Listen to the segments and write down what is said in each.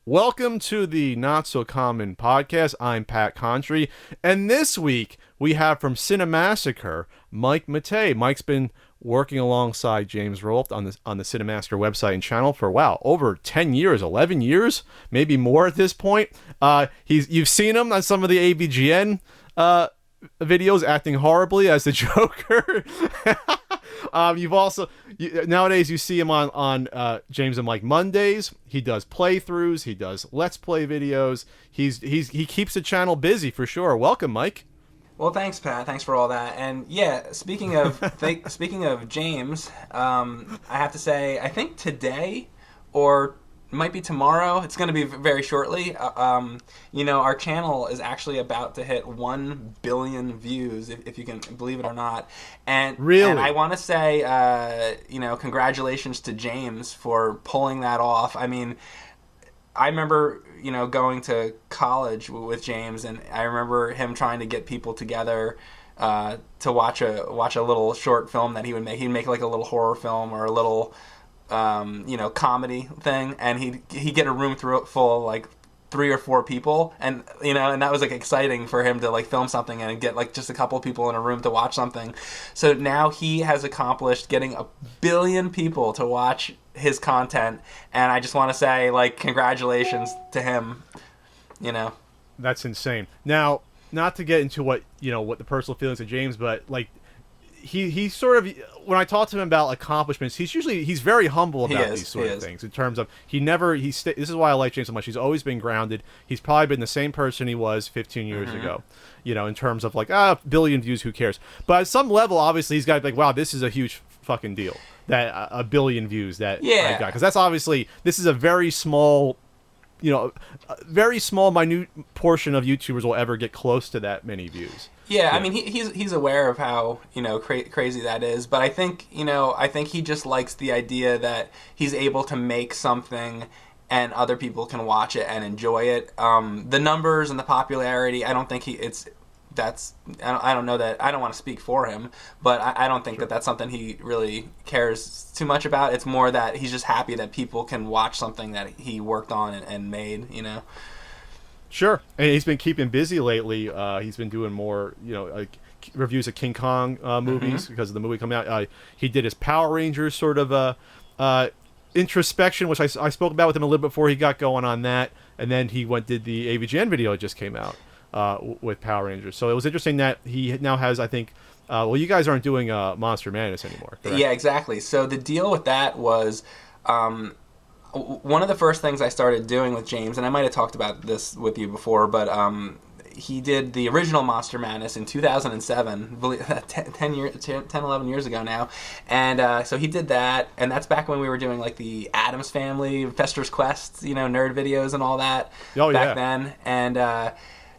Welcome to the Not So Common podcast. I'm Pat Contry, and this week we have from Cinemassacre, Mike Matei. Mike's been working alongside James Rolfe on the Cinemassacre website and channel for over 10 years, 11 years, maybe more at this point. You've seen him on some of the AVGN videos acting horribly as the Joker. Nowadays you see him on James and Mike Mondays. He does playthroughs. He does Let's Play videos. He keeps the channel busy for sure. Welcome, Mike. Well, thanks, Pat. Thanks for all that. And yeah, speaking of speaking of James, I have to say, I think today or it might be tomorrow. It's going to be very shortly. Our channel is actually about to hit 1 billion views, if you can believe it or not. And really, and I want to say, congratulations to James for pulling that off. I mean, I remember, going to college with James, and I remember him trying to get people together to watch a little short film that he would make. He'd make like a little horror film or a little comedy thing, and he'd get a room full of like 3 or 4 people, and and that was like exciting for him to like film something and get like just a couple of people in a room to watch something. So now he has accomplished getting 1 billion people to watch his content, and I just want to say, like, congratulations to him. That's insane. Now, not to get into what the personal feelings of James, but like he sort of, when I talk to him about accomplishments, he's very humble about these sort of things, in terms of this is why I like James so much. He's always been grounded. He's probably been the same person he was 15 years ago, in terms of like, 1 billion views, who cares? But at some level, obviously, he's got to be like, wow, this is a huge fucking deal, that 1 billion views that I got. Because that's obviously, this is a very small, minute portion of YouTubers will ever get close to that many views. Yeah, I mean, he's aware of how crazy that is, but I think he just likes the idea that he's able to make something and other people can watch it and enjoy it. The numbers and the popularity, I don't think I don't know that, I don't want to speak for him, but I don't think that that's something he really cares too much about. It's more that he's just happy that people can watch something that he worked on and made. Sure, and he's been keeping busy lately. He's been doing more, reviews of King Kong movies because of the movie coming out. He did his Power Rangers sort of introspection, which I spoke about with him a little before he got going on that, and then he did the AVGN video that just came out with Power Rangers. So it was interesting that he now has, I think, you guys aren't doing Monster Madness anymore, correct? Yeah, exactly. So the deal with that was, one of the first things I started doing with James, and I might have talked about this with you before, but he did the original Monster Madness in 2007, 11 years ago now, and so he did that, and that's back when we were doing like the Addams Family, Fester's Quest, nerd videos and all that back then, and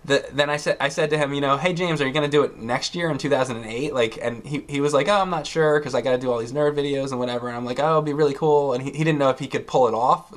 then I said to him, hey James, are you going to do it next year in 2008? And he was like, oh, I'm not sure because I got to do all these nerd videos and whatever. And I'm like, oh, it'll be really cool. And he didn't know if he could pull it off,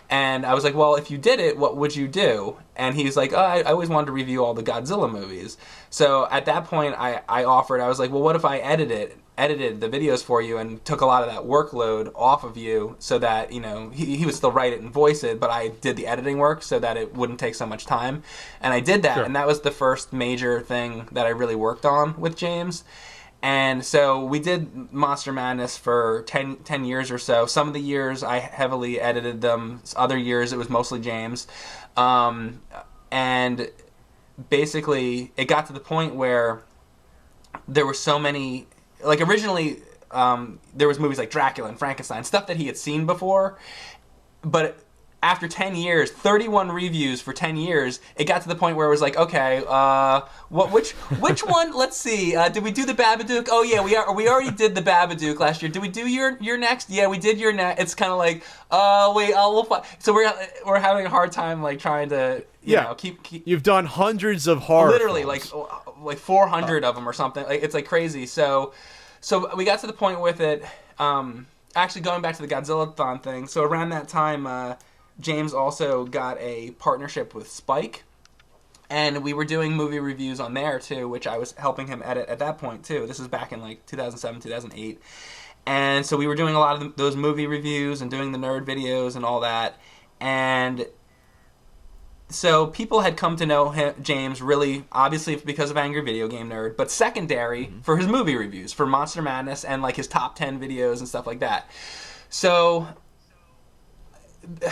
And I was like, well, if you did it, what would you do? And he's like, oh, I always wanted to review all the Godzilla movies. So at that point, I offered, I was like, well, what if I edited the videos for you and took a lot of that workload off of you so that, he would still write it and voice it, but I did the editing work so that it wouldn't take so much time. And I did that, and that was the first major thing that I really worked on with James. And so we did Monster Madness for 10 years or so. Some of the years I heavily edited them. Other years it was mostly James. And basically it got to the point where there were so many... Like originally, there was movies like Dracula and Frankenstein, stuff that he had seen before, but after 10 years, 31 reviews for 10 years, it got to the point where it was like, okay, which one? Let's see. Did we do the Babadook? Oh yeah, we already did the Babadook last year. Did we do your next? Yeah, we did your next. It's kind of like, we'll find. So we're having a hard time like trying to keep. You've done hundreds of horror. Literally films. like 400 of them or something. Like it's like crazy. So we got to the point with it. Actually, going back to the Godzilla-thon thing. So around that time. James also got a partnership with Spike, and we were doing movie reviews on there too, which I was helping him edit at that point too. This is back in like 2007, 2008. And so we were doing a lot of those movie reviews and doing the nerd videos and all that. And so people had come to know James really, obviously because of Angry Video Game Nerd, but secondary for his movie reviews, for Monster Madness and like his top 10 videos and stuff like that. So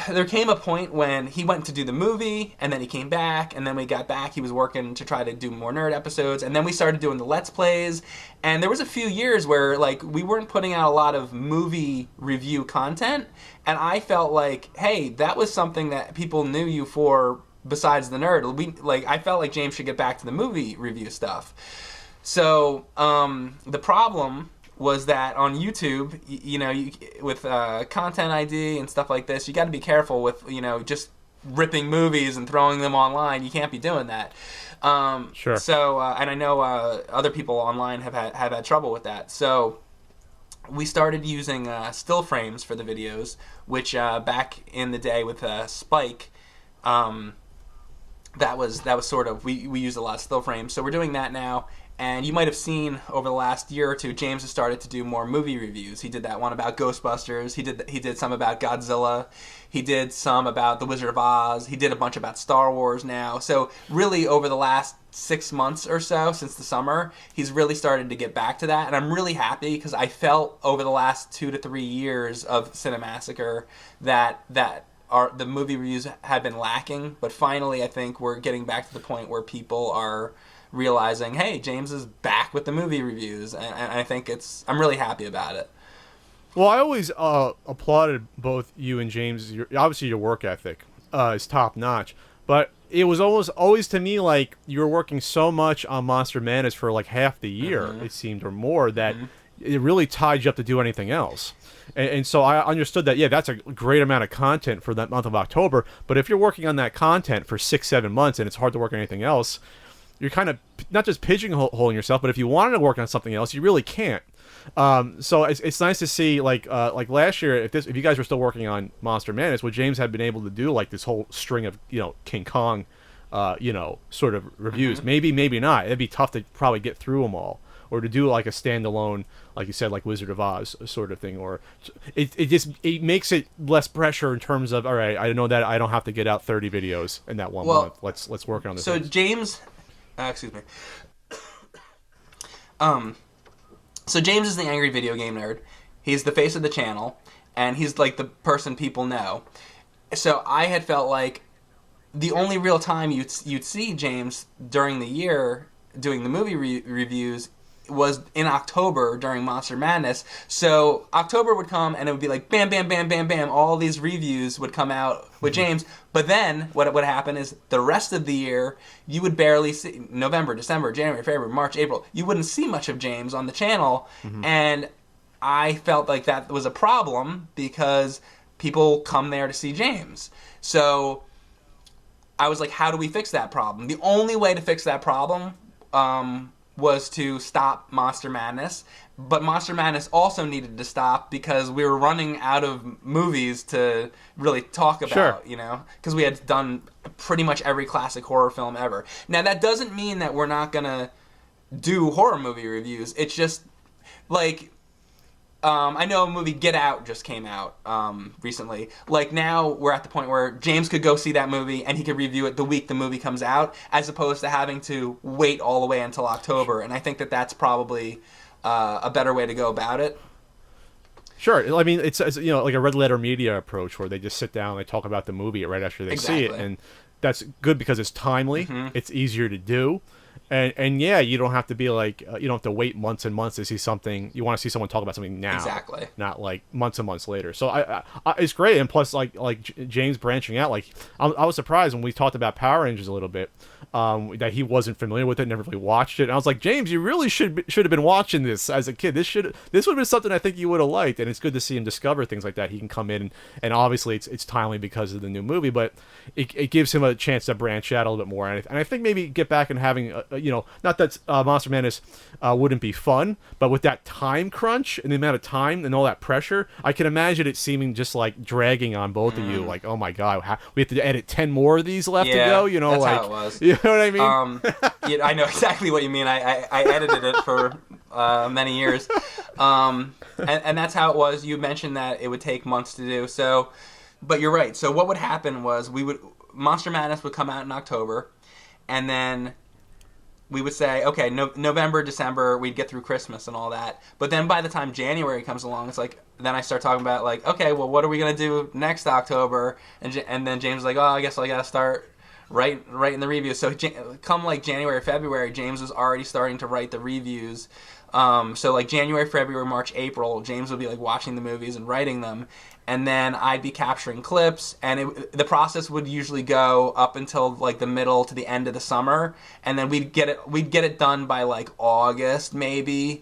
there came a point when he went to do the movie, and then he came back, and then we got back. He was working to try to do more nerd episodes, and then we started doing the Let's Plays. And there was a few years where like we weren't putting out a lot of movie review content, and I felt like, hey, that was something that people knew you for besides the nerd. I felt like James should get back to the movie review stuff. So the problem was that on YouTube, with Content ID and stuff like this, you got to be careful with, just ripping movies and throwing them online. You can't be doing that. Sure. So, and I know other people online have had trouble with that. So we started using still frames for the videos, which back in the day with Spike, that was sort of, we used a lot of still frames. So we're doing that now. And you might have seen over the last year or two, James has started to do more movie reviews. He did that one about Ghostbusters. He did some about Godzilla. He did some about The Wizard of Oz. He did a bunch about Star Wars now. So really over the last 6 months or so, since the summer, he's really started to get back to that. And I'm really happy because I felt over the last 2 to 3 years of Cinemassacre that the movie reviews had been lacking. But finally, I think we're getting back to the point where people are realizing, hey, James is back with the movie reviews, and I think I'm really happy about it. Well, I always applauded both you and James. Obviously, your work ethic is top notch, but it was always to me like you were working so much on Monster Madness for like half the year, it seemed, or more, that it really tied you up to do anything else. And so I understood that, yeah, that's a great amount of content for that month of October, but if you're working on that content for 6-7 months and it's hard to work on anything else, you're kind of not just pigeonholing yourself, but if you wanted to work on something else, you really can't. So it's nice to see, like last year, if you guys were still working on Monster Madness, what James had been able to do, like this whole string of King Kong, sort of reviews. Maybe not. It'd be tough to probably get through them all, or to do like a standalone, like you said, like Wizard of Oz sort of thing. Or it makes it less pressure in terms of, all right, I know that I don't have to get out 30 videos in that one month. Let's work on this. So James. Excuse me. So James is the Angry Video Game Nerd. He's the face of the channel, and he's like the person people know. So I had felt like the only real time you'd see James during the year doing the movie reviews was in October during Monster Madness. So October would come and it would be like bam, bam, bam, bam, bam. All these reviews would come out with James. But then what would happen is the rest of the year, you would barely see November, December, January, February, March, April. You wouldn't see much of James on the channel. And I felt like that was a problem because people come there to see James. So I was like, how do we fix that problem? The only way to fix that problem was to stop Monster Madness, but Monster Madness also needed to stop because we were running out of movies to really talk about, because we had done pretty much every classic horror film ever. Now, that doesn't mean that we're not going to do horror movie reviews. It's just, like, I know a movie, Get Out, just came out recently. Like, now we're at the point where James could go see that movie and he could review it the week the movie comes out, as opposed to having to wait all the way until October. And I think that that's probably a better way to go about it. Sure. I mean, it's like a red letter media approach where they just sit down and they talk about the movie right after they see it. And that's good because it's timely. It's easier to do. And yeah, you don't have to be like, you don't have to wait months and months to see something. You want to see someone talk about something now. Exactly. Not like months and months later. So I it's great. And plus, like James branching out, like I was surprised when we talked about Power Rangers a little bit, that he wasn't familiar with it, never really watched it. And I was like, James, you really should have been watching this as a kid. This would have been something I think you would have liked. And it's good to see him discover things like that. He can come in and obviously it's timely because of the new movie, but it gives him a chance to branch out a little bit more. And I think maybe get back and having not that Monster Madness wouldn't be fun, but with that time crunch and the amount of time and all that pressure, I can imagine it seeming just like dragging on both of you. Like, oh my god, we have to edit 10 more of these left to go. That's like how it was. You know what I mean? I know exactly what you mean. I edited it for many years, and that's how it was. You mentioned that it would take months to do. So But you're right. So what would happen was Monster Madness would come out in October, and then we would say, okay, November, December, we'd get through Christmas and all that. But then by the time January comes along, it's like, then I start talking about, like, okay, well, what are we going to do next October? And then James was like, oh, I guess I got to start writing the reviews. So come, like, January, February, James was already starting to write the reviews. So, like, January, February, March, April, James would be, like, watching the movies and writing them. And then I'd be capturing clips, and the process would usually go up until like the middle to the end of the summer, and then we'd get it done by like August, maybe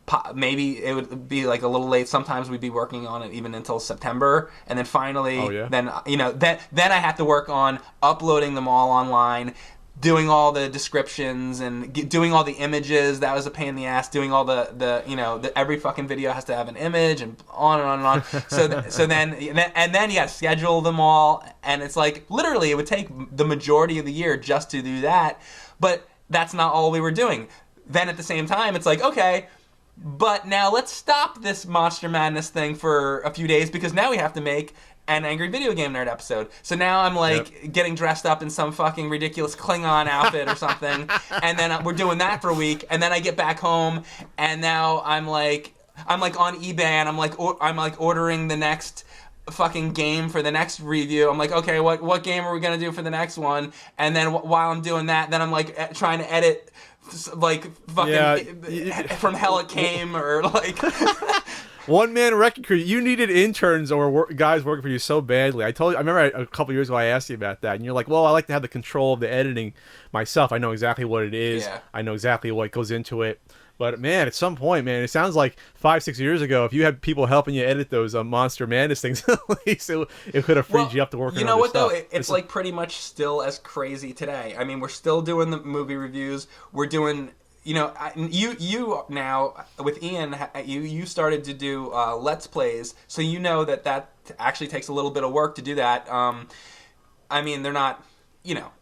it would be like a little late. Sometimes we'd be working on it even until September, and then finally, then I have to work on uploading them all online, doing all the descriptions and doing all the images. That was a pain in the ass. Doing all the every fucking video has to have an image, and on and on and on. So then you got to schedule them all, and it's like literally it would take the majority of the year just to do that. But that's not all we were doing. Then at the same time, it's like, okay, but now let's stop this Monster Madness thing for a few days, because now we have to make an Angry Video Game Nerd episode. So now I'm like getting dressed up in some fucking ridiculous Klingon outfit or something, and then we're doing that for a week, and then I get back home, and now I'm like on eBay, and I'm like ordering the next fucking game for the next review. I'm like, okay, what game are we gonna do for the next one? And then while I'm doing that, then I'm like trying to edit like fucking From Hell It Came, or like one man wrecking crew. You needed interns or guys working for you so badly. I remember a couple years ago I asked you about that, and you're like, well, I like to have the control of the editing myself. I know exactly what it is. Yeah. I know exactly what goes into it. But man, at some point, man, it sounds like 5-6 years ago, if you had people helping you edit those Monster Madness things, at least it could have freed you up to work on other stuff. You know what, though? It's like pretty much still as crazy today. I mean, we're still doing the movie reviews. We're doing, you now, with Ian, you started to do Let's Plays, so you know that actually takes a little bit of work to do that. I mean, they're not,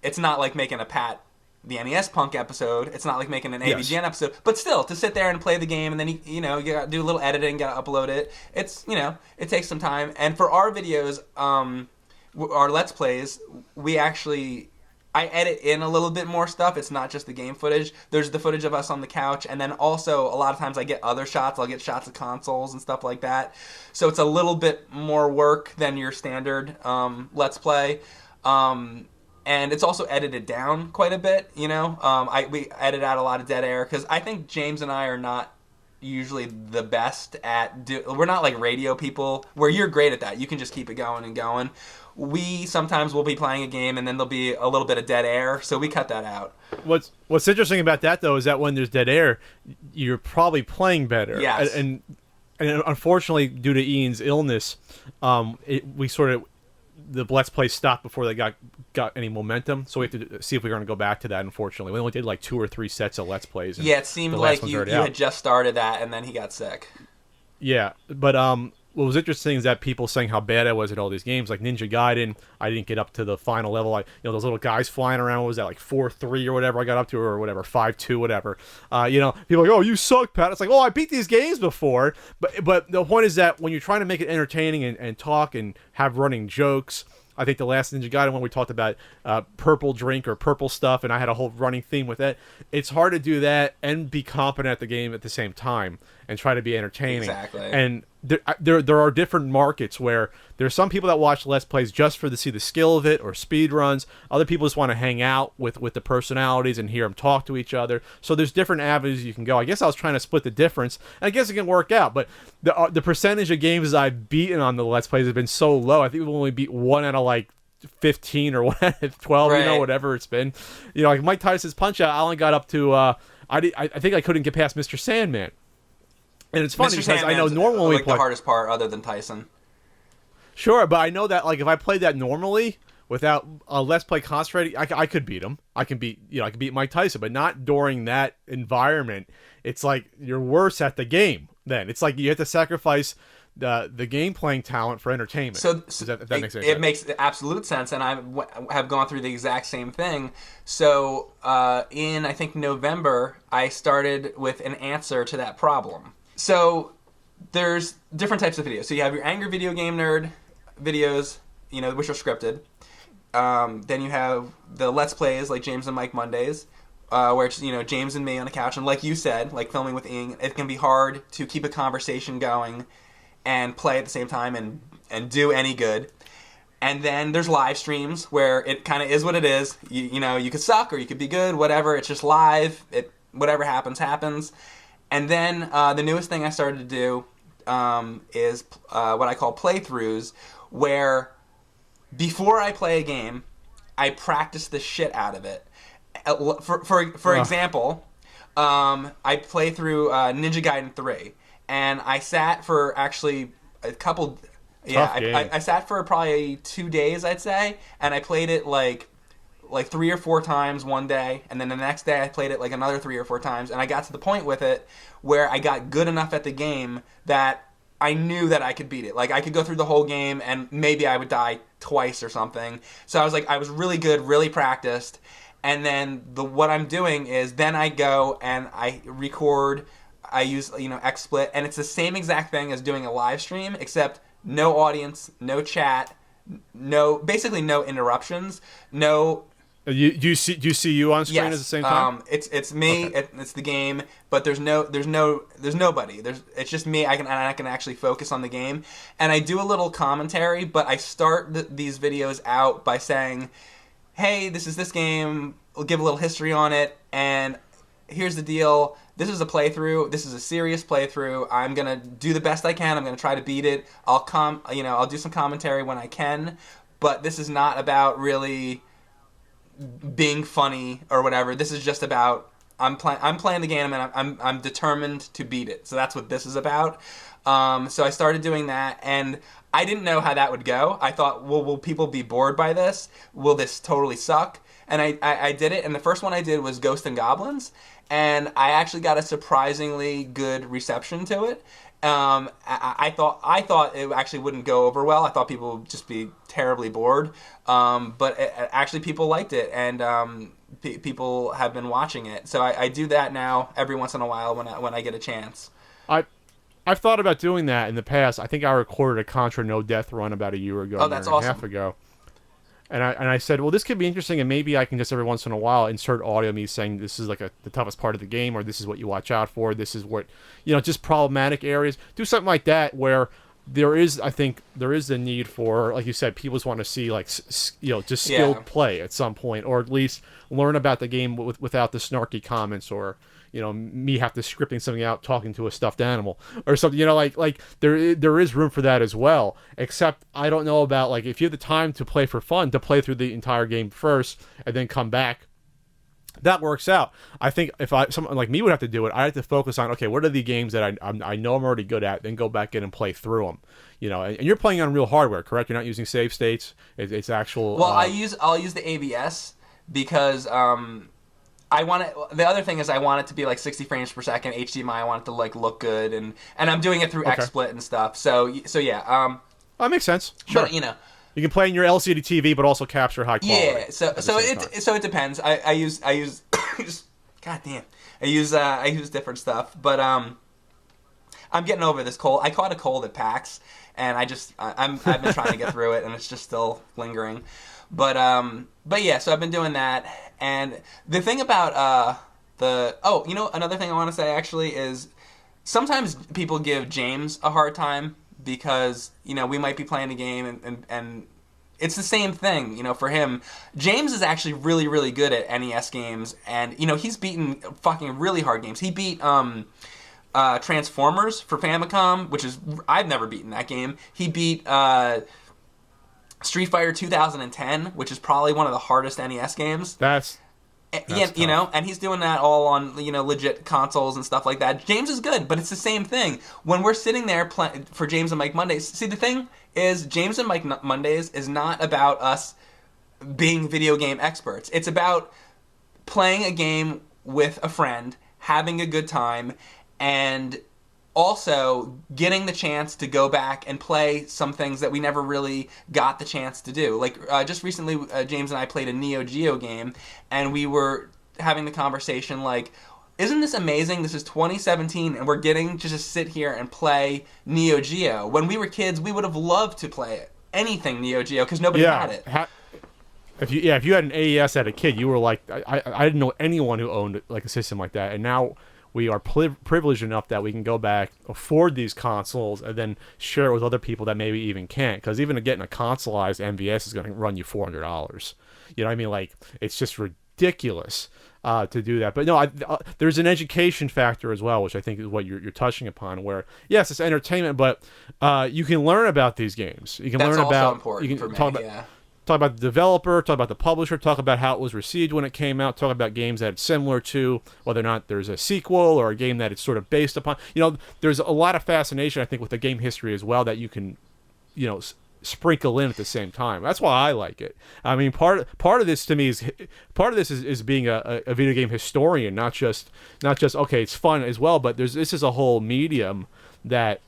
it's not like making the NES Punk episode. It's not like making an AVGN episode, but still, to sit there and play the game, and then you gotta do a little editing, gotta upload it. It's it takes some time. And for our videos, our Let's Plays, I edit in a little bit more stuff. It's not just the game footage. There's the footage of us on the couch, and then also a lot of times I get other shots. I'll get shots of consoles and stuff like that. So it's a little bit more work than your standard Let's Play. And it's also edited down quite a bit, we edit out a lot of dead air, because I think James and I are not usually the best at we're not like radio people, where you're great at that. You can just keep it going and going. We sometimes will be playing a game, and then there'll be a little bit of dead air, so we cut that out. What's interesting about that, though, is that when there's dead air, you're probably playing better. Yes. And unfortunately, due to Ian's illness, the Let's Play stopped before they got any momentum, so we have to see if we're going to go back to that. Unfortunately, we only did like 2 or 3 sets of Let's Plays. Yeah, it seemed like you had just started that, and then he got sick. Yeah, but what was interesting is that people saying how bad I was at all these games, like Ninja Gaiden. I didn't get up to the final level. Those little guys flying around. What was that, like 4-3 or whatever I got up to, or whatever 5-2, whatever. People are like, oh, you suck, Pat. It's like, oh, I beat these games before. But the point is that when you're trying to make it entertaining and talk and have running jokes. I think the last Ninja Gaiden one we talked about purple drink or purple stuff, and I had a whole running theme with that. It's hard to do that and be competent at the game at the same time and try to be entertaining. Exactly. And there are different markets where there's some people that watch Let's Plays just to see the skill of it or speed runs. Other people just want to hang out with the personalities and hear them talk to each other. So there's different avenues you can go. I guess I was trying to split the difference, and I guess it can work out. But the percentage of games I've beaten on the Let's Plays has been so low. I think we've only beat 1 out of like 15 or 1 out of 12, right. Whatever it's been. Like Mike Tyson's Punch-Out, I only got up to I think I couldn't get past Mr. Sandman. And it's funny because I know normally the hardest part other than Tyson. Sure, but I know that like if I played that normally without a Let's Play concentrating, I could beat him. I can beat Mike Tyson, but not during that environment. It's like you're worse at the game then. It's like you have to sacrifice the game playing talent for entertainment. So if that makes any sense. It makes absolute sense, and I have gone through the exact same thing. So in I think November, I started with an answer to that problem. So there's different types of videos. So you have your Angry Video Game Nerd videos, which are scripted. Then you have the Let's Plays, like James and Mike Mondays, where it's, James and me on the couch. And like you said, like filming with Ing, it can be hard to keep a conversation going and play at the same time and do any good. And then there's live streams where it kind of is what it is. You could suck or you could be good, whatever. It's just live. Whatever happens, happens. And then the newest thing I started to do is what I call playthroughs, where before I play a game, I practice the shit out of it. For example, I play through Ninja Gaiden 3, and I sat for actually a couple... Yeah, I sat for probably 2 days, I'd say, and I played it like 3 or 4 times one day, and then the next day I played it like another 3 or 4 times, and I got to the point with it where I got good enough at the game that I knew that I could beat it. Like, I could go through the whole game, and maybe I would die twice or something. So I was really good, really practiced, and then what I'm doing is then I go and I record, I use, XSplit, and it's the same exact thing as doing a live stream, except no audience, no chat, basically no interruptions, no... Do you see you on screen yes, at the same time? It's me. Okay. It's the game, but there's nobody. It's just me. I can actually focus on the game, and I do a little commentary. But I start these videos out by saying, "Hey, this is this game. We'll give a little history on it, and here's the deal. This is a playthrough. This is a serious playthrough. I'm gonna do the best I can. I'm gonna try to beat it. I'll do some commentary when I can, but this is not about really being funny or whatever. This is just about I'm playing the game and I'm determined to beat it. So that's what this is about. So I started doing that, and I didn't know how that would go. I thought, well, will people be bored by this? Will this totally suck? And I did it, and the first one I did was Ghosts and Goblins, and I actually got a surprisingly good reception to it. I thought it actually wouldn't go over well. I thought people would just be terribly bored. But actually people liked it, and people have been watching it. So I do that now every once in a while when I get a chance. I've thought about doing that in the past. I think I recorded a Contra No Death run about a year ago. Oh, that's awesome. A half ago. And I said, well, this could be interesting, and maybe I can just every once in a while insert audio of me saying this is like the toughest part of the game, or this is what you watch out for, this is what, just problematic areas. Do something like that where I think there is the need for, like you said, people just want to see just skilled play at some point, or at least learn about the game without the snarky comments, or me have to scripting something out talking to a stuffed animal or something, like there is room for that as well. Except I don't know about, like, if you have the time to play for fun, to play through the entire game first and then come back, that works out. I think if someone like me would have to do it, I have to focus on, okay, what are the games that I know I'm already good at, then go back in and play through them. And you're playing on real hardware, correct? You're not using save states. It's actual. Well, I'll use the ABS because I want it. The other thing is I want it to be like 60 frames per second HDMI. I want it to look good, and I'm doing it through XSplit and stuff. So yeah. That makes sense. Sure. But, you can play in your LCD TV, but also capture high quality. Yeah. So it depends. I use God damn. I use different stuff, but I'm getting over this cold. I caught a cold at PAX, and I've been trying to get through it, and it's just still lingering. But yeah, so I've been doing that, and the thing about another thing I want to say actually is sometimes people give James a hard time because we might be playing a game and it's the same thing, for him. James is actually really, really good at NES games, and he's beaten fucking really hard games. He beat Transformers for Famicom, which is I've never beaten that game. He beat Street Fighter 2010, which is probably one of the hardest NES games. That's tough. And he's doing that all on legit consoles and stuff like that. James is good, but it's the same thing. When we're sitting there for James and Mike Mondays, see, the thing is, James and Mike Mondays is not about us being video game experts. It's about playing a game with a friend, having a good time, and also getting the chance to go back and play some things that we never really got the chance to do. Like, just recently, James and I played a Neo Geo game, and we were having the conversation like, isn't this amazing? This is 2017, and we're getting to just sit here and play Neo Geo. When we were kids, we would have loved to play it. anything Neo Geo because nobody had it. If you had an AES as a kid, you were like, I didn't know anyone who owned like a system like that, and now we are privileged enough that we can go back, afford these consoles, and then share it with other people that maybe even can't. Because even getting a consoleized MVS is going to run you $400. You know what I mean? Like, it's just ridiculous to do that. But no, there's an education factor as well, which I think is what you're touching upon. Where yes, it's entertainment, but you can learn about these games. You can That's learn also about. important You can for me, talk about. yeah. Talk about the developer, talk about the publisher, talk about how it was received when it came out, talk about games that it's similar to, whether or not there's a sequel or a game that it's sort of based upon. You know, there's a lot of fascination, I think, with the game history as well that you can, you know, sprinkle in at the same time. That's why I like it. I mean, part of this to me is being a video game historian, not just okay, it's fun as well, but this is a whole medium that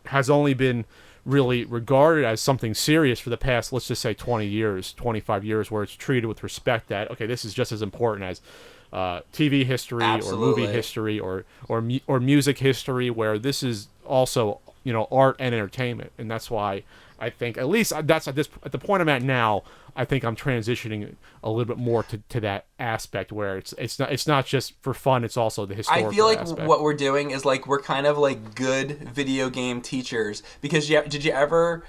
has only been really regarded as something serious for the past, let's just say 20 years, 25 years, where it's treated with respect that, okay, this is just as important as TV history Absolutely. or movie history or music history, where this is also, you know, art and entertainment. And that's why I think, at least that's at the point I'm at now, I think I'm transitioning a little bit more to that aspect where it's not just for fun, it's also the historical I feel like aspect. what we're doing is like we're kind of like good video game teachers because did you ever,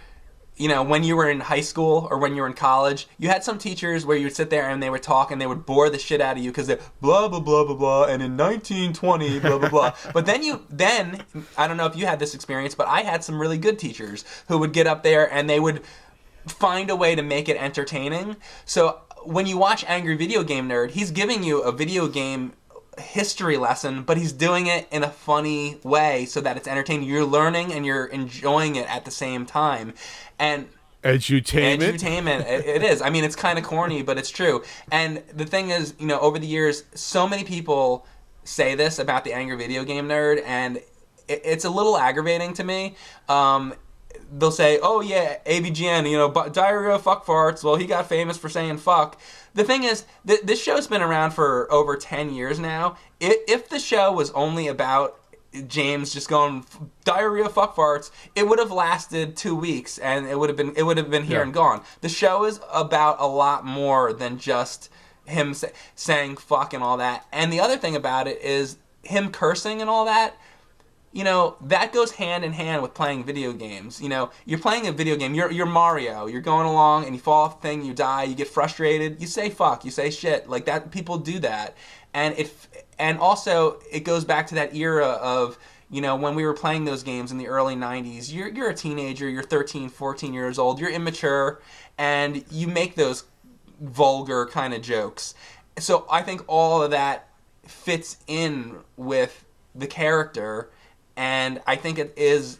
you know, when you were in high school or when you were in college, you had some teachers where you would sit there and they would talk and they would bore the shit out of you because they're blah blah blah blah blah and in 1920 blah blah blah. But then I don't know if you had this experience, but I had some really good teachers who would get up there and they would find a way to make it entertaining. So when you watch Angry Video Game Nerd, he's giving you a video game history lesson, but he's doing it in a funny way so that it's entertaining. You're learning and you're enjoying it at the same time. And edutainment, it is. I mean, it's kind of corny, but it's true. And the thing is, you know, over the years, so many people say this about the Angry Video Game Nerd, and it's a little aggravating to me. They'll say, oh yeah, AVGN, you know, diarrhea fuck farts. Well, he got famous for saying fuck. The thing is, this show's been around for over 10 years now. If the show was only about James just going diarrhea fuck farts, it would have lasted 2 weeks and it would have been here and gone. The show is about a lot more than just him saying fuck and all that. And the other thing about it is him cursing and all that. You know, that goes hand in hand with playing video games. You know, you're playing a video game, you're Mario, you're going along and you fall off the thing, you die, you get frustrated, you say fuck, you say shit. Like that, people do that. And also it goes back to that era of, you know, when we were playing those games in the early 90s, you're a teenager, you're 13, 14 years old, you're immature, and you make those vulgar kind of jokes. So I think all of that fits in with the character. And I think it is,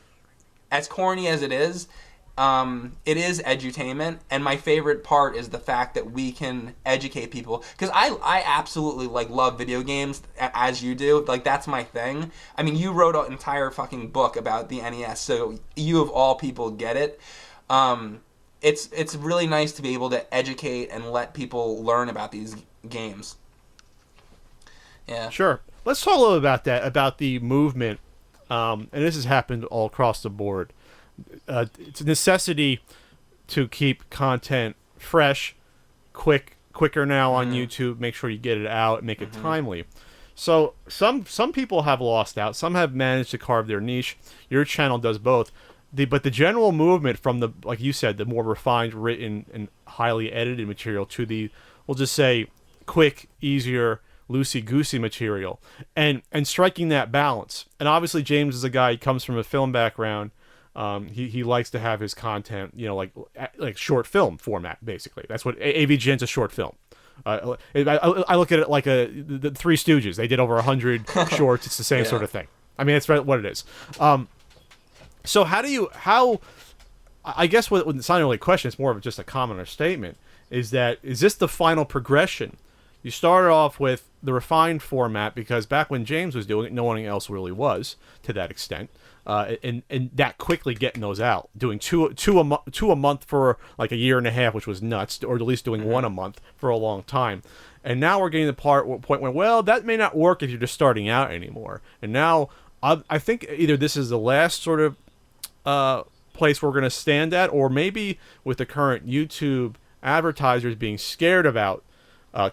as corny as it is edutainment. And my favorite part is the fact that we can educate people. Because I absolutely like love video games, as you do. Like, that's my thing. I mean, you wrote an entire fucking book about the NES, so you of all people get it. It's really nice to be able to educate and let people learn about these games. Yeah. Sure. Let's talk a little about that, about the movement. And this has happened all across the board. It's a necessity to keep content fresh, quicker now on YouTube. Make sure you get it out, make it timely. So some people have lost out. Some have managed to carve their niche. Your channel does both. But the general movement from the, like you said, the more refined, written, and highly edited material to the, we'll just say, quick, easier, loosey-goosey material, and striking that balance. And obviously James is a guy, he comes from a film background. He likes to have his content, you know, like short film format, basically. That's what AVGN's a short film. I look at it like the Three Stooges. They did over 100 shorts. It's the same sort of thing. I mean, that's what it is. So I guess what it's not really a question, it's more of just a comment or statement, is this the final progression? You started off with the refined format because back when James was doing it, no one else really was to that extent. And that quickly getting those out, doing two a month for like a year and a half, which was nuts, or at least doing one a month for a long time. And now we're getting to the point where, well, that may not work if you're just starting out anymore. And now I think either this is the last sort of place we're going to stand at, or maybe with the current YouTube advertisers being scared about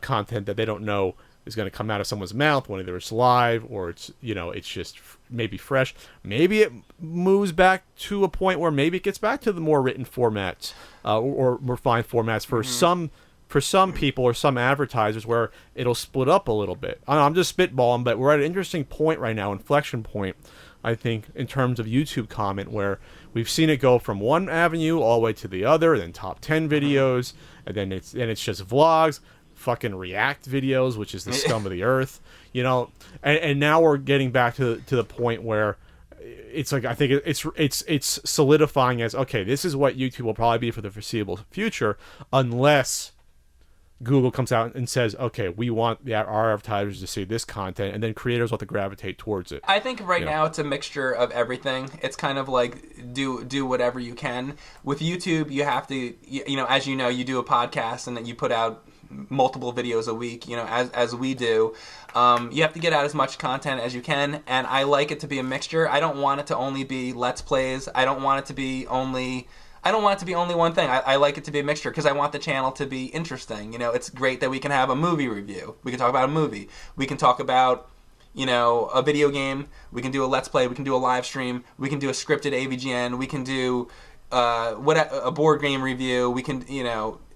content that they don't know is going to come out of someone's mouth, whether it's live or it's it's just maybe fresh. Maybe it moves back to a point where maybe it gets back to the more written formats or refined formats for some people or some advertisers, where it'll split up a little bit. I'm just spitballing, but we're at an interesting point right now, inflection point, I think, in terms of YouTube comment, where we've seen it go from one avenue all the way to the other, then top 10 videos, and then it's just vlogs, fucking react videos, which is the scum of the earth, and now we're getting back to the point where it's like, I think it's solidifying as, okay, this is what YouTube will probably be for the foreseeable future, unless Google comes out and says, okay, we want our advertisers to see this content, and then creators want to gravitate towards it. I think right now it's a mixture of everything. It's kind of like do whatever you can. With YouTube, you have to, as you do a podcast and then you put out multiple videos a week, as we do. You have to get out as much content as you can, and I like it to be a mixture. I don't want it to only be Let's Plays. I don't want it to be only one thing. I like it to be a mixture because I want the channel to be interesting. It's great that we can have a movie review. We can talk about a movie. We can talk about, a video game. We can do a Let's Play. We can do a live stream. We can do a scripted AVGN. We can do a board game review. We can,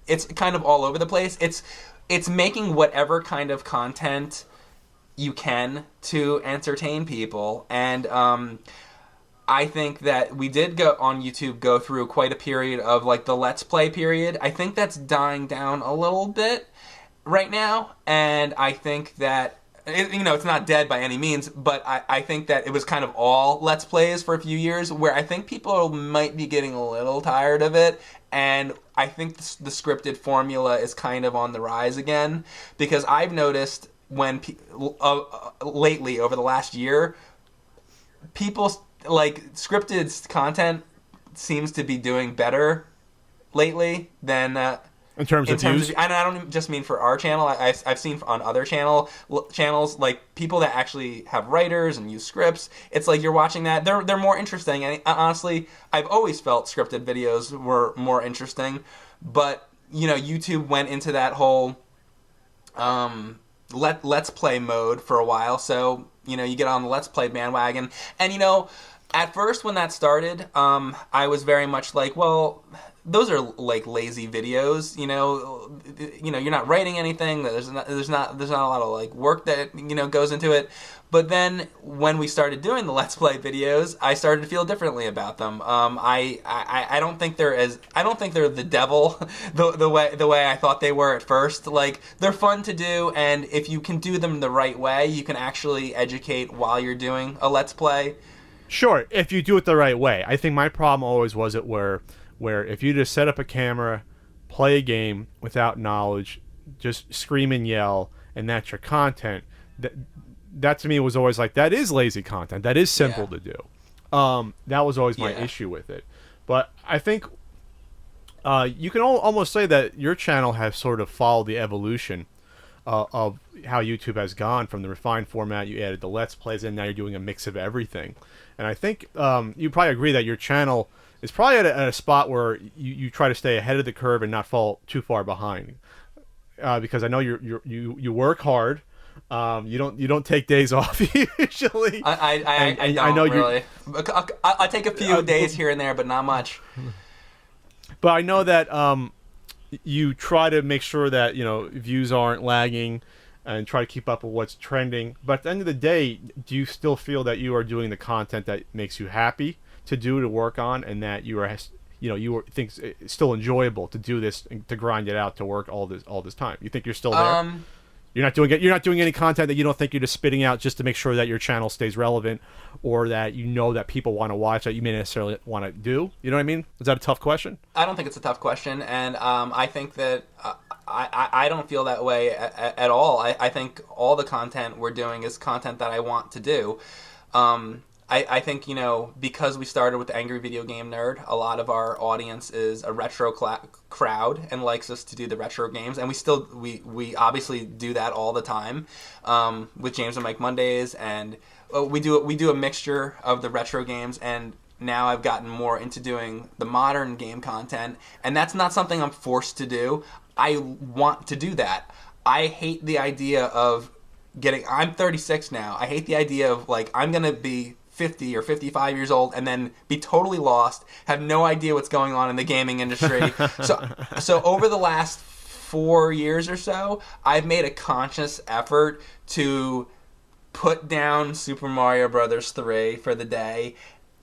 it's kind of all over the place. It's making whatever kind of content you can to entertain people. And I think that we did go through quite a period of like the Let's Play period. I think that's dying down a little bit right now, and I think that it's not dead by any means, but I think that it was kind of all Let's Plays for a few years, where I think people might be getting a little tired of it, and I think the scripted formula is kind of on the rise again, because I've noticed when lately, over the last year, people like scripted content seems to be doing better lately than in terms of views. I don't just mean for our channel. I've seen on other channels like people that actually have writers and use scripts. It's like you're watching that, they're more interesting. And honestly, I've always felt scripted videos were more interesting, but YouTube went into that whole let's play mode for a while. So you get on the Let's Play bandwagon, and at first, when that started, I was very much like, well, those are like lazy videos. You're not writing anything. There's not a lot of like work that goes into it. But then when we started doing the Let's Play videos, I started to feel differently about them. I don't think they're the devil the way I thought they were at first. Like, they're fun to do, and if you can do them the right way, you can actually educate while you're doing a Let's Play. Sure, if you do it the right way. I think my problem always was it where if you just set up a camera, play a game without knowledge, just scream and yell, and that's your content, that to me was always like, that is lazy content. That is simple to do. That was always my issue with it. But I think you can almost say that your channel has sort of followed the evolution of how YouTube has gone from the refined format. You added the Let's Plays, and now you're doing a mix of everything. And I think you probably agree that your channel is probably at a spot where you try to stay ahead of the curve and not fall too far behind. Because I know you work hard. You don't take days off usually. I don't I know really. I take a few days here and there, but not much. But I know that you try to make sure that views aren't lagging, and try to keep up with what's trending. But at the end of the day, do you still feel that you are doing the content that makes you happy to work on, and that you think it's still enjoyable to do this, to grind it out, to work all this time? You think you're still there? You're not doing any content that you don't think you're just spitting out just to make sure that your channel stays relevant, or that that people want to watch that you may necessarily want to do. You know what I mean? Is that a tough question? I don't think it's a tough question, and I think that I don't feel that way at all. I think all the content we're doing is content that I want to do. I think, because we started with the Angry Video Game Nerd, a lot of our audience is a retro crowd and likes us to do the retro games, and we obviously do that all the time with James and Mike Mondays, and we do a mixture of the retro games, and now I've gotten more into doing the modern game content, and that's not something I'm forced to do. I want to do that. I hate the idea of I'm 36 now. I hate the idea of, like, I'm going to be 50 or 55 years old and then be totally lost, have no idea what's going on in the gaming industry. So over the last 4 years or so, I've made a conscious effort to put down Super Mario Brothers 3 for the day.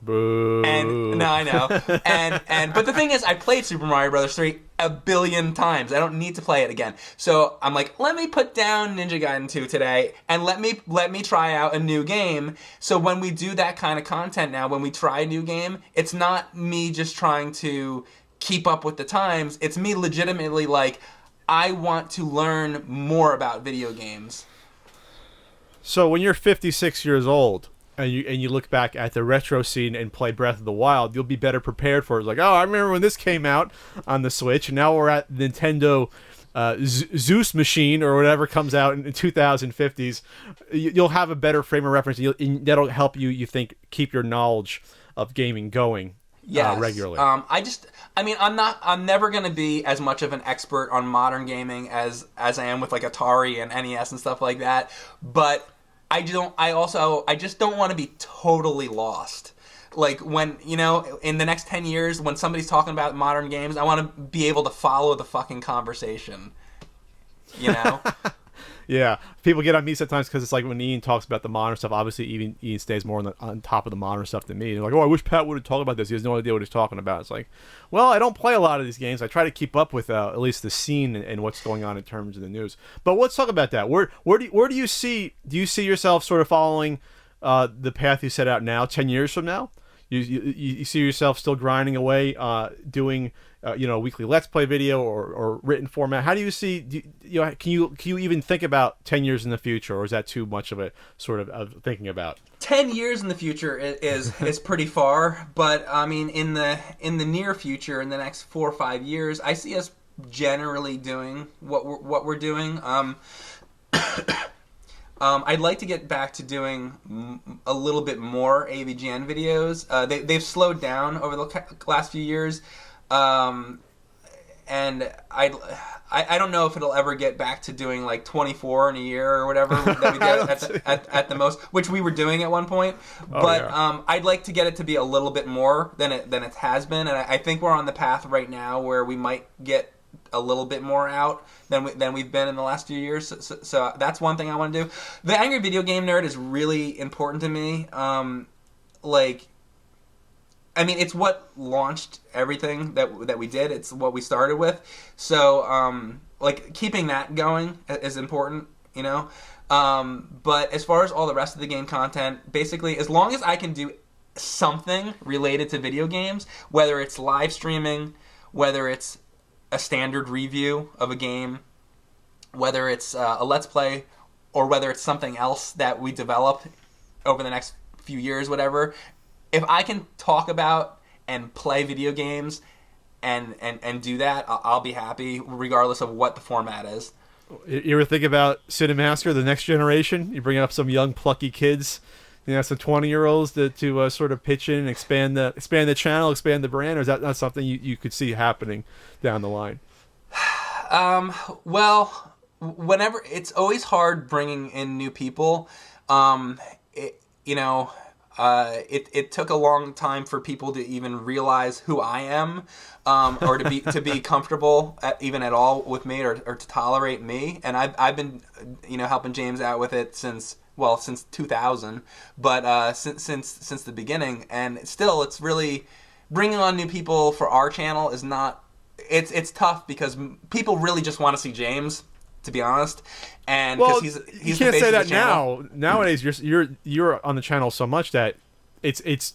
Boo. And no, I know. And but the thing is, I played Super Mario Brothers 3 a billion times. I don't need to play it again. So I'm like, let me put down Ninja Gaiden 2 today, and let me try out a new game. So when we do that kind of content now, when we try a new game, it's not me just trying to keep up with the times. It's me legitimately like, I want to learn more about video games. So when you're 56 years old, and you look back at the retro scene and play Breath of the Wild, you'll be better prepared for it. It's like, oh, I remember when this came out on the Switch, and now we're at Nintendo Zeus machine or whatever comes out in 2050s. You'll have a better frame of reference. That'll help you think, keep your knowledge of gaming going regularly. I'm never going to be as much of an expert on modern gaming as I am with like Atari and NES and stuff like that, but I just don't want to be totally lost. Like, when, in the next 10 years, when somebody's talking about modern games, I want to be able to follow the fucking conversation. Yeah, people get on me sometimes because it's like when Ian talks about the modern stuff, obviously Ian stays more on top of the modern stuff than me. They're like, oh, I wish Pat would have talked about this. He has no idea what he's talking about. It's like, well, I don't play a lot of these games. I try to keep up with at least the scene and what's going on in terms of the news. But let's talk about that. Where do you see yourself sort of following the path you set out now, 10 years from now? You see yourself still grinding away, doing a weekly Let's Play video or written format? How do you see? Can you even think about 10 years in the future, or is that too much of a sort of thinking about? 10 years in the future is pretty far, but I mean, in the near future, in the next 4 or 5 years, I see us generally doing what we're doing. I'd like to get back to doing a little bit more AVGN videos. They've slowed down over the last few years, and I don't know if it'll ever get back to doing like 24 in a year or whatever that we did at the most, which we were doing at one point. But yeah. I'd like to get it to be a little bit more than it has been, and I think we're on the path right now where we might get a little bit more out than we've been in the last few years. So that's one thing I want to do. The Angry Video Game Nerd is really important to me. It's what launched everything that we did. It's what we started with. So keeping that going is important, but as far as all the rest of the game content, basically, as long as I can do something related to video games, whether it's live streaming, whether it's a standard review of a game, whether it's a Let's Play, or whether it's something else that we develop over the next few years, whatever. If I can talk about and play video games and do that, I'll be happy, regardless of what the format is. You ever think about Cinemassacre, the next generation? You bring up some young, plucky kids, some 20-year-olds to sort of pitch in and expand the channel, expand the brand, or is that not something you could see happening down the line? Well, whenever, it's always hard bringing in new people. It took a long time for people to even realize who I am, or to be comfortable even at all with me, or to tolerate me. And I've been helping James out with it since 2000, but since the beginning, and still, it's really bringing on new people for our channel is not. It's tough because people really just want to see James, to be honest, and because he's you can't say that now. Nowadays, you're on the channel so much that it's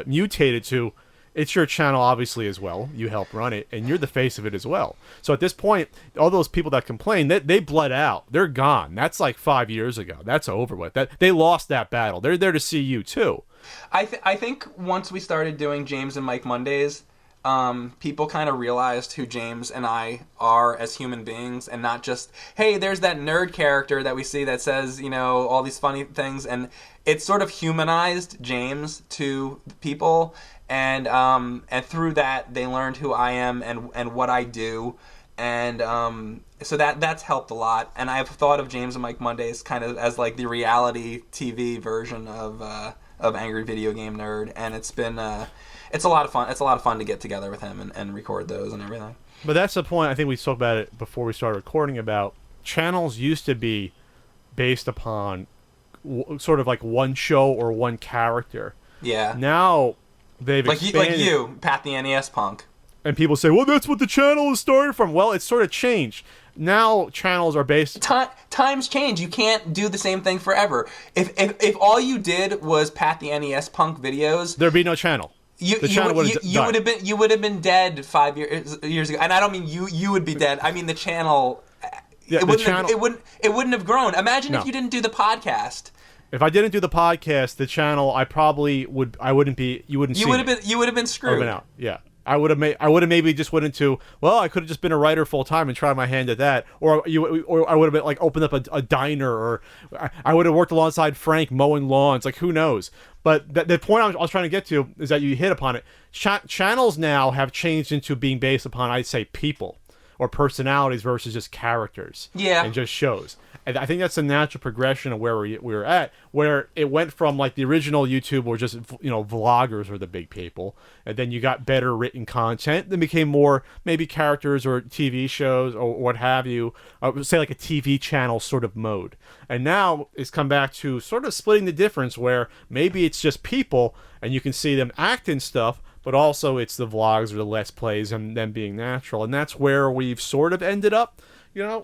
mutated to. It's your channel, obviously, as well. You help run it, and you're the face of it as well. So at this point, all those people that complain, they bled out. They're gone. That's like 5 years ago. That's over with. They lost that battle. They're there to see you too. I think once we started doing James and Mike Mondays, people kind of realized who James and I are as human beings, and not just, hey, there's that nerd character that we see that says, all these funny things, and it sort of humanized James to people, and through that they learned who I am and what I do, and so that's helped a lot. And I've thought of James and Mike Mondays kind of as like the reality TV version of Angry Video Game Nerd, and it's been it's a lot of fun. It's a lot of fun to get together with him and record those and everything. But that's the point. I think we spoke about it before we started recording. About channels used to be based upon sort of like one show or one character. Yeah. Now they've expanded. Like you, Pat the NES Punk. And people say, well, that's what the channel is started from. Well, it's sort of changed. Now channels are based... Times change. You can't do the same thing forever. If all you did was Pat the NES Punk videos... There'd be no channel. You would have been dead 5 years ago. And I don't mean you would be dead. I mean the channel... Yeah, it wouldn't have grown. Imagine if you didn't do the podcast. If I didn't do the podcast, the channel, I probably would... I wouldn't be... You wouldn't see me. You would have been screwed. I would have been out. Yeah. I would have maybe just went into, well, I could have just been a writer full time and tried my hand at that, or I would have been like opened up a diner, or I would have worked alongside Frank mowing lawns, like who knows. But the point I was trying to get to is that you hit upon it. Channels now have changed into being based upon, I'd say, people or personalities versus just characters, and just shows. And I think that's a natural progression of where we're at, where it went from like the original YouTube where just, vloggers were the big people. And then you got better written content. Then became more maybe characters or TV shows or what have you. Say like a TV channel sort of mode. And now it's come back to sort of splitting the difference where maybe it's just people and you can see them act in stuff, but also it's the vlogs or the Let's Plays and them being natural. And that's where we've sort of ended up.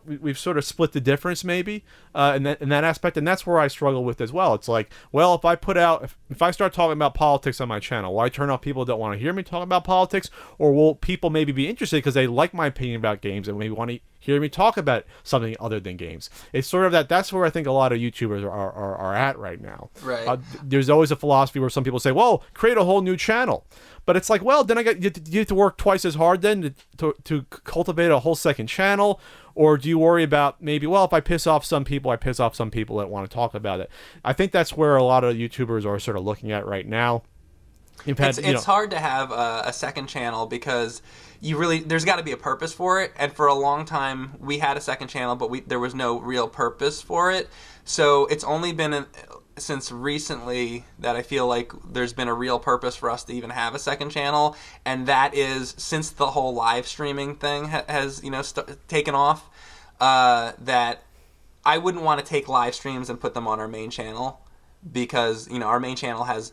We've sort of split the difference maybe in that aspect, and that's where I struggle with as well. It's like, well, if I start talking about politics on my channel, will I turn off people that don't want to hear me talk about politics, or will people maybe be interested because they like my opinion about games and maybe want to hear me talk about something other than games? It's sort of that's where I think a lot of YouTubers are at right now. Right. There's always a philosophy where some people say, well, create a whole new channel. But it's like, well, then you have to work twice as hard then to cultivate a whole second channel. Or do you worry about maybe, well, if I piss off some people, I piss off some people that want to talk about it. I think that's where a lot of YouTubers are sort of looking at right now. It's hard to have a second channel because there's got to be a purpose for it. And for a long time, we had a second channel, but there was no real purpose for it. So it's only been since recently that I feel like there's been a real purpose for us to even have a second channel, and that is since the whole live streaming thing has taken off, that I wouldn't want to take live streams and put them on our main channel, because our main channel has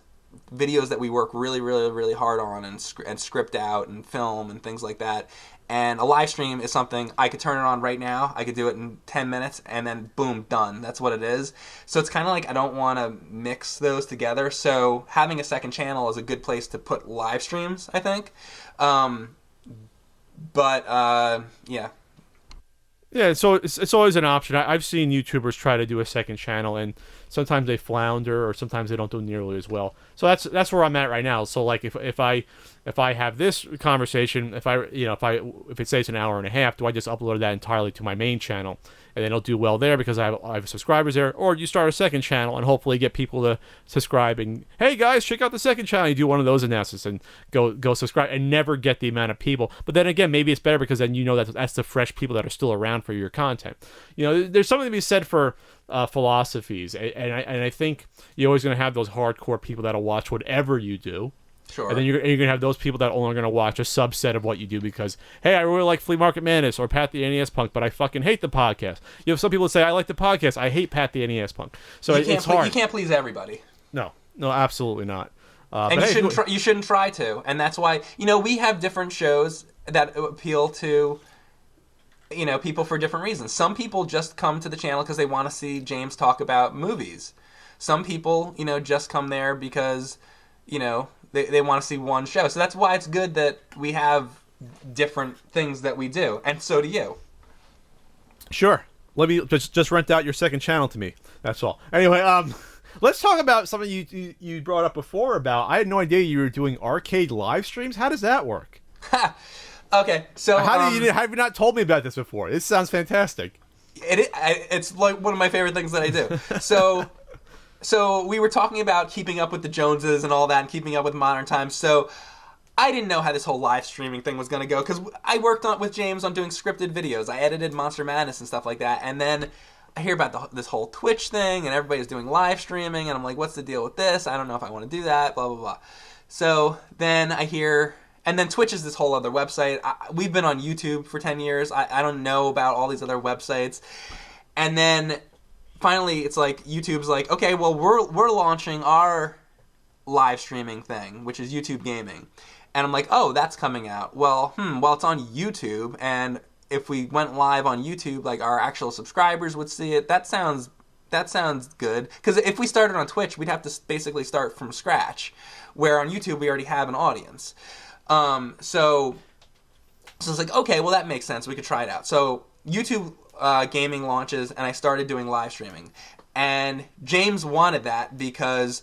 videos that we work really, really, really hard on and script out and film and things like that. And a live stream is something I could turn it on right now. I could do it in 10 minutes and then boom, done. That's what it is. So it's kind of like I don't want to mix those together. So having a second channel is a good place to put live streams, I think. Yeah. Yeah, so it's always an option. I've seen YouTubers try to do a second channel, and sometimes they flounder, or sometimes they don't do nearly as well. So that's where I'm at right now. So like if I have this conversation, if it says an hour and a half, do I just upload that entirely to my main channel, and then it'll do well there because I have subscribers there? Or you start a second channel and hopefully get people to subscribe and, hey guys, check out the second channel. You do one of those announcements and go subscribe and never get the amount of people. But then again, maybe it's better because then that's the fresh people that are still around for your content. There's something to be said for philosophies, and I think you're always going to have those hardcore people that'll watch whatever you do. Sure. And then you're going to have those people that only are going to watch a subset of what you do because, hey, I really like Flea Market Madness or Pat the NES Punk, but I fucking hate the podcast. You have some people that say, I like the podcast, I hate Pat the NES Punk. So it's hard. You can't please everybody. No, absolutely not. And you shouldn't try to. And that's why, we have different shows that appeal to, people for different reasons. Some people just come to the channel because they want to see James talk about movies. Some people, just come there because, they want to see one show. So that's why it's good that we have different things that we do. And so do you. Sure. Let me just rent out your second channel to me. That's all. Anyway, let's talk about something you brought up before about, I had no idea you were doing arcade live streams. How does that work? Okay, so Have you not told me about this before? This sounds fantastic. It's like one of my favorite things that I do. So we were talking about keeping up with the Joneses and all that, and keeping up with modern times. So I didn't know how this whole live streaming thing was going to go, because I worked with James on doing scripted videos. I edited Monster Madness and stuff like that, and then I hear about this whole Twitch thing, and everybody's doing live streaming, and I'm like, what's the deal with this? I don't know if I want to do that, blah, blah, blah. So then I hear... And then Twitch is this whole other website. We've been on YouTube for 10 years. I don't know about all these other websites. And then finally it's like YouTube's like, okay, well, we're launching our live streaming thing, which is YouTube Gaming. And I'm like, oh, that's coming out. Well, it's on YouTube, and if we went live on YouTube, like, our actual subscribers would see it. That sounds good. Because if we started on Twitch, we'd have to basically start from scratch, where on YouTube we already have an audience. So it's like, okay, well, that makes sense. We could try it out. So YouTube Gaming launches, and I started doing live streaming. And James wanted that because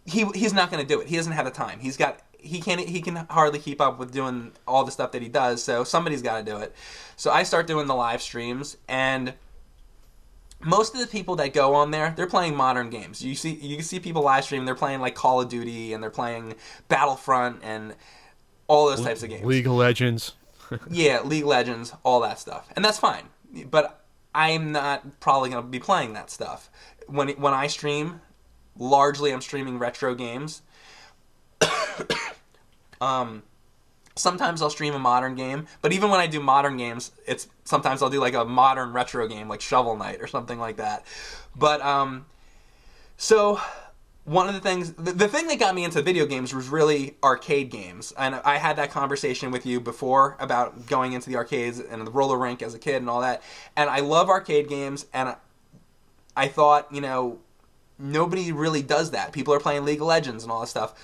he's not going to do it. He doesn't have the time. He can hardly keep up with doing all the stuff that he does. So somebody's got to do it. So I start doing the live streams, and most of the people that go on there, they're playing modern games. You can see people live stream. They're playing like Call of Duty, and they're playing Battlefront and all those types of games. League of Legends. Yeah, League of Legends, all that stuff, and that's fine. But I'm not probably going to be playing that stuff when I stream. Largely, I'm streaming retro games. Sometimes I'll stream a modern game, but even when I do modern games, sometimes I'll do like a modern retro game, like Shovel Knight or something like that. But so one of the things, the thing that got me into video games was really arcade games, and I had that conversation with you before about going into the arcades and the roller rink as a kid and all that. And I love arcade games, and I thought, nobody really does that. People are playing League of Legends and all that stuff.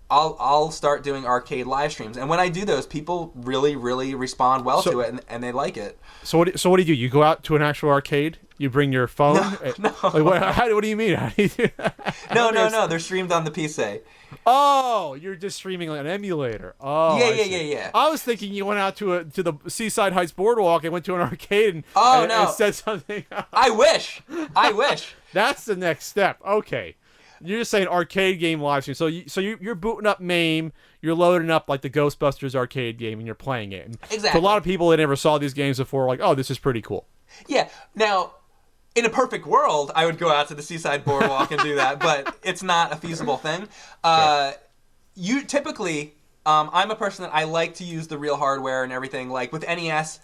I'll start doing arcade live streams, and when I do those, people really, really respond well to it, and they like it. So what do you do? You go out to an actual arcade? You bring your phone? No. Like, what do you mean? How do you do that? No. They're streamed on the PC. Oh, you're just streaming like an emulator. Oh, yeah. I was thinking you went out to the Seaside Heights Boardwalk and went to an arcade and said something. I wish. That's the next step. Okay. You're just saying arcade game live stream. So you're booting up MAME, you're loading up like the Ghostbusters arcade game, and you're playing it. And exactly. For a lot of people that never saw these games before, are like, oh, this is pretty cool. Yeah. Now, in a perfect world, I would go out to the Seaside Boardwalk and do that, but it's not a feasible thing. You typically, I'm a person that I like to use the real hardware and everything. Like with NES,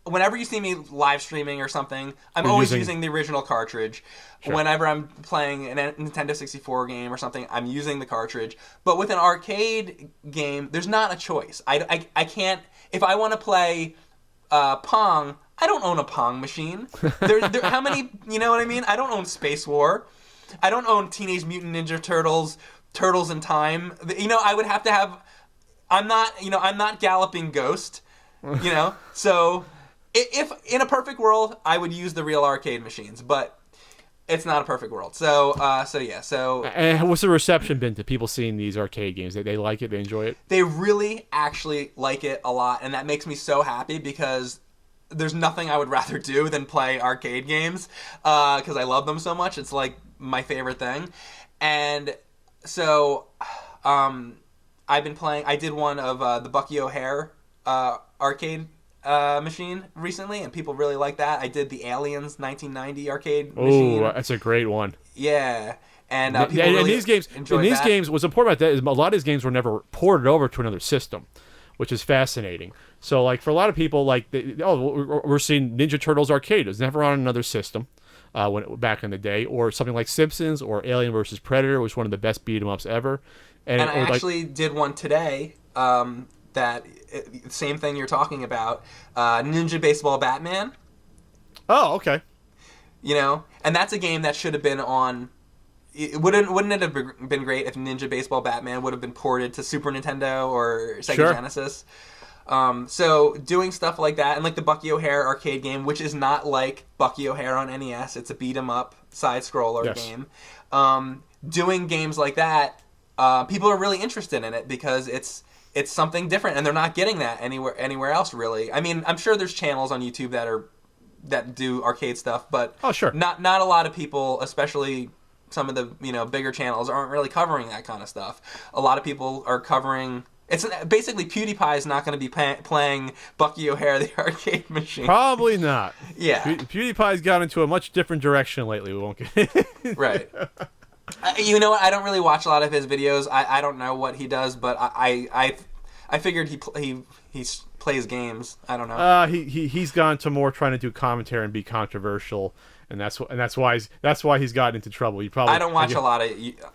whenever you see me live streaming or something, I'm always using the original cartridge. Sure. Whenever I'm playing a Nintendo 64 game or something, I'm using the cartridge. But with an arcade game, there's not a choice. I can't... If I want to play Pong, I don't own a Pong machine. How many... You know what I mean? I don't own Space War. I don't own Teenage Mutant Ninja Turtles, Turtles in Time. I would have to have... I'm not Galloping Ghost. So... If in a perfect world, I would use the real arcade machines, but it's not a perfect world. So yeah. And what's the reception been to people seeing these arcade games? They like it? They enjoy it? They really actually like it a lot, and that makes me so happy because there's nothing I would rather do than play arcade games because I love them so much. It's like my favorite thing. And so I've been playing. I did one of the Bucky O'Hare arcade machine recently, and people really like that. I did the Aliens 1990 arcade machine. Oh, that's a great one. Yeah, and people really these games. enjoyed in these that. games, what's important about that is a lot of these games were never ported over to another system, which is fascinating. So, like for a lot of people, like we're seeing Ninja Turtles arcade. It was never on another system back in the day, or something like Simpsons or Alien vs Predator, which was one of the best beat 'em ups ever. And I actually did one today. Same thing you're talking about, Ninja Baseball Batman. Oh, okay. And that's a game that should have been on. Wouldn't it have been great if Ninja Baseball Batman would have been ported to Super Nintendo or Sega Genesis? So doing stuff like that, and like the Bucky O'Hare arcade game, which is not like Bucky O'Hare on NES, it's a beat 'em up side scroller game. Doing games like that, people are really interested in it because it's something different, and they're not getting that anywhere else really. I mean, I'm sure there's channels on YouTube that do arcade stuff, but Oh, sure. not a lot of people, especially some of the bigger channels, aren't really covering that kind of stuff. A lot of people are covering. It's basically PewDiePie is not going to be playing Bucky O'Hare the arcade machine. Probably not. Yeah. PewDiePie's got into a much different direction lately. We won't get right. You know what? I don't really watch a lot of his videos. I don't know what he does, but I figured he plays games. I don't know. He's gone to more trying to do commentary and be controversial, and that's why he's gotten into trouble. I don't watch a lot of.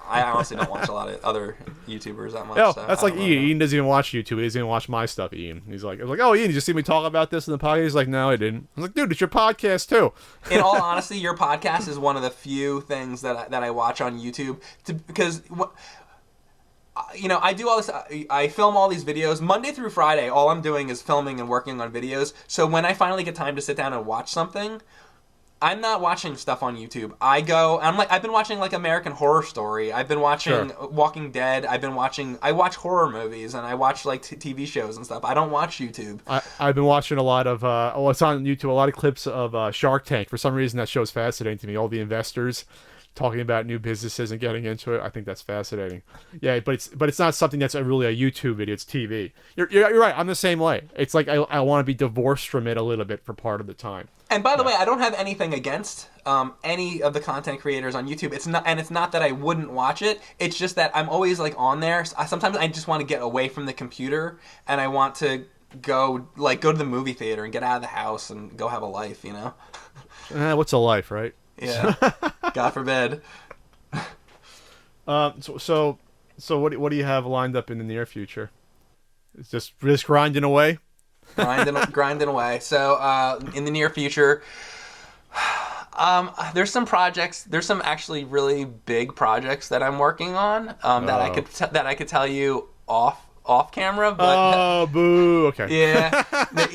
I honestly don't watch a lot of other YouTubers that much. No, so that's like Ian. Ian doesn't even watch YouTube. He doesn't even watch my stuff. Ian. I was like, oh, Ian, did you see me talk about this in the podcast? He's like, no, I didn't. I was like, dude, it's your podcast too. In all honesty, your podcast is one of the few things that I watch on YouTube because. I do all this. I film all these videos Monday through Friday. All I'm doing is filming and working on videos. So when I finally get time to sit down and watch something, I'm not watching stuff on YouTube. I've been watching like American Horror Story. I've been watching Walking Dead. I watch horror movies and I watch like TV shows and stuff. I don't watch YouTube. I've been watching a lot of it's on YouTube. A lot of clips of Shark Tank. For some reason, that show's fascinating to me. All the investors talking about new businesses and getting into it. I think that's fascinating. Yeah, but it's not something that's really a YouTube video. It's TV. You're right. I'm the same way. It's like I want to be divorced from it a little bit for part of the time. And by the way, I don't have anything against any of the content creators on YouTube. It's not that I wouldn't watch it. It's just that I'm always like on there. Sometimes I just want to get away from the computer and I want to go to the movie theater and get out of the house and go have a life. What's a life, right? Yeah. God forbid. So what do you have lined up in the near future? It's just grinding away. grinding away. So in the near future, there's some projects. There's some actually really big projects that I'm working on that I could tell you off camera. But, boo. Okay. Yeah.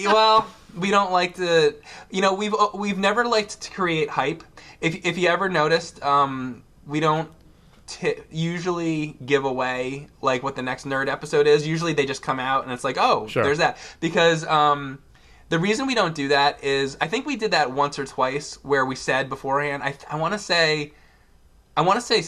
Well, we don't like to. We've never liked to create hype. If you ever noticed, we don't usually give away like what the next nerd episode is. Usually they just come out and it's like, oh, sure. There's that. Because the reason we don't do that is I think we did that once or twice where we said beforehand. I want to say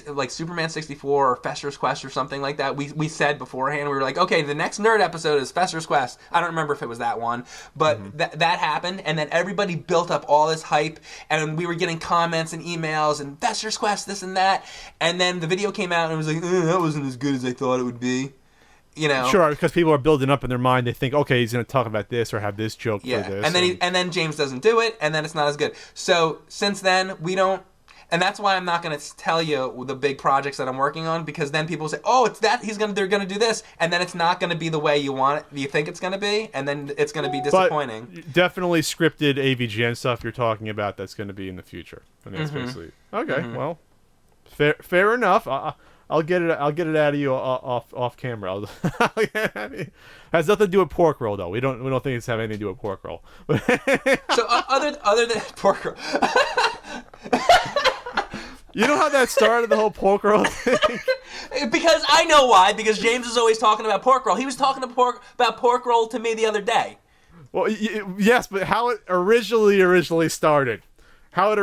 like Superman 64 or Fester's Quest or something like that. We said beforehand, we were like, okay, the next nerd episode is Fester's Quest. I don't remember if it was that one, but that happened, and then everybody built up all this hype, and we were getting comments and emails and Fester's Quest, this and that, and then the video came out and it was like, that wasn't as good as I thought it would be. Sure, because people are building up in their mind. They think, okay, he's going to talk about this or have this joke for this. And then James doesn't do it, and then it's not as good. So since then, we don't. And that's why I'm not going to tell you the big projects that I'm working on, because then people say, "Oh, it's that they're going to do this," and then it's not going to be the way you think it's going to be, and then it's going to be disappointing. But definitely scripted AVGN stuff you're talking about that's going to be in the future. I mean, that's basically okay. Well, fair enough. I'll get it out of you off camera. Has nothing to do with pork roll though. We don't think it's have anything to do with pork roll. So other than pork roll. You know how that started, the whole pork roll thing? Because I know why. Because James is always talking about pork roll. He was talking about pork roll to me the other day. Well, yes, but how it originally started. Tell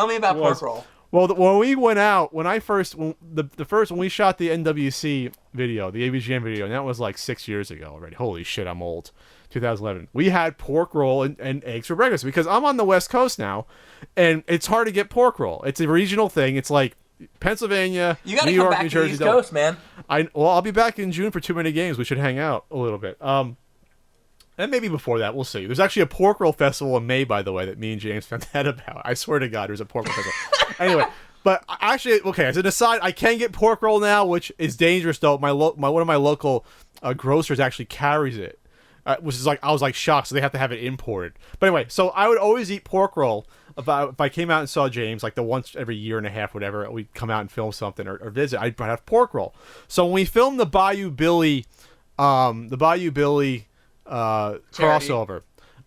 me about pork roll. Well, when we went out, when we shot the NWC video, the AVGN video, and that was like 6 years ago already. Holy shit, I'm old. 2011. We had pork roll and eggs for breakfast because I'm on the West Coast now, and it's hard to get pork roll. It's a regional thing. It's like Pennsylvania, you gotta New come York, back New to the Jersey. East Coast, man. I'll be back in June for too many games. We should hang out a little bit. And maybe before that, we'll see. There's actually a pork roll festival in May, by the way, that me and James found out about. I swear to God, there's a pork roll festival. Anyway, but actually, okay, as an aside, I can get pork roll now, which is dangerous though. One of my local grocers actually carries it. Which is like, I was like shocked, so they have to have it imported. But anyway, so I would always eat pork roll if I came out and saw James, like the once every year and a half, whatever, we'd come out and film something or visit, I'd have pork roll. So when we filmed the Bayou Billy crossover.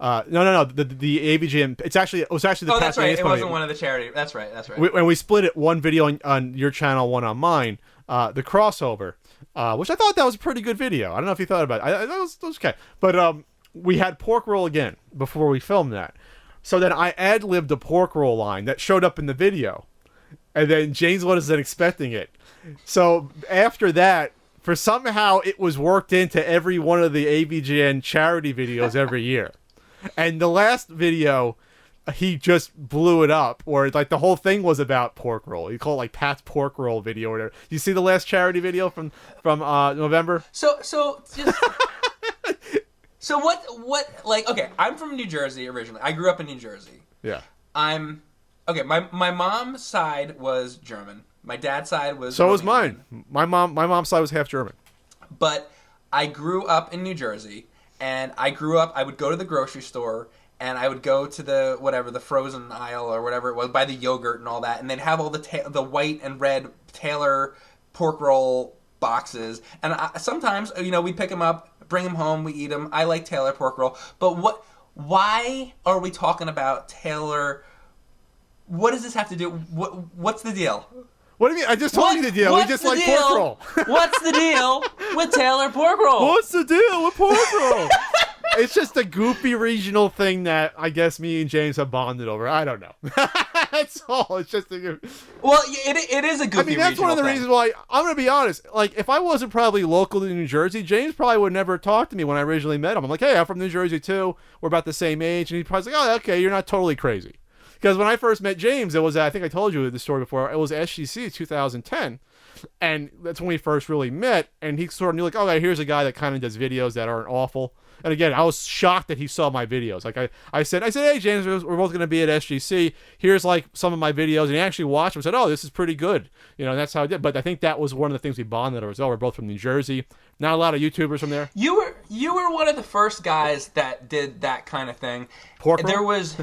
No, the AVGN. It was actually the. Oh, that's right. It wasn't one of the charity. That's right. When we split it, one video on your channel, one on mine. The crossover. which I thought that was a pretty good video. I don't know if you thought about it. That was okay. But we had pork roll again before we filmed that. So then I ad-libbed a pork roll line that showed up in the video. And then James wasn't expecting it. So after that, for somehow it was worked into every one of the AVGN charity videos every year. And the last video, he just blew it up, or like the whole thing was about pork roll. You call it like Pat's pork roll video or whatever. You see the last charity video from November? So what like, okay, I'm from New Jersey originally. I grew up in New Jersey. Yeah. Okay, my mom's side was German. My dad's side was So was Romanian. mine. My mom's side was half German. But I grew up in New Jersey, and I would go to the grocery store, and I would go to the frozen aisle or whatever it was, buy the yogurt and all that, and they'd have all the white and red Taylor pork roll boxes. And sometimes, we'd pick them up, bring them home, we eat them. I like Taylor pork roll. But why are we talking about Taylor? What does this have to do? What's the deal? What do you mean? I just told you the deal. We just like pork roll. What's the deal with Taylor pork roll? What's the deal with pork roll? It's just a goofy regional thing that I guess me and James have bonded over. I don't know. That's all. It's just a Well, it is a goofy regional thing. That's one of the reasons why, I'm going to be honest, like, if I wasn't probably local to New Jersey, James probably would never talk to me when I originally met him. I'm like, hey, I'm from New Jersey too. We're about the same age. And he'd probably say, oh, okay, you're not totally crazy. Because when I first met James, it was, I think I told you the story before, it was SGC 2010. And that's when we first really met. And he sort of knew, like, okay, here's a guy that kind of does videos that aren't awful. And again, I was shocked that he saw my videos. Like I said, hey, James, we're both going to be at SGC. Here's like some of my videos. And he actually watched them and said, oh, this is pretty good. And that's how I did. But I think that was one of the things we bonded over as well. We're both from New Jersey. Not a lot of YouTubers from there. You were one of the first guys that did that kind of thing. Pork roll? There was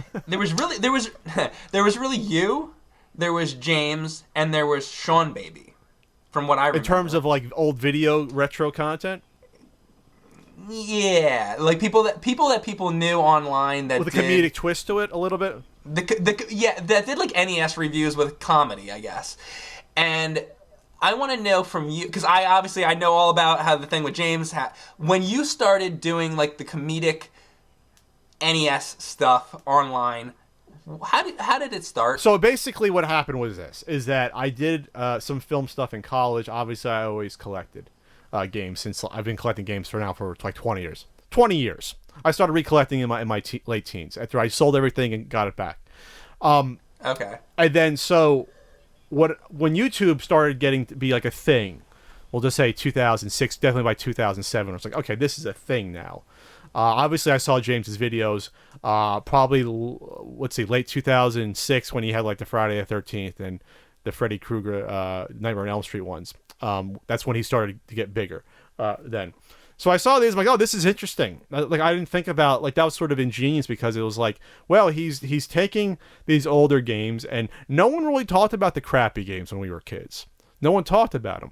really you, there was James, and there was Sean Baby. From what I remember. In terms of like old video retro content? Yeah, like people that people knew online that with a comedic twist to it a little bit. That did like NES reviews with comedy, I guess. And I want to know from you, because I know all about how the thing with James when you started doing like the comedic NES stuff online. How did it start? So basically what happened was is that I did some film stuff in college. Obviously, I always collected games since I've been collecting games for like 20 years. 20 years. I started recollecting in my late teens after I sold everything and got it back. Okay. And then when YouTube started getting to be like a thing, we'll just say 2006, definitely by 2007, I was like, okay, this is a thing now. Obviously, I saw James's videos probably, let's see, late 2006 when he had like the Friday the 13th and the Freddy Krueger Nightmare on Elm Street ones. That's when he started to get bigger then. So I saw these, I'm like, oh, this is interesting. Like, I didn't think about, like, that was sort of ingenious because it was like, well, he's taking these older games, and no one really talked about the crappy games when we were kids. No one talked about them.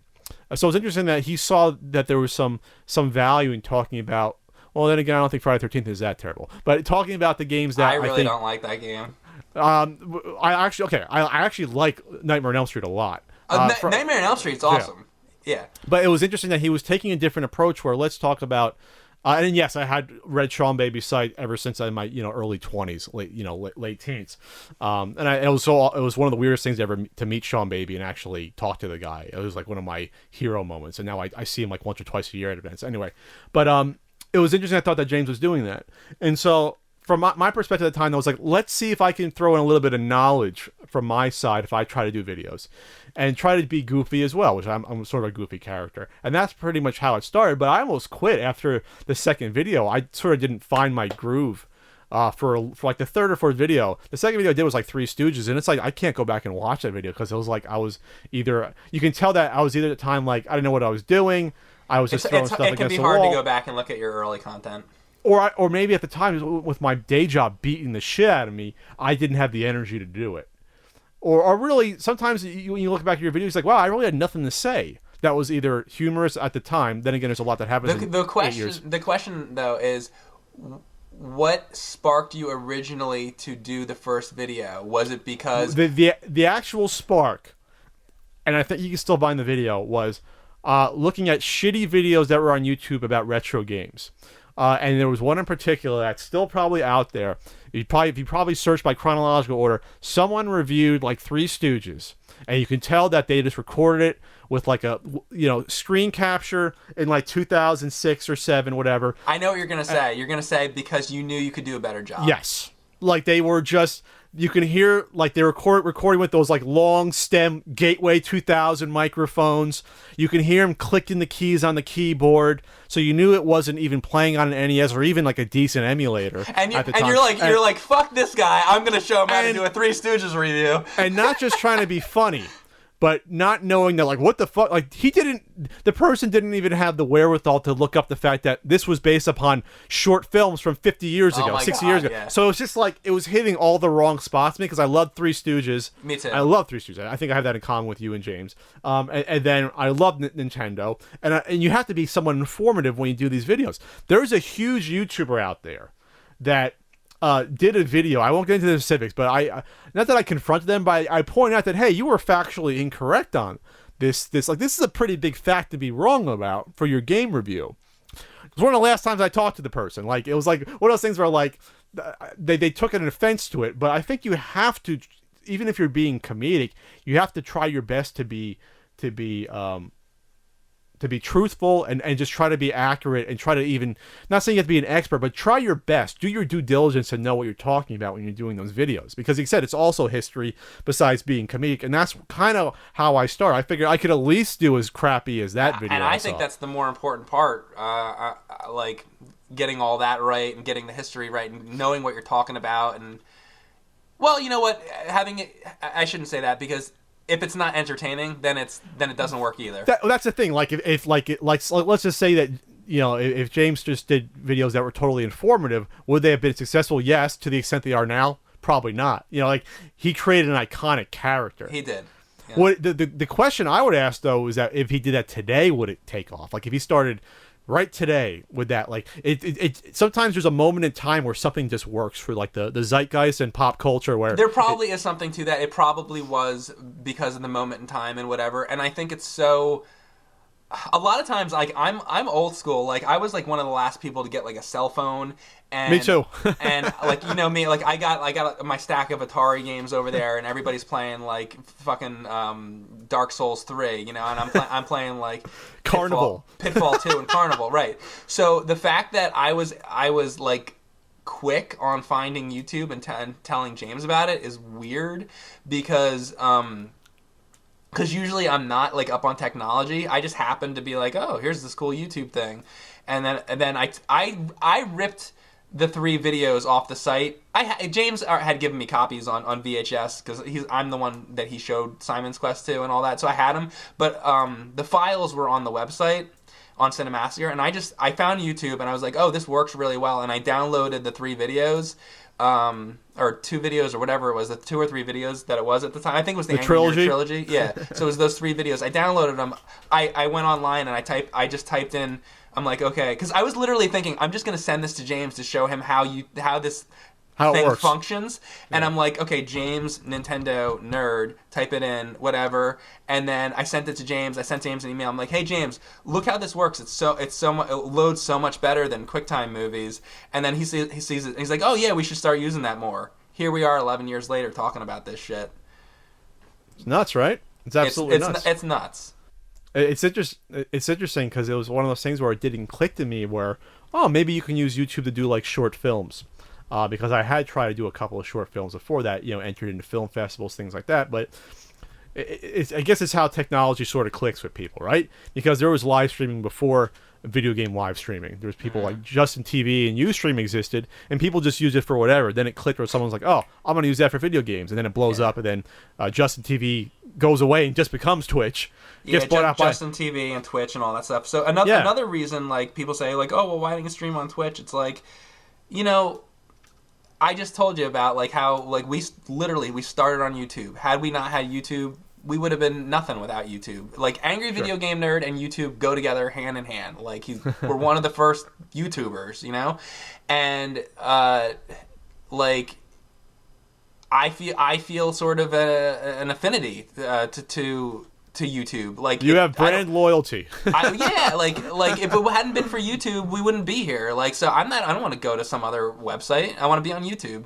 So it was interesting that he saw that there was some value in talking about. Well, then again, I don't think Friday the 13th is that terrible. But talking about the games that I really don't like that game. I actually like Nightmare on Elm Street a lot. Nightmare on Elm Street's awesome. Yeah. But it was interesting that he was taking a different approach where let's talk about. And then, yes, I had read Sean Baby's site ever since in my early 20s, late teens, and it was one of the weirdest things ever to meet Sean Baby and actually talk to the guy. It was like one of my hero moments, and now I see him like once or twice a year at events. Anyway, but it was interesting. I thought that James was doing that, and so from my perspective at the time, I was like, let's see if I can throw in a little bit of knowledge from my side if I try to do videos, and try to be goofy as well, which I'm sort of a goofy character, and that's pretty much how it started. But I almost quit after the second video. I sort of didn't find my groove for like the third or fourth video. The second video I did was like Three Stooges, and it's like I can't go back and watch that video because it was like I was either, you can tell that I was either at the time like I didn't know what I was doing. I was just throwing stuff against the wall. It can be hard to go back and look at your early content. Or maybe at the time, with my day job beating the shit out of me, I didn't have the energy to do it. Or really, sometimes when you look back at your videos, it's like, wow, I really had nothing to say. That was either humorous at the time. Then again, there's a lot that happens in 8 years. The question, though, is what sparked you originally to do the first video? Was it because... The actual spark, and I think you can still find the video, was looking at shitty videos that were on YouTube about retro games. And there was one in particular that's still probably out there. If you probably search by chronological order, someone reviewed like Three Stooges, and you can tell that they just recorded it with like a screen capture in like 2006 or 7, whatever. I know what you're gonna say. You're gonna say because you knew you could do a better job. Yes, like they were just. You can hear like they recording with those like long stem Gateway 2000 microphones. You can hear him clicking the keys on the keyboard, so you knew it wasn't even playing on an NES or even like a decent emulator. And you're like, fuck this guy. I'm gonna show him how to do a Three Stooges review. And not just trying to be funny, but not knowing that, like, what the fuck, like, the person didn't even have the wherewithal to look up the fact that this was based upon short films from 50 years ago, 60 years ago. Yeah. So it was just like, it was hitting all the wrong spots to me, because I love Three Stooges. Me too. I love Three Stooges. I think I have that in common with you and James. And then I love Nintendo. And you have to be somewhat informative when you do these videos. There's a huge YouTuber out there that did a video. I won't get into the specifics, but I not that I confronted them, but I pointed out that, hey, you were factually incorrect on this. Like, this is a pretty big fact to be wrong about for your game review. It was one of the last times I talked to the person. Like, it was like one of those things where like they took an offense to it, but I think you have to, even if you're being comedic, you have to try your best to be truthful and just try to be accurate, and try to, even not saying you have to be an expert, but try your best, do your due diligence and know what you're talking about when you're doing those videos, because like I said, it's also history besides being comedic, and that's kind of how I start. I figured I could at least do as crappy as that video. And I think that's the more important part, like getting all that right and getting the history right and knowing what you're talking about. And well, you know what, I shouldn't say that, because if it's not entertaining, then it doesn't work either. That's the thing. Like if let's just say that, if James just did videos that were totally informative, would they have been successful? Yes, to the extent they are now, probably not. Like, he created an iconic character. He did. Yeah. What the question I would ask though is that if he did that today, would it take off? Like, if he started right today, with that, like, it sometimes there's a moment in time where something just works for like the zeitgeist and pop culture, where there probably is something to that. It probably was because of the moment in time and whatever. And I think it's so, a lot of times, like, I'm old school. Like, I was like one of the last people to get like a cell phone. And, me too. And like, me, like, I got my stack of Atari games over there, and everybody's playing like fucking Dark Souls 3, and I'm playing like Carnival, Pitfall 2, and Carnival, right? So the fact that I was like quick on finding YouTube and telling James about it is weird, because usually I'm not like up on technology. I just happened to be like, oh, here's this cool YouTube thing, and then I ripped the 3 videos off the site. James had given me copies on VHS, because I'm the one that he showed Simon's Quest to and all that, so I had them. But the files were on the website on Cinemassacre, and I found YouTube, and I was like, oh, this works really well, and I downloaded the 3 videos, or 2 videos, or whatever it was, the 2 or 3 videos that it was at the time. I think it was the trilogy. Yeah. So it was those 3 videos. I downloaded them. I went online and I just typed in. I'm like, okay, because I was literally thinking, I'm just gonna send this to James to show him how this thing functions. Yeah. And I'm like, okay, James, Nintendo nerd, type it in, whatever. And then I sent it to James. I sent James an email. I'm like, hey James, look how this works. It loads so much better than QuickTime movies. And then he sees it. And he's like, oh yeah, we should start using that more. Here we are, 11 years later, talking about this shit. It's nuts, right? It's absolutely nuts. It's nuts. It's interesting because it was one of those things where it didn't click to me where, oh, maybe you can use YouTube to do like short films, because I had tried to do a couple of short films before that, entered into film festivals, things like that. But I guess it's how technology sort of clicks with people, right? Because there was live streaming before video game live streaming. There was people like Justin TV and Ustream existed, and people just used it for whatever. Then it clicked where someone's like, oh, I'm going to use that for video games. And then it blows up, and then Justin TV goes away and just becomes Twitch. Gets bought out by Justin TV and Twitch and all that stuff. So another reason, like, people say, like, oh, well, why didn't you stream on Twitch? It's like, I just told you about, like, how, like, we started on YouTube. Had we not had YouTube, we would have been nothing without YouTube. Like, Angry Video Game Nerd and YouTube go together hand in hand. Like, we're one of the first YouTubers, And, like, I feel sort of an affinity to YouTube. Like you have brand loyalty. Yeah, like if it hadn't been for YouTube, we wouldn't be here. Like, so I don't want to go to some other website. I want to be on YouTube.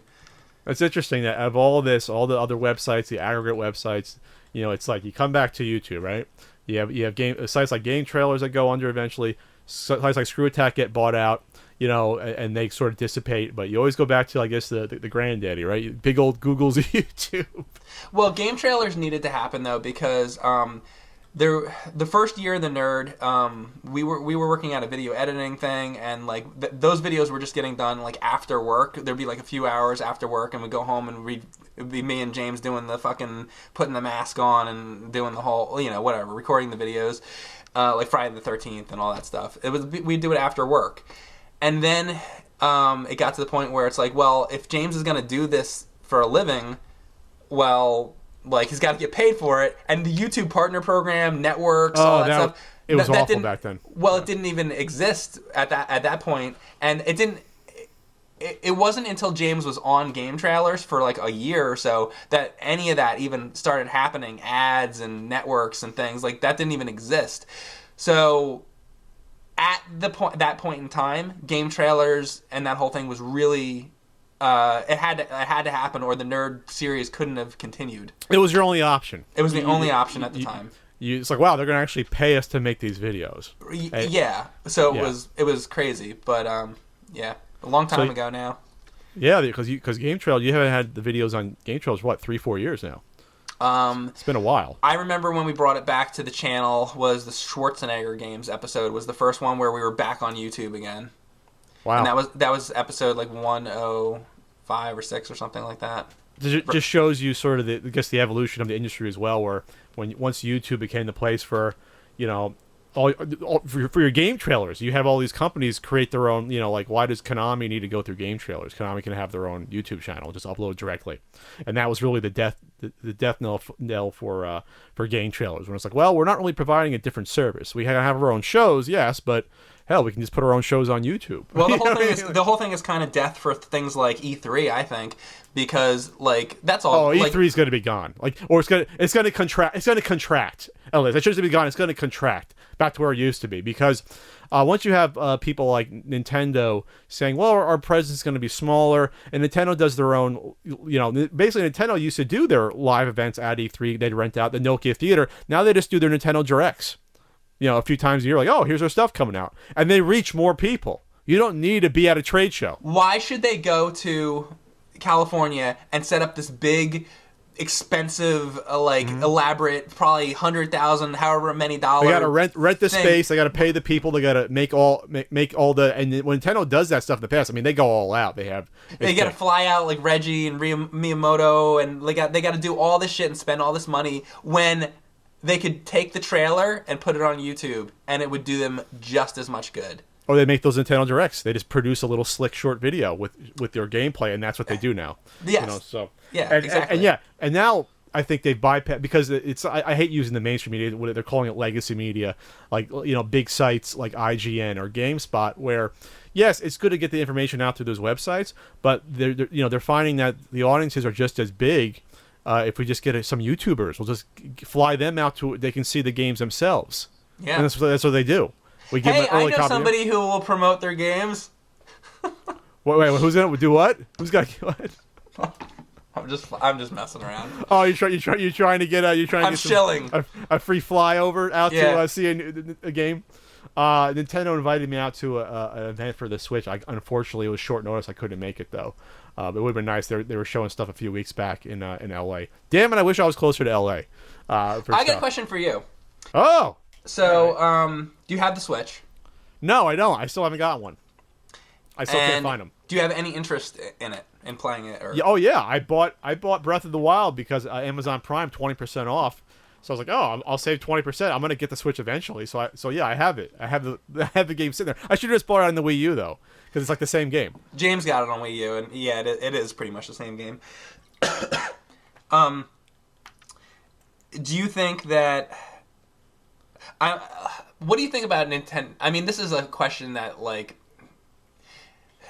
It's interesting that of all this, all the other websites, the aggregate websites, you know, it's like you come back to YouTube, right? You have sites like Game Trailers that go under eventually. Sites like Screw Attack get bought out, you know, and they sort of dissipate. But you always go back to, I guess, the granddaddy, right? Big old Google's YouTube. Well, Game Trailers needed to happen though, because the first year of the Nerd, we were working at a video editing thing, and like those videos were just getting done like after work. There'd be like a few hours after work, and we'd go home and it'd be me and James doing the fucking putting the mask on and doing the whole, you know, whatever, recording the videos, like Friday the 13th and all that stuff. We'd do it after work, and then it got to the point where it's like, well, if James is gonna do this for a living, well, like, he's got to get paid for it, and the YouTube partner program, networks, all that stuff. It was awful back then. Well, it didn't even exist at that point, and it didn't. It wasn't until James was on Game Trailers for like a year or so that any of that even started happening. Ads and networks and things like that didn't even exist. So at that point in time, Game Trailers and that whole thing was really. It had to happen, or the Nerd series couldn't have continued. It was your only option. It was the only option at the time. It's like, wow, they're gonna actually pay us to make these videos. Yeah, so it was crazy, but yeah, a long time ago now. Yeah, because Game Trail, you haven't had the videos on Game Trailers, what, 3-4 years now? It's been a while. I remember when we brought it back to the channel was the Schwarzenegger Games episode was the first one where we were back on YouTube again. Wow. And that was episode like 105 or 6 or something like that. It just shows you sort of the evolution of the industry as well, where once YouTube became the place for, you know, for your game trailers, you have all these companies create their own, you know, like, why does Konami need to go through game trailers? Konami can have their own YouTube channel, just upload directly. And that was really the death knell for game trailers, when it's like, well, we're not really providing a different service. We have our own shows, yes, but hell, we can just put our own shows on YouTube. Well, the whole thing is kind of death for things like E3, I think, because like that's all. Oh, E3 is going to be gone. Like, or it's going to contract. It's going to contract. At least it shouldn't be gone. It's going to contract back to where it used to be, because once you have people like Nintendo saying, well, our presence is going to be smaller, and Nintendo does their own, you know, basically Nintendo used to do their live events at E3. They'd rent out the Nokia Theater. Now they just do their Nintendo Directs. You know, a few times a year, like, oh, here's our stuff coming out. And they reach more people. You don't need to be at a trade show. Why should they go to California and set up this big, expensive, elaborate, probably $100,000, however many dollars? They got to rent the space. They got to pay the people. They got to make all the. And when Nintendo does that stuff in the past, I mean, they go all out. They got to fly out like Reggie and Miyamoto, and they got to do all this shit and spend all this money when they could take the trailer and put it on YouTube, and it would do them just as much good. Or they make those Nintendo Directs. They just produce a little slick short video with their gameplay, and that's what they do now. Yes. You know, so yeah, exactly. And now I think they've bypassed, because I hate using the mainstream media. What they're calling it, legacy media, like, you know, big sites like IGN or GameSpot, where yes, it's good to get the information out through those websites, but they're finding that the audiences are just as big. If we just get some YouTubers, we'll just fly them out they can see the games themselves. Yeah, and that's what they do. We give them early I know somebody who will promote their games. wait, who's gonna do what? Who's got what? I'm just messing around. Oh, you're trying to get I'm shilling a free flyover out to see a game. Nintendo invited me out to an event for the Switch. Unfortunately, it was short notice. I couldn't make it though. But it would have been nice. They were showing stuff a few weeks back in LA. Damn it! I wish I was closer to LA. I got a question for you. Oh. So, do you have the Switch? No, I don't. I still haven't got one. I still can't find them. Do you have any interest in it, in playing it? Or? Yeah, oh yeah, I bought Breath of the Wild because Amazon Prime 20% off. So I was like, oh, I'll save 20%. I'm gonna get the Switch eventually. So yeah, I have it. I have the game sitting there. I should have just bought it on the Wii U though, because it's like the same game. James got it on Wii U, and yeah, it is pretty much the same game. Do you think that? What do you think about Nintendo? I mean, this is a question that, like,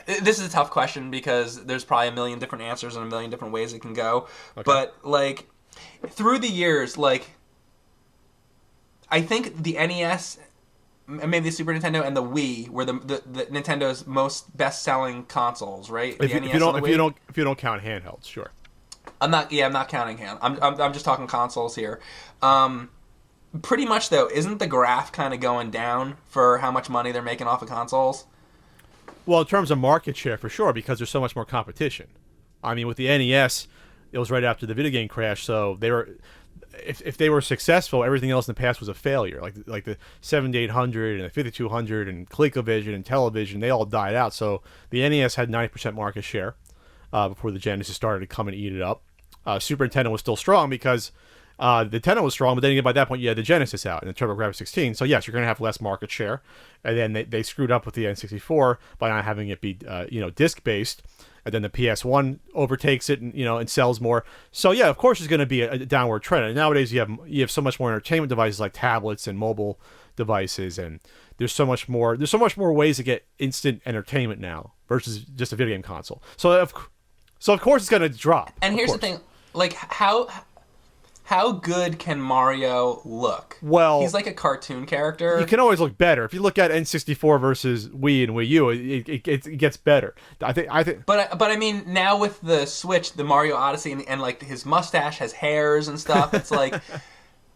this is a tough question because there's probably a million different answers and a million different ways it can go. Okay. But, like, through the years, like, I think the NES, and maybe the Super Nintendo and the Wii were the Nintendo's most best-selling consoles, right? If you don't count handhelds, sure. I'm not counting hand. I'm just talking consoles here. Pretty much though, isn't the graph kind of going down for how much money they're making off of consoles? Well, in terms of market share, for sure, because there's so much more competition. I mean, with the NES, it was right after the video game crash, so they were, if they were successful, everything else in the past was a failure. Like the 7800 and the 5200 and ColecoVision and television, they all died out. So the NES had 90% market share before the Genesis started to come and eat it up. Super Nintendo was still strong because the Nintendo was strong, but then again, by that point, you had the Genesis out and the TurboGrafx 16. So yes, you're going to have less market share. And then they screwed up with the N64 by not having it be disc based. And then the PS1 overtakes it and sells more. So yeah, of course, there's going to be a downward trend. And nowadays, you have so much more entertainment devices like tablets and mobile devices, and there's so much more ways to get instant entertainment now versus just a video game console. So of course, it's going to drop. And here's the thing, like how good can Mario look? Well, he's like a cartoon character. You can always look better. If you look at N64 versus Wii and Wii U, it gets better. I think. But I mean, now with the Switch, the Mario Odyssey, and like his mustache has hairs and stuff. It's like,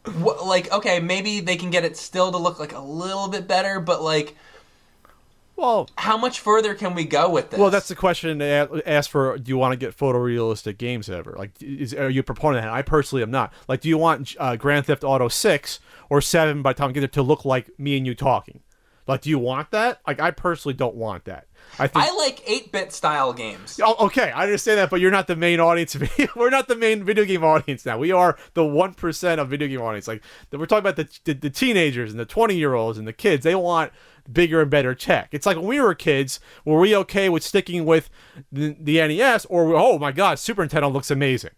okay, maybe they can get it still to look like a little bit better, but like. Well, how much further can we go with this? Well, that's the question they ask for. Do you want to get photorealistic games ever? Like, are you a proponent of that? I personally am not. Like, do you want Grand Theft Auto 6 or 7 by the time you get there to look like me and you talking? Like, do you want that? Like, I personally don't want that. I like 8-bit style games. Oh, okay, I understand that, but you're not the main audience. We're not the main video game audience now. We are the 1% of video game audience. Like, we're talking about the teenagers and the 20-year-olds and the kids. They want bigger and better tech. It's like when we were kids, were we okay with sticking with the NES, or oh my god, Super Nintendo looks amazing?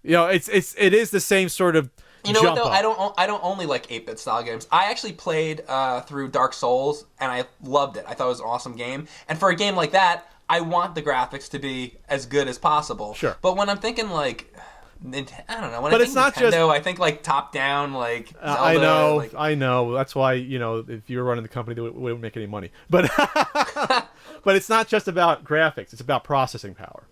It is the same sort of. You know what though? I don't only like 8-bit style games. I actually played through Dark Souls and I loved it. I thought it was an awesome game. And for a game like that, I want the graphics to be as good as possible. Sure. But when I'm thinking like. I don't know. When but I it's think not Nintendo, just. I think like top down, like Zelda, I know. That's why if you were running the company, we wouldn't make any money. But but it's not just about graphics; it's about processing power.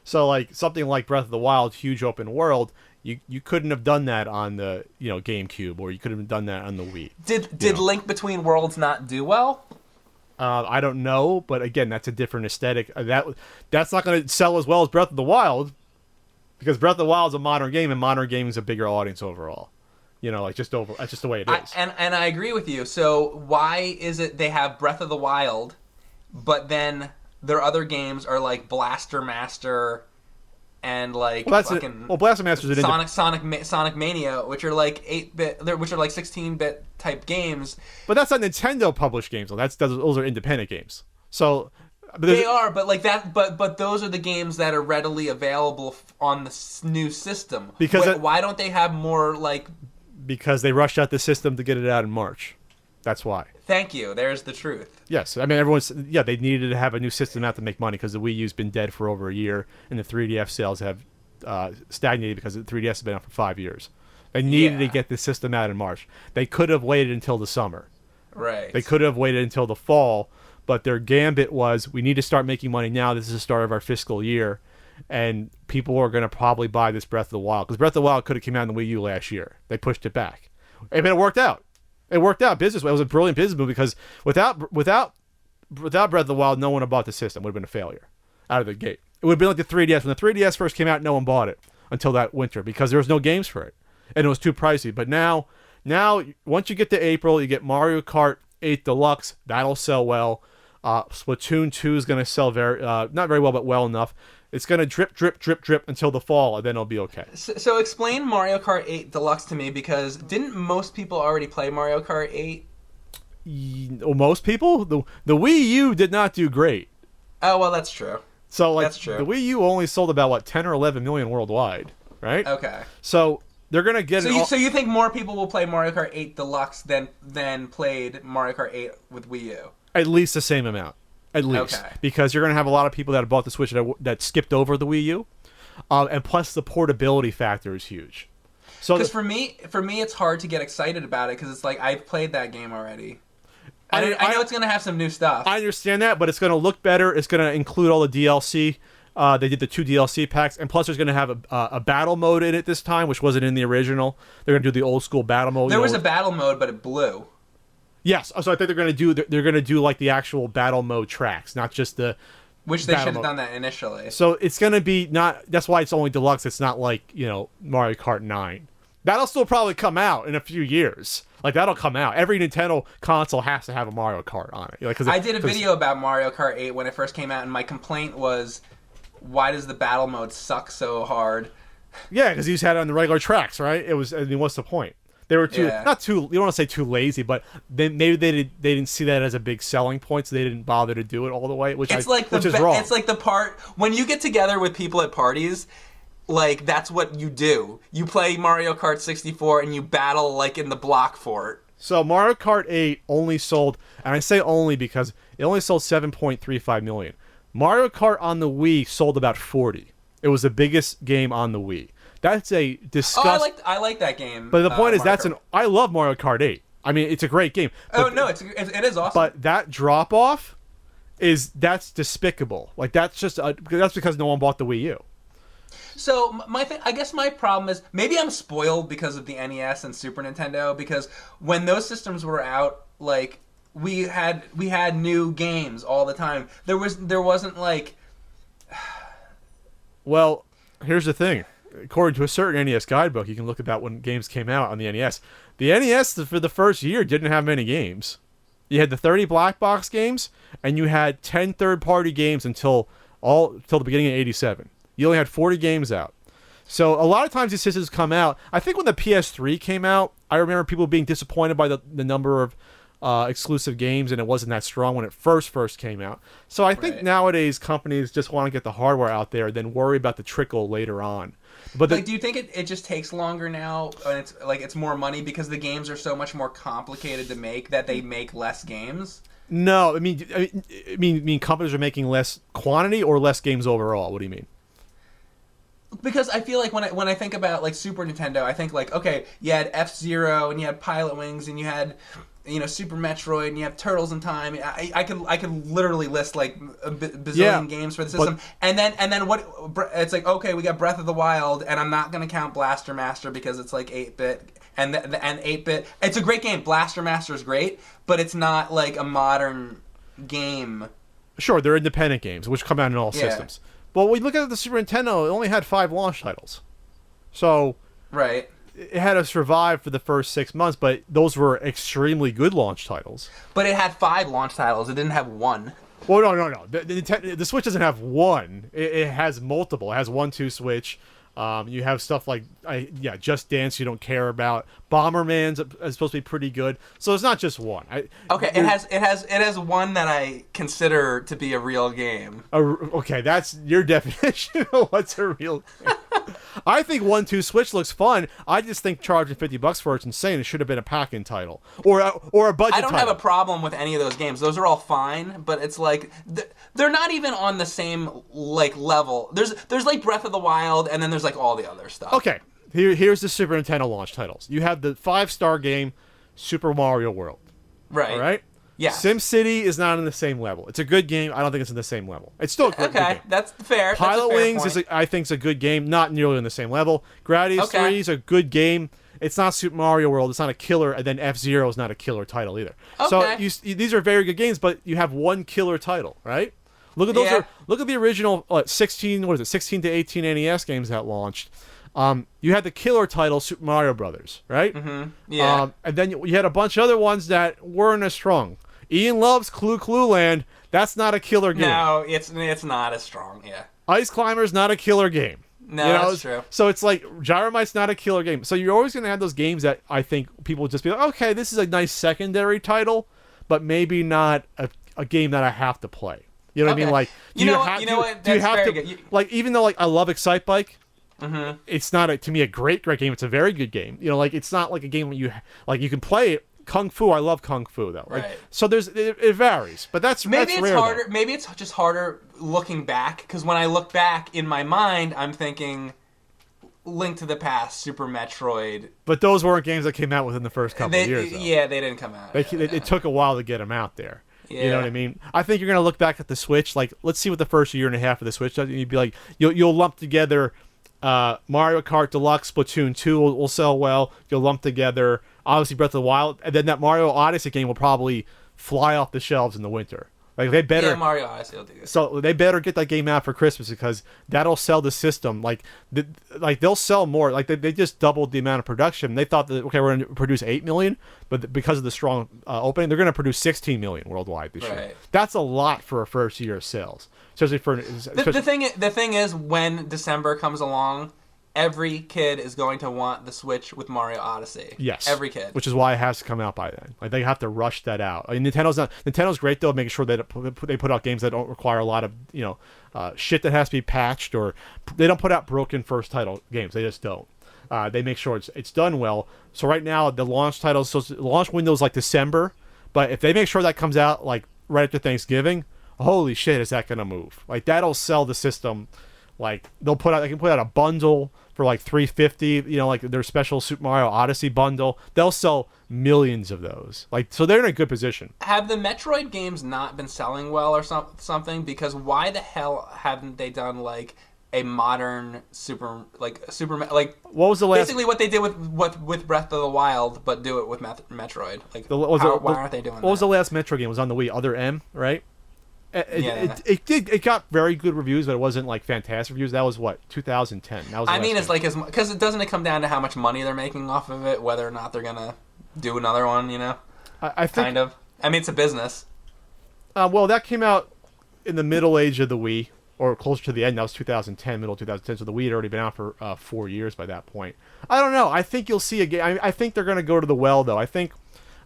So like something like Breath of the Wild, huge open world, you couldn't have done that on the GameCube, or you could have done that on the Wii. Did Link Between Worlds not do well? I don't know, but again, that's a different aesthetic. That's not going to sell as well as Breath of the Wild. Because Breath of the Wild is a modern game, and modern gaming is a bigger audience overall. That's just the way it is. And I agree with you. So why is it they have Breath of the Wild, but then their other games are like Blaster Master and like Blaster Master is Sonic Mania, which are like 8-bit, which are like 16-bit type games. But that's not Nintendo published games. Those are independent games. So. They are, but like that. But those are the games that are readily available on the new system. Why don't they have more like? Because they rushed out the system to get it out in March. That's why. Thank you. There's the truth. Yes, I mean they needed to have a new system out to make money because the Wii U's been dead for over a year and the 3DS sales have stagnated because the 3DS has been out for 5 years. They needed to get the system out in March. They could have waited until the summer. Right. They could have waited until the fall. But their gambit was, we need to start making money now. This is the start of our fiscal year. And people are going to probably buy this Breath of the Wild. Because Breath of the Wild could have come out in the Wii U last year. They pushed it back. And it worked out. It worked out business. It was a brilliant business move because without Breath of the Wild, no one would have bought the system. It would have been a failure out of the gate. It would have been like the 3DS. When the 3DS first came out, no one bought it until that winter because there was no games for it. And it was too pricey. But now once you get to April, you get Mario Kart 8 Deluxe. That'll sell well. Splatoon 2 is going to sell not very well, but well enough. It's going to drip, drip, drip, drip until the fall, and then it'll be okay. So explain Mario Kart 8 Deluxe to me, because didn't most people already play Mario Kart 8? Most people? The Wii U did not do great. Oh, well, that's true. So that's true. The Wii U only sold about, 10 or 11 million worldwide, right? Okay. So they're going to get So you think more people will play Mario Kart 8 Deluxe than played Mario Kart 8 with Wii U? At least the same amount. At least. Okay. Because you're going to have a lot of people that have bought the Switch that skipped over the Wii U. And plus the portability factor is huge. So because for me, it's hard to get excited about it because it's like I've played that game already. I know it's gonna have some new stuff. I understand that, but it's gonna look better. It's gonna include all the DLC. They did the 2 DLC packs, and plus there's going to have a battle mode in it this time, which wasn't in the original. They're going to do the old school battle mode. There was a battle mode, but it blew. Yes, so I think they're going to do like the actual battle mode tracks, not just the. Which they should have done that initially. So it's going to be not. That's why it's only deluxe. It's not like Mario Kart 9. That'll still probably come out in a few years. Like that'll come out. Every Nintendo console has to have a Mario Kart on it. I did a video about Mario Kart 8 when it first came out, and my complaint was, why does the battle mode suck so hard? Yeah, because he's had it on the regular tracks, right? It was. I mean, what's the point? They were not too. You don't want to say too lazy, but maybe they didn't see that as a big selling point, so they didn't bother to do it all the way. Which is wrong. It's like the part when you get together with people at parties. Like, that's what you do. You play Mario Kart 64 and you battle, like, in the block fort. So, Mario Kart 8 only sold, and I say only because it only sold 7.35 million. Mario Kart on the Wii sold about 40. It was the biggest game on the Wii. That's a disgusting... Oh, I like that game. But the point is, I love Mario Kart 8. I mean, it's a great game. It is awesome. But that drop-off, that's despicable. Like, that's because no one bought the Wii U. So I guess my problem is maybe I'm spoiled because of the NES and Super Nintendo, because when those systems were out, like we had new games all the time. There wasn't like. Well, here's the thing. According to a certain NES guidebook, you can look at that when games came out on the NES. The NES for the first year didn't have many games. You had the 30 black box games, and you had 10 third-party games until the beginning of '87. You only had 40 games out. So a lot of times these systems come out. I think when the PS3 came out, I remember people being disappointed by the number of exclusive games, and it wasn't that strong when it first came out. So I think nowadays companies just want to get the hardware out there, then worry about the trickle later on. But do you think it just takes longer now, and it's more money because the games are so much more complicated to make that they make less games? No, I mean companies are making less quantity or less games overall. What do you mean? Because I feel like when I think about like Super Nintendo, I think like, okay, you had F-Zero and you had Pilot Wings and you had Super Metroid and you have Turtles in Time. I could literally list like a bazillion games for the system. And then what? It's like, okay, we got Breath of the Wild, and I'm not gonna count Blaster Master because it's like 8-bit and 8-bit. It's a great game. Blaster Master is great, but it's not like a modern game. Sure, they're independent games which come out in all systems. Well, when you look at the Super Nintendo, it only had 5 launch titles. So, it had to survive for the first 6 months, but those were extremely good launch titles. But it had 5 launch titles. It didn't have 1. Well, no. The Switch doesn't have 1. It has multiple. It has 1-2 Switch. You have stuff like Just Dance you don't care about. Bomberman's supposed to be pretty good. So it's not just 1. It has 1 that I consider to be a real game. Okay, that's your definition of what's a real game. I think 1-2 Switch looks fun. I just think charging $50 for it's insane. It should have been a pack-in title or a budget title. I don't have a problem with any of those games. Those are all fine, but it's like they're not even on the same like level. There's like Breath of the Wild, and then there's like all the other stuff. Okay, here's the Super Nintendo launch titles. You have the 5-star game Super Mario World. Right. All right. Yeah. SimCity is not on the same level. It's a good game. I don't think it's in the same level. It's still a good game. Okay, that's fair. Pilot Wings I think is a good game, not nearly on the same level. Gradius 3 is a good game. It's not Super Mario World. It's not a killer, and then F-Zero is not a killer title either. Okay. So these are very good games, but you have one killer title, right? Look at those. Look at the original 16 to 18 NES games that launched. You had the killer title Super Mario Brothers, right? Mm-hmm. Yeah. And then you had a bunch of other ones that weren't as strong. Ian loves Clue Land. That's not a killer game. No, it's not as strong. Yeah. Ice Climber's not a killer game. No, that's true. So it's like Gyromite's not a killer game. So you're always going to have those games that I think people would just be like, okay, this is a nice secondary title, but maybe not a game that I have to play. You know what I mean? Like, you know what? Do you have to? Good. Like, even though like I love Excite Bike, mm-hmm. It's not to me a great game. It's a very good game. You know, like it's not like a game where you can play it. Kung Fu, I love Kung Fu though. Like, right. So it varies, but that's rare, harder. Though. Maybe it's just harder looking back because when I look back in my mind, I'm thinking, Link to the Past, Super Metroid. But those weren't games that came out within the first couple of years, though. Yeah, they didn't come out. It took a while to get them out there. Yeah. You know what I mean? I think you're going to look back at the Switch, like, let's see what the first year and a half of the Switch does, and you'd be like, you'll lump together Mario Kart Deluxe, Splatoon 2 will sell well, you'll lump together, obviously, Breath of the Wild, and then that Mario Odyssey game will probably fly off the shelves in the winter. Like they better, Mario Odyssey will do good. So they better get that game out for Christmas because that'll sell the system. Like they'll sell more. Like they just doubled the amount of production. They thought that we're going to produce 8 million, but because of the strong opening, they're going to produce 16 million worldwide this year. That's a lot for a first year of sales. Especially for the thing is when December comes along, every kid is going to want the Switch with Mario Odyssey. Yes, every kid. Which is why it has to come out by then. Like they have to rush that out. I mean, Nintendo's great though, making sure that they put out games that don't require a lot of shit that has to be patched, or they don't put out broken first title games. They just don't. They make sure it's done well. So right now the launch titles, so the launch window is like December, but if they make sure that comes out like right after Thanksgiving, holy shit, is that gonna move? Like that'll sell the system. Like they can put out a bundle for like $350, like their special Super Mario Odyssey bundle. They'll sell millions of those. Like so, they're in a good position. Have the Metroid games not been selling well or something? Because why the hell haven't they done like a modern what was the last? Basically, what they did with Breath of the Wild, but do it with Metroid. Like why aren't they doing that? What was the last Metroid game? It was on the Wii. Other M, right? It got very good reviews, but it wasn't like fantastic reviews. That was what 2010. That was. It's like because it doesn't come down to how much money they're making off of it, whether or not they're gonna do another one. I think kind of. I mean, it's a business. Well, that came out in the middle age of the Wii, or closer to the end. That was 2010, middle 2010. So the Wii had already been out for 4 years by that point. I don't know. I think you'll see a game. I think they're gonna go to the well, though. I think.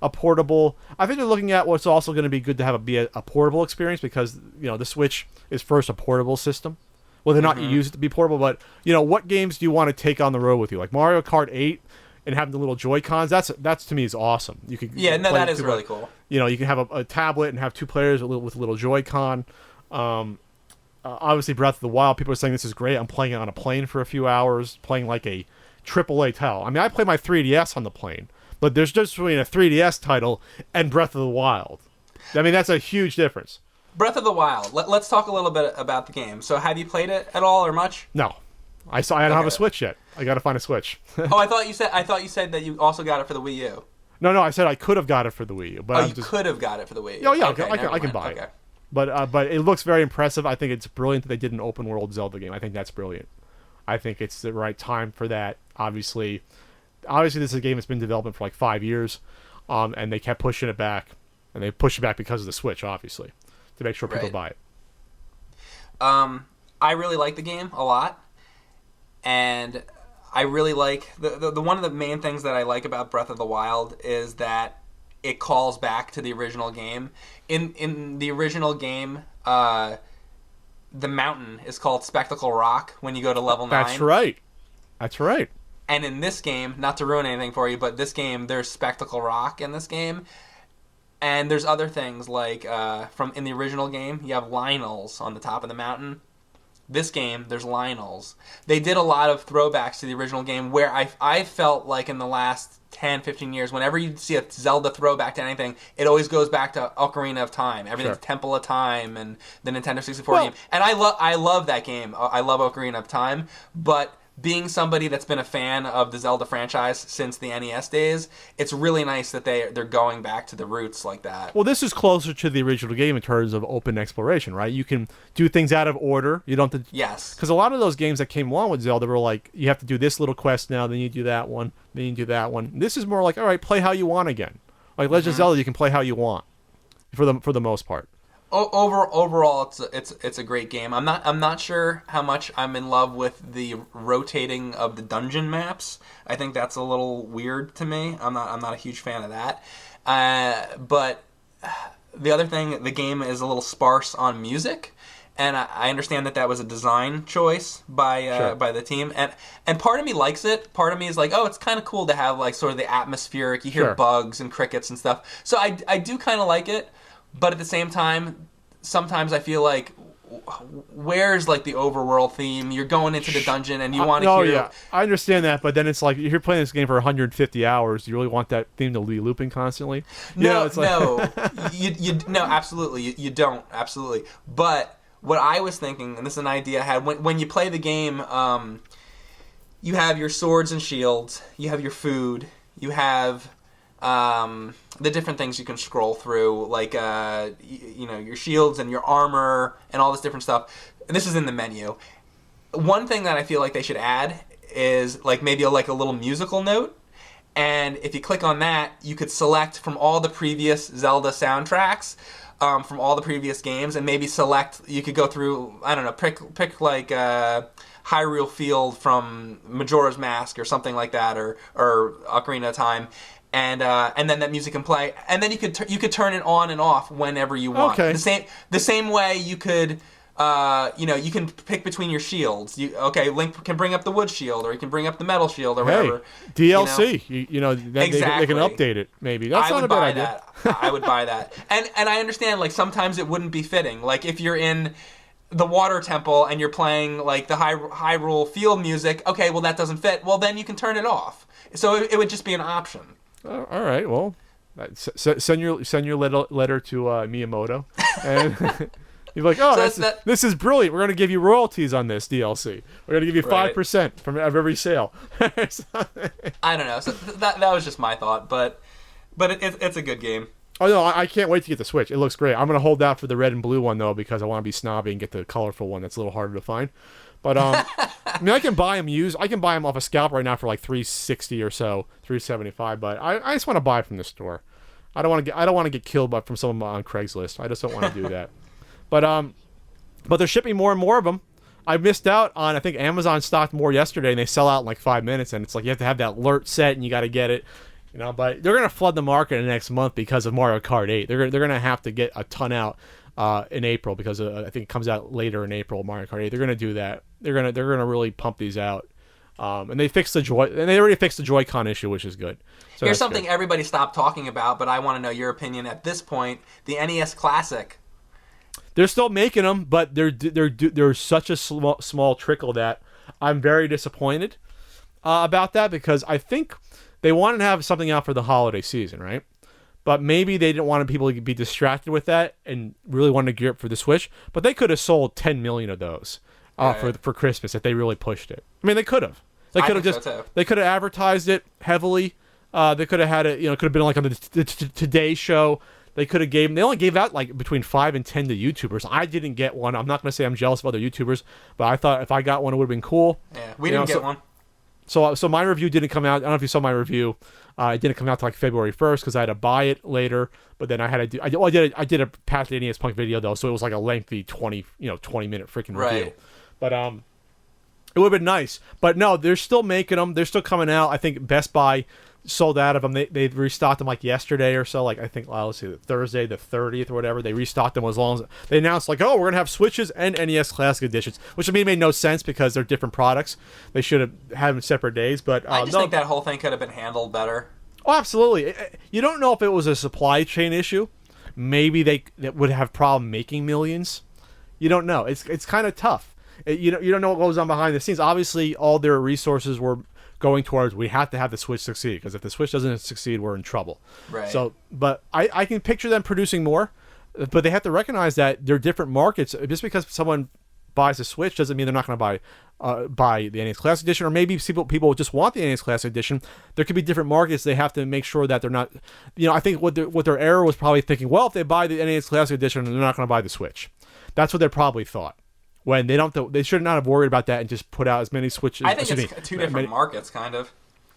A portable. I think they're looking at what's also going to be good to have be a portable experience because the Switch is first a portable system. Well, they're not use it to be portable, but what games do you want to take on the road with you? Like Mario Kart 8 and having the little Joy-Cons. That's to me is awesome. You could that is really cool. You can have a tablet and have two players with a little Joy-Con. Obviously, Breath of the Wild. People are saying this is great. I'm playing it on a plane for a few hours, playing like a AAA title. I mean, I play my 3DS on the plane. But there's just between a 3DS title and Breath of the Wild. I mean, that's a huge difference. Breath of the Wild. Let's talk a little bit about the game. So, have you played it at all or much? No, I don't have a Switch yet. I got to find a Switch. Oh, I thought you said that you also got it for the Wii U. No, I said I could have got it for the Wii U. But you could have got it for the Wii U. Oh yeah, okay, I can buy it. But it looks very impressive. I think it's brilliant that they did an open world Zelda game. I think that's brilliant. I think it's the right time for that. Obviously, this is a game that's been developing for like 5 years, and they kept pushing it back, and they pushed it back because of the Switch, obviously, to make sure people buy it. I really like the game a lot, and I really like the one of the main things that I like about Breath of the Wild is that it calls back to the original game. In the original game, the mountain is called Spectacle Rock when you go to level 9. That's right. And in this game, not to ruin anything for you, but this game, there's Spectacle Rock in this game. And there's other things like, in the original game, you have Lionels on the top of the mountain. This game, there's Lionels. They did a lot of throwbacks to the original game where I felt like in the last 10, 15 years, whenever you see a Zelda throwback to anything, it always goes back to Ocarina of Time. Everything's Temple of Time and the Nintendo 64 game. And I love that game. I love Ocarina of Time, but being somebody that's been a fan of the Zelda franchise since the NES days, it's really nice that they're going back to the roots like that. Well, this is closer to the original game in terms of open exploration, right? You can do things out of order. You don't have to... Yes. Because a lot of those games that came along with Zelda were like, you have to do this little quest now, then you do that one, then you do that one. This is more like, all right, play how you want again. Like Legend of Zelda, you can play how you want, for the most part. Overall, it's a great game. I'm not sure how much I'm in love with the rotating of the dungeon maps. I think that's a little weird to me. I'm not a huge fan of that. But the other thing, the game is a little sparse on music, and I understand that was a design choice by the team. And part of me likes it. Part of me is like, oh, it's kind of cool to have like sort of the atmospheric. You hear bugs and crickets and stuff. So I do kind of like it. But at the same time, sometimes I feel like where's like the overworld theme? You're going into the dungeon and you want to Oh hear. yeah, I understand that, but then it's like if you're playing this game for 150 hours. You really want that theme to be looping constantly? No, it's like... no, no, absolutely, you don't, absolutely. But what I was thinking, and this is an idea I had, when you play the game, you have your swords and shields, you have your food, you have the different things you can scroll through, like your shields and your armor and all this different stuff. And this is in the menu. One thing that I feel like they should add is like maybe like a little musical note. And if you click on that, you could select from all the previous Zelda soundtracks, from all the previous games, and maybe select. You could go through, I don't know, pick like Hyrule Field from Majora's Mask or something like that, or Ocarina of Time, and then that music can play, and then you could turn it on and off whenever you want. Okay. The same way you could. You can pick between your shields. Link can bring up the wood shield, or you can bring up the metal shield, or whatever. DLC. Exactly. They can update it. Maybe that's not a bad idea. I would buy that. And I understand, like, sometimes it wouldn't be fitting. Like, if you're in the water temple and you're playing like the Hyrule Field music, okay, well that doesn't fit. Well, then you can turn it off. So it would just be an option. All right. Well, send your letter to Miyamoto and. You're like, oh, this is brilliant. We're going to give you royalties on this DLC. We're going to give you 5% from every sale. I don't know. So that was just my thought, but it's a good game. Oh, no, I can't wait to get the Switch. It looks great. I'm going to hold out for the red and blue one, though, because I want to be snobby and get the colorful one that's a little harder to find. But, I mean, I can buy them used. I can buy them off a scalp right now for like $360 or so, $375, but I just want to buy from the store. I don't want to get killed from someone on Craigslist. I just don't want to do that. But they're shipping more and more of them. I missed out on, I think Amazon stocked more yesterday, and they sell out in like 5 minutes, and it's like you have to have that alert set, and you got to get it, But they're gonna flood the market in the next month because of Mario Kart 8. They're gonna have to get a ton out in April because I think it comes out later in April. Mario Kart 8. They're gonna do that. They're gonna really pump these out. And they already fixed the Joy-Con issue, which is good. So here's something everybody stopped talking about, but I want to know your opinion at this point. The NES Classic. They're still making them, but they're such a small trickle that I'm very disappointed about that, because I think they wanted to have something out for the holiday season, right? But maybe they didn't want people to be distracted with that and really wanted to gear up for the Switch. But they could have sold 10 million of those for Christmas if they really pushed it. I mean, they could have. They could have They could have advertised it heavily. They could have had it. Could have been like on the Today Show. They could have they only gave out like between 5 and 10 to YouTubers. I didn't get one. I'm not going to say I'm jealous of other YouTubers, but I thought if I got one, it would have been cool. Yeah, we didn't get one. So my review didn't come out. I don't know if you saw my review. It didn't come out till like February 1st because I had to buy it later. But then I had to do. I did a past the NES Punk video though, so it was like a lengthy 20 minute freaking review. But it would have been nice. But no, they're still making them. They're still coming out. I think Best Buy sold out of them. They restocked them like yesterday or so. Like I think let's see, Thursday the 30th or whatever. They restocked them as long as they announced like, oh, we're gonna have Switches and NES Classic editions, which to me made no sense because they're different products. They should have had them separate days. But I just think that whole thing could have been handled better. Oh, absolutely. You don't know if it was a supply chain issue. Maybe they would have problem making millions. You don't know. It's kind of tough. You don't know what goes on behind the scenes. Obviously, all their resources were going towards we have to have the Switch succeed, because if the Switch doesn't succeed, we're in trouble. Right. So, but I can picture them producing more, but they have to recognize that they're different markets. Just because someone buys a Switch doesn't mean they're not going to buy the NES Classic Edition, or maybe people just want the NES Classic Edition. There could be different markets. They have to make sure that they're not. I think what their error was probably thinking, well, if they buy the NES Classic Edition, they're not going to buy the Switch. That's what they probably thought. When they should not have worried about that and just put out as many Switches. I think it's two different markets, kind of.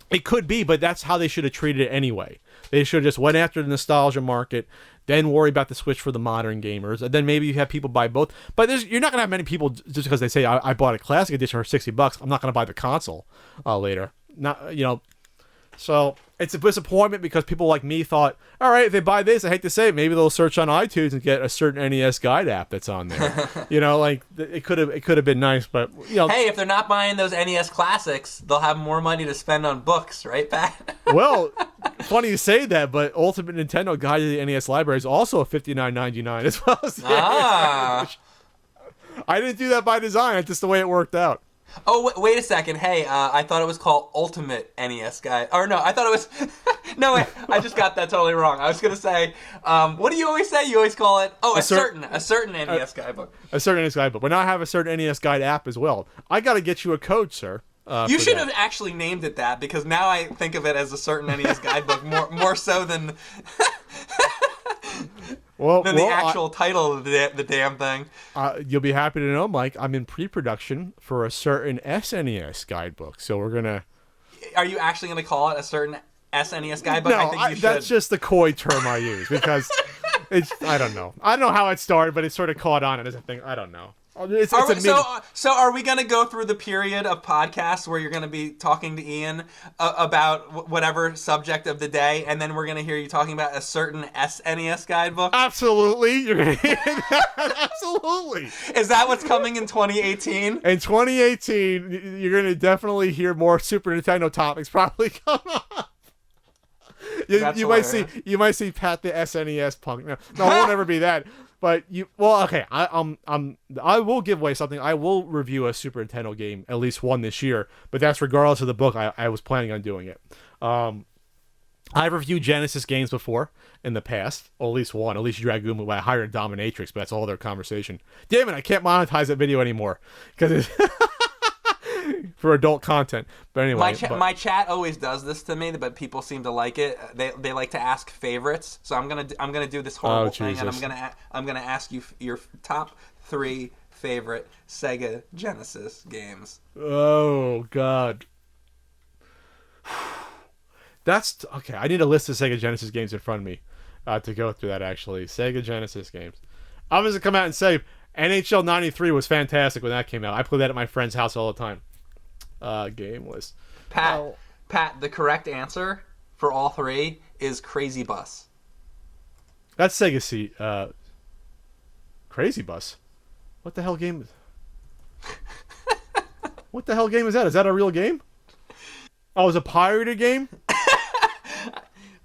It could be, but that's how they should have treated it anyway. They should have just went after the nostalgia market, then worry about the Switch for the modern gamers, and then maybe you have people buy both. But you're not going to have many people just because they say, I bought a Classic Edition for $60. I'm not going to buy the console later. So it's a disappointment because people like me thought, all right, if they buy this, I hate to say it, maybe they'll search on iTunes and get a certain NES guide app that's on there. It could have been nice, but hey, if they're not buying those NES classics, they'll have more money to spend on books, right, Pat? Well, funny you say that, but Ultimate Nintendo Guide to the NES Library is also $59.99 as well as I didn't do that by design. It's just the way it worked out. Oh, wait a second. Hey, I thought it was called Ultimate NES Guide. Or no, I thought it was... No, wait. I just got that totally wrong. I was going to say... what do you always say? You always call it... Oh, a certain NES guidebook. A certain NES guidebook. But now I have a certain NES Guide app as well. I got to get you a code, sir. You should have actually named it that, because now I think of it as a certain NES guidebook more so than... the actual title of the damn thing. You'll be happy to know, Mike, I'm in pre-production for a certain SNES guidebook. So we're going to... Are you actually going to call it a certain SNES guidebook? No, I think you should. That's just the coy term I use because I don't know. I don't know how it started, but it sort of caught on as a thing. I don't know. So are we going to go through the period of podcasts where you're going to be talking to Ian about whatever subject of the day, and then we're going to hear you talking about a certain SNES guidebook? Absolutely. You're going to hear that. Absolutely. Is that what's coming in 2018? In 2018, you're going to definitely hear more Super Nintendo topics probably come up. You might see Pat the SNES punk. No, it won't ever be that. But okay. I will give away something. I will review a Super Nintendo game, at least one this year. But that's regardless of the book. I was planning on doing it. I've reviewed Genesis games before in the past. Or at least one. At least Dragoon, I hired a dominatrix, but that's all their conversation. Damn it! I can't monetize that video anymore because it's for adult content. But anyway, my chat always does this to me, but people seem to like it. They like to ask favorites, so I'm gonna do this horrible thing, and I'm gonna ask you your top 3 favorite Sega Genesis games. Oh God, that's okay. I need a list of Sega Genesis games in front of me to go through that. Actually, Sega Genesis games. I'm just gonna come out and say NHL '93 was fantastic when that came out. I played that at my friend's house all the time. Game list. Pat, the correct answer for all 3 is Crazy Bus. That's Sega C. Crazy Bus. What the hell game is? What the hell game is that? Is that a real game? Oh, is it a pirated game?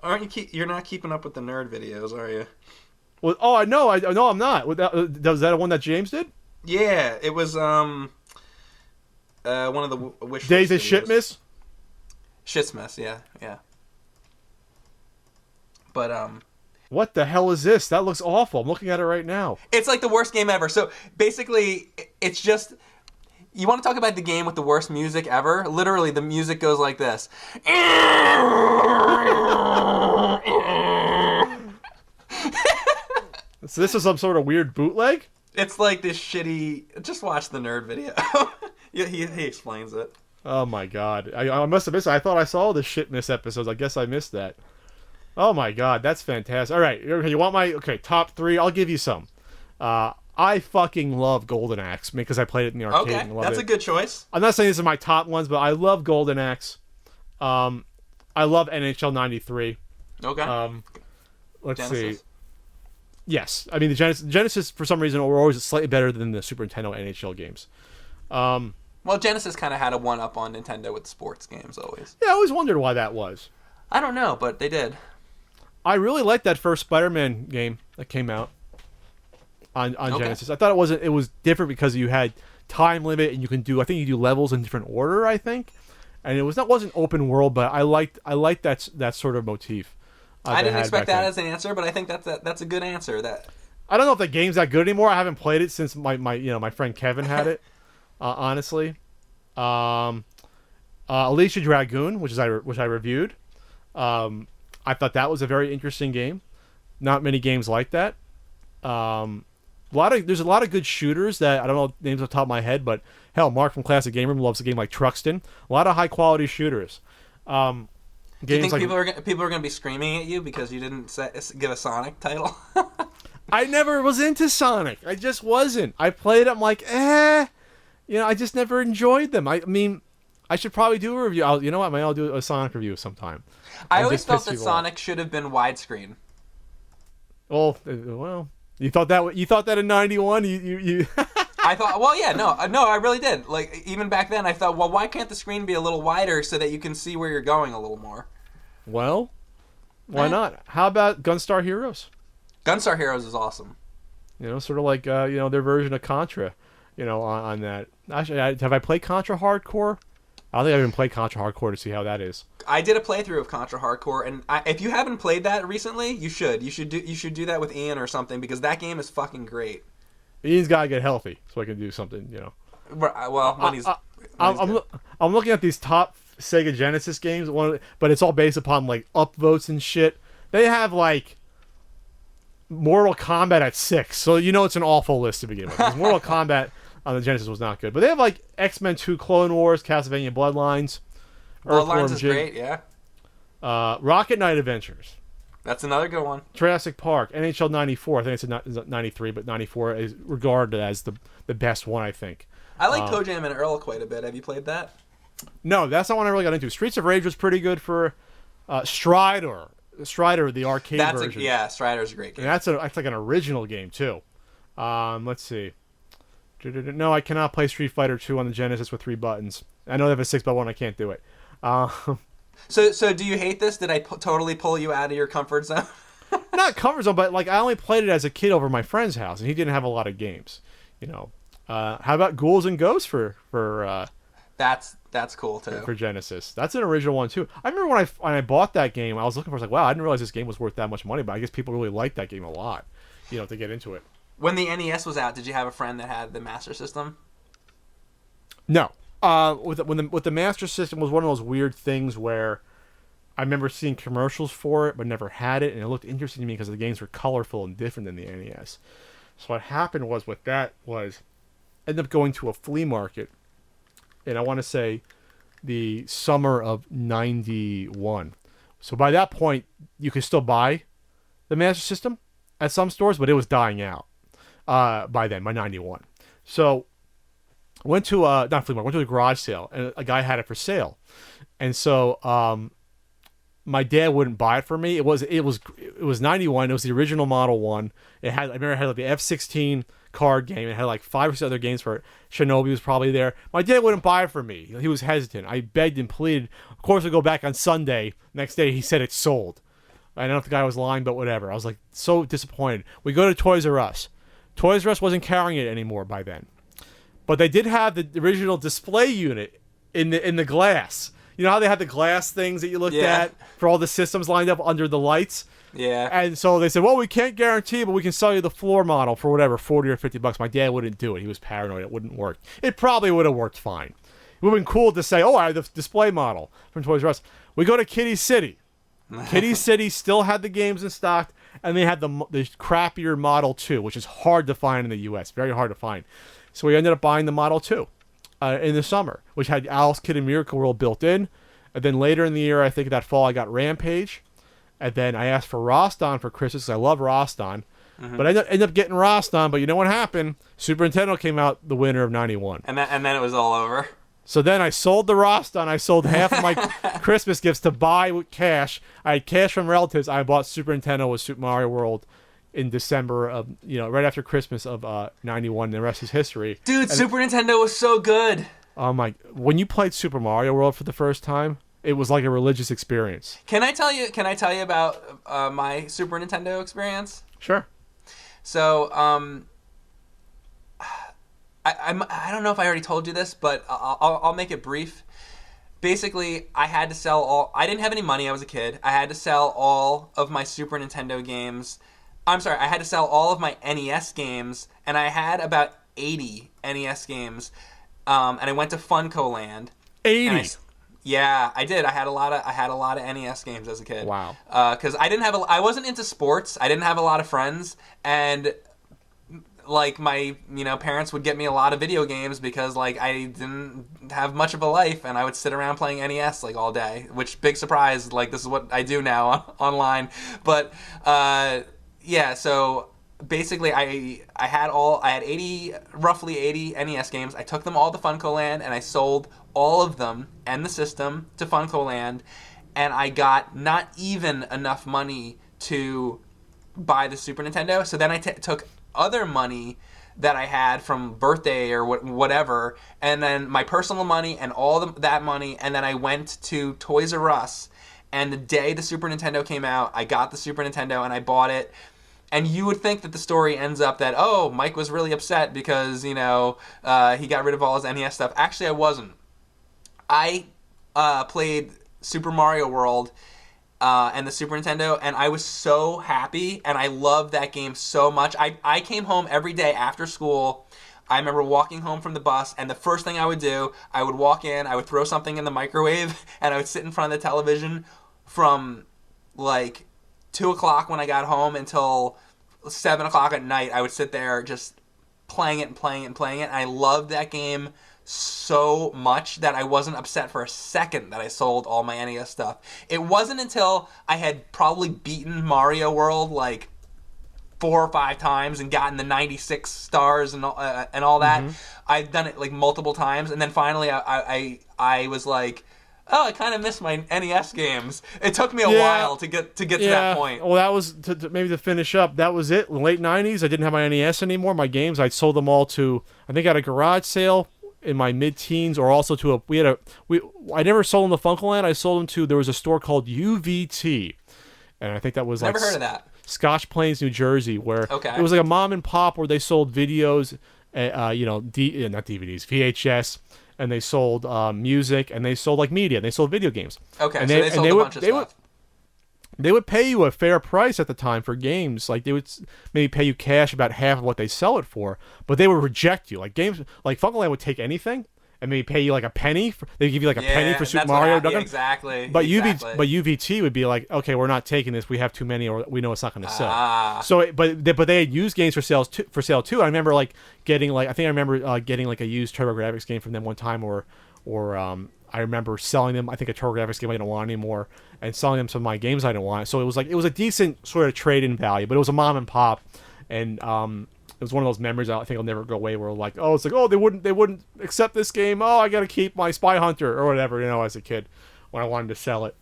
Aren't you? You're not keeping up with the nerd videos, are you? Well, I know I'm not. Was that one that James did? Yeah, it was one of the wish Days of Shitmas? Shitmas, yeah. But what the hell is this? That looks awful. I'm looking at it right now. It's like the worst game ever. So basically, it's just, you want to talk about the game with the worst music ever? Literally, the music goes like this. So this is some sort of weird bootleg? It's like this shitty... Just watch the nerd video. Yeah, he explains it. Oh my God. I must have missed it. I thought I saw the Shitmas episodes. I guess I missed that. Oh my God, that's fantastic. All right, you want my top 3? I'll give you some. I fucking love Golden Axe because I played it in the arcade. Okay, and loved that's it. A good choice. I'm not saying these are my top ones, but I love Golden Axe. I love NHL '93. Okay. Let's Genesis. see. Yes, I mean the Genesis for some reason were always slightly better than the Super Nintendo NHL games. Well, Genesis kind of had a one-up on Nintendo with sports games always. Yeah, I always wondered why that was. I don't know, but they did. I really liked that first Spider-Man game that came out on Genesis. I thought it was different because you had time limit and you can do, I think you do levels in different order, I think. And it wasn't open world, but I liked that sort of motif. I didn't expect that as an answer, but I think that's a good answer. That I don't know if the game's that good anymore. I haven't played it since my friend Kevin had it. Honestly, Alicia Dragoon, which I reviewed. I thought that was a very interesting game. Not many games like that. There's a lot of good shooters that I don't know names off the top of my head, but hell, Mark from Classic Game Room loves a game like Truxton. A lot of high quality shooters. Do you think people are going to be screaming at you because you didn't give a Sonic title? I never was into Sonic. I just wasn't. I played it. I'm like, I just never enjoyed them. I mean, I should probably do a review. You know what? Maybe I'll do a Sonic review sometime. I always felt that Sonic should have been widescreen. Well, you thought that in '91. You. I thought, well, yeah, no, I really did. Like, even back then, I thought, well, why can't the screen be a little wider so that you can see where you're going a little more? Well, why not? How about Gunstar Heroes? Gunstar Heroes is awesome. Sort of like, their version of Contra. on that. Actually, have I played Contra Hardcore? I don't think I've even played Contra Hardcore to see how that is. I did a playthrough of Contra Hardcore, and if you haven't played that recently, you should. You should do that with Ian or something, because that game is fucking great. Ian's got to get healthy so I can do something, Well, when he's I'm looking at these top Sega Genesis games, but it's all based upon like upvotes and shit. They have like Mortal Kombat at 6, so it's an awful list to begin with. 'Cause Mortal Kombat on the Genesis was not good, but they have like X-Men 2 Clone Wars, Castlevania Bloodlines. Bloodlines is great, yeah. Rocket Knight Adventures. That's another good one. Jurassic Park, NHL 94. I think it's 93, but 94 is regarded as the best one, I think. I like ToeJam and Earl quite a bit. Have you played that? No, that's not one I really got into. Streets of Rage was pretty good for Strider. Strider, the arcade version. Strider's a great game. And that's like an original game, too. Let's see. No, I cannot play Street Fighter 2 on the Genesis with 3 buttons. I know they have a 6-button one. I can't do it. So do you hate this? Did I totally pull you out of your comfort zone? Not comfort zone, but like I only played it as a kid over my friend's house, and he didn't have a lot of games. How about Ghouls and Ghosts for That's cool too. For Genesis, that's an original one too. I remember when I bought that game, I was looking for. I was like, wow, I didn't realize this game was worth that much money. But I guess people really liked that game a lot, to get into it. When the NES was out, did you have a friend that had the Master System? No. With the Master System was one of those weird things where I remember seeing commercials for it, but never had it, and it looked interesting to me because the games were colorful and different than the NES. So what happened was with that was I ended up going to a flea market, and I want to say the summer of 91. So by that point, you could still buy the Master System at some stores, but it was dying out by 91. So went to not flea market, went to a garage sale, and a guy had it for sale. And so my dad wouldn't buy it for me. It was 91. It was the original Model 1. I remember it had like the F-16 card game. It had like 5 or 6 other games for it. Shinobi was probably there. My dad wouldn't buy it for me. He was hesitant. I begged and pleaded. Of course, we go back on Sunday. Next day, he said it's sold. I don't know if the guy was lying, but whatever. I was like so disappointed. We go to Toys R Us. Toys R Us wasn't carrying it anymore by then. But they did have the original display unit in the glass. You know how they had the glass things that you looked at for all the systems lined up under the lights? Yeah. And so they said, well, we can't guarantee, but we can sell you the floor model for whatever, $40 or $50. My dad wouldn't do it. He was paranoid. It wouldn't work. It probably would have worked fine. It would have been cool to say, oh, I have the display model from Toys R Us. We go to Kitty City. Kitty City still had the games in stock, and they had the crappier Model 2, which is hard to find in the U.S. Very hard to find. So we ended up buying the Model 2 in the summer, which had Alice Kid and Miracle World built in. And then later in the year, I think that fall, I got Rampage. And then I asked for Roston for Christmas because I love Roston. Mm-hmm. But I ended up getting Roston. But you know what happened? Super Nintendo came out the winter of 91. And then it was all over. So then I sold the Roston. I sold half of my Christmas gifts to buy with cash. I had cash from relatives. I bought Super Nintendo with Super Mario World in December of, right after Christmas of 91. The rest is history. Dude, Super Nintendo was so good. When you played Super Mario World for the first time, it was like a religious experience. Can I tell you about my Super Nintendo experience? Sure. So, I don't know if I already told you this, but I'll make it brief. Basically, I had to sell all. I didn't have any money. I was a kid. I had to sell all of my Super Nintendo games. I'm sorry. I had to sell all of my NES games, and I had about 80 NES games. And I went to Funko Land. 80. Yeah, I did. I had a lot of NES games as a kid. Wow. Because I wasn't into sports. I didn't have a lot of friends, and like my parents would get me a lot of video games because like I didn't have much of a life, and I would sit around playing NES like all day. Which, big surprise, like this is what I do now online. But yeah, so basically I had roughly 80 NES games. I took them all to Funko Land, and I sold all of them and the system to Funko Land, and I got not even enough money to buy the Super Nintendo. So then I took other money that I had from birthday or whatever, and then my personal money and all that money, and then I went to Toys R Us, and the day the Super Nintendo came out, I got the Super Nintendo and I bought it. And you would think that the story ends up that, oh, Mike was really upset because, he got rid of all his NES stuff. Actually, I wasn't. I played Super Mario World and the Super Nintendo, and I was so happy, and I loved that game so much. I came home every day after school. I remember walking home from the bus, and the first thing I would do, I would walk in, I would throw something in the microwave, and I would sit in front of the television from, 2 o'clock when I got home until 7 o'clock at night. I would sit there just playing it and playing it and playing it, and I loved that game so much that I wasn't upset for a second that I sold all my NES stuff. It wasn't until I had probably beaten Mario World 4 or 5 times and gotten the 96 stars and all that. Mm-hmm. I've done it multiple times, and then finally I was like, oh, I kind of miss my NES games. It took me a while to get to that point. Well, that was maybe to finish up. That was it. In the late '90s, I didn't have my NES anymore. My games, I sold them all to, I think, at a garage sale in my mid-teens, or also to I never sold them to Funkoland. I sold them to, there was a store called UVT, and I think that was never heard of that. Scotch Plains, New Jersey, where it was like a mom and pop where they sold videos, not DVDs, VHS, and they sold music, and they sold media, they sold video games. Okay, and they sold a bunch of stuff. They would pay you a fair price at the time for games. They would maybe pay you cash about half of what they sell it for, but they would reject you. Games, Funkoland would take anything and maybe pay you a penny. They'd give you a penny for Super Mario. Exactly. But UVT would be okay, we're not taking this. We have too many, or we know it's not going to sell. So, but they had used games for sale too. I remember getting getting a used TurboGrafx game from them one time, or I remember selling them, I think, a TurboGrafx game I didn't want anymore, and selling them some of my games I didn't want. So it was it was a decent sort of trade-in value, but it was a mom and pop, and it was one of those memories I think will never go away, where they wouldn't accept this game. Oh, I got to keep my Spy Hunter or whatever, as a kid when I wanted to sell it,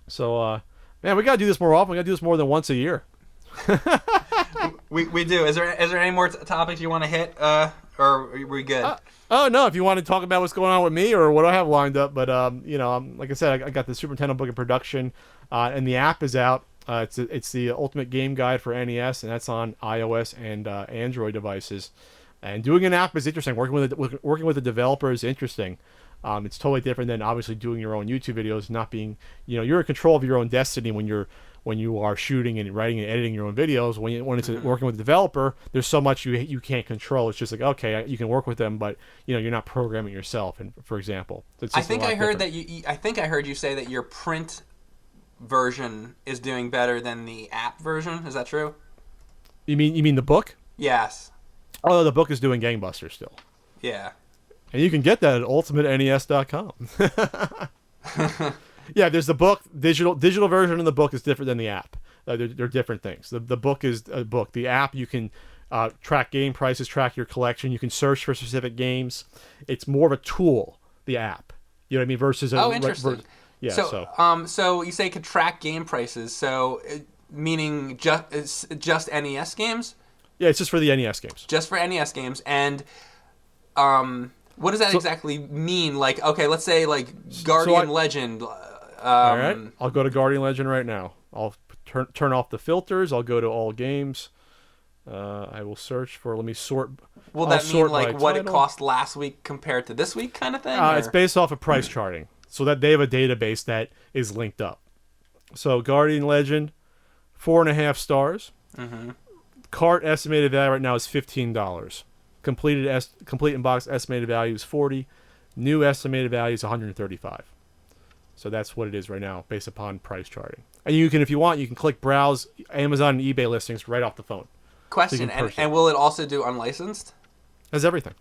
So, man, we got to do this more often. We got to do this more than once a year. we do. Is there any more topics you want to hit, or are we good? Oh, no, if you want to talk about what's going on with me or what I have lined up. But, like I said, I got the Super Nintendo book in production, and the app is out. It's the Ultimate Game Guide for NES, and that's on iOS and Android devices. And doing an app is interesting. Working with the developer is interesting. It's totally different than obviously doing your own YouTube videos. Not being, you're in control of your own destiny when you are shooting and writing and editing your own videos. When it's working with the developer, there's so much you can't control. It's just okay, you can work with them, but you're not programming yourself. And for example, I think I heard you say that your print version is doing better than the app version. Is that true? You mean the book? Yes. Oh, the book is doing gangbusters still. Yeah. And you can get that at ultimatnes.com. Yeah, there's the book. Digital version of the book is different than the app. They're different things. The book is a book. The app, you can track game prices, track your collection. You can search for specific games. It's more of a tool, the app. You know what I mean? Versus interesting. Yeah. So you say it could track game prices. So meaning just NES games? Yeah, it's just for the NES games. Just for NES games. And what does that exactly mean? Let's say Guardian Legend. All right, I'll go to Guardian Legend right now. I'll turn off the filters. I'll go to all games. I will search for. Let me sort. Will that mean what it cost last week compared to this week, kind of thing? It's based off of price charting, so that they have a database that is linked up. So Guardian Legend, 4.5 stars. Mm-hmm. Cart estimated value right now is $15. Complete in box estimated value is $40. New estimated value is $135. So that's what it is right now, based upon price charting. And you can, if you want, you can click browse Amazon and eBay listings right off the phone. Question, so and will it also do unlicensed? It has everything.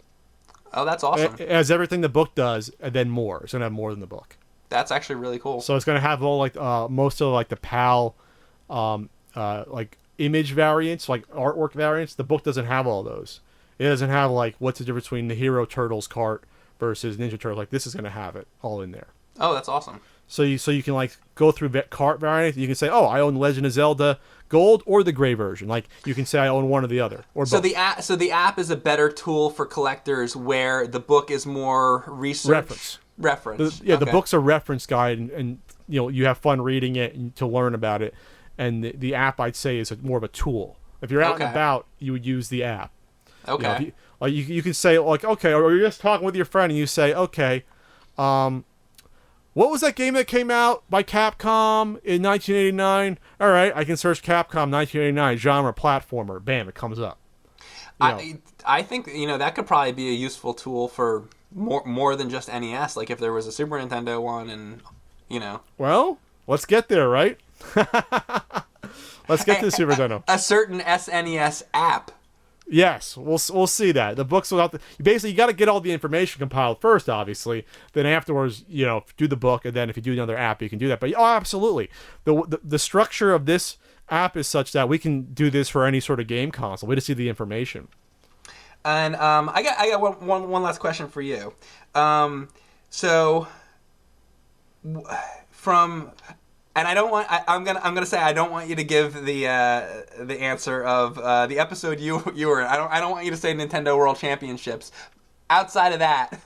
Oh, that's awesome. It has everything the book does, and then more. It's going to have more than the book. That's actually really cool. So it's going to have all most of the PAL image variants, artwork variants. The book doesn't have all those. It doesn't have what's the difference between the Hero Turtles cart versus Ninja Turtles. This is going to have it all in there. Oh, that's awesome. So you can go through cart variants. You can say, oh, I own Legend of Zelda Gold or the gray version. You can say I own one or the other, or both. So the app is a better tool for collectors, where the book is more research reference. The book's a reference guide, and you have fun reading it and to learn about it. and the app I'd say is more of a tool. If you're out and about, you would use the app. Okay. You can say like, okay, or you're just talking with your friend and you say, okay, what was that game that came out by Capcom in 1989? All right, I can search Capcom 1989 genre platformer. Bam, it comes up. I think that could probably be a useful tool for more than just NES. Like if there was a Super Nintendo one, and Well, let's get there, right? Let's get to the Super Nintendo. A certain SNES app. Yes, we'll see that. The books will have to... Basically, you got to get all the information compiled first, obviously. Then afterwards, do the book, and then if you do another app, you can do that. But, absolutely. The structure of this app is such that we can do this for any sort of game console. We just see the information. And I got one last question for you. And I don't want. I'm gonna say I don't want you to give the answer of the episode you were in. I don't want you to say Nintendo World Championships. Outside of that,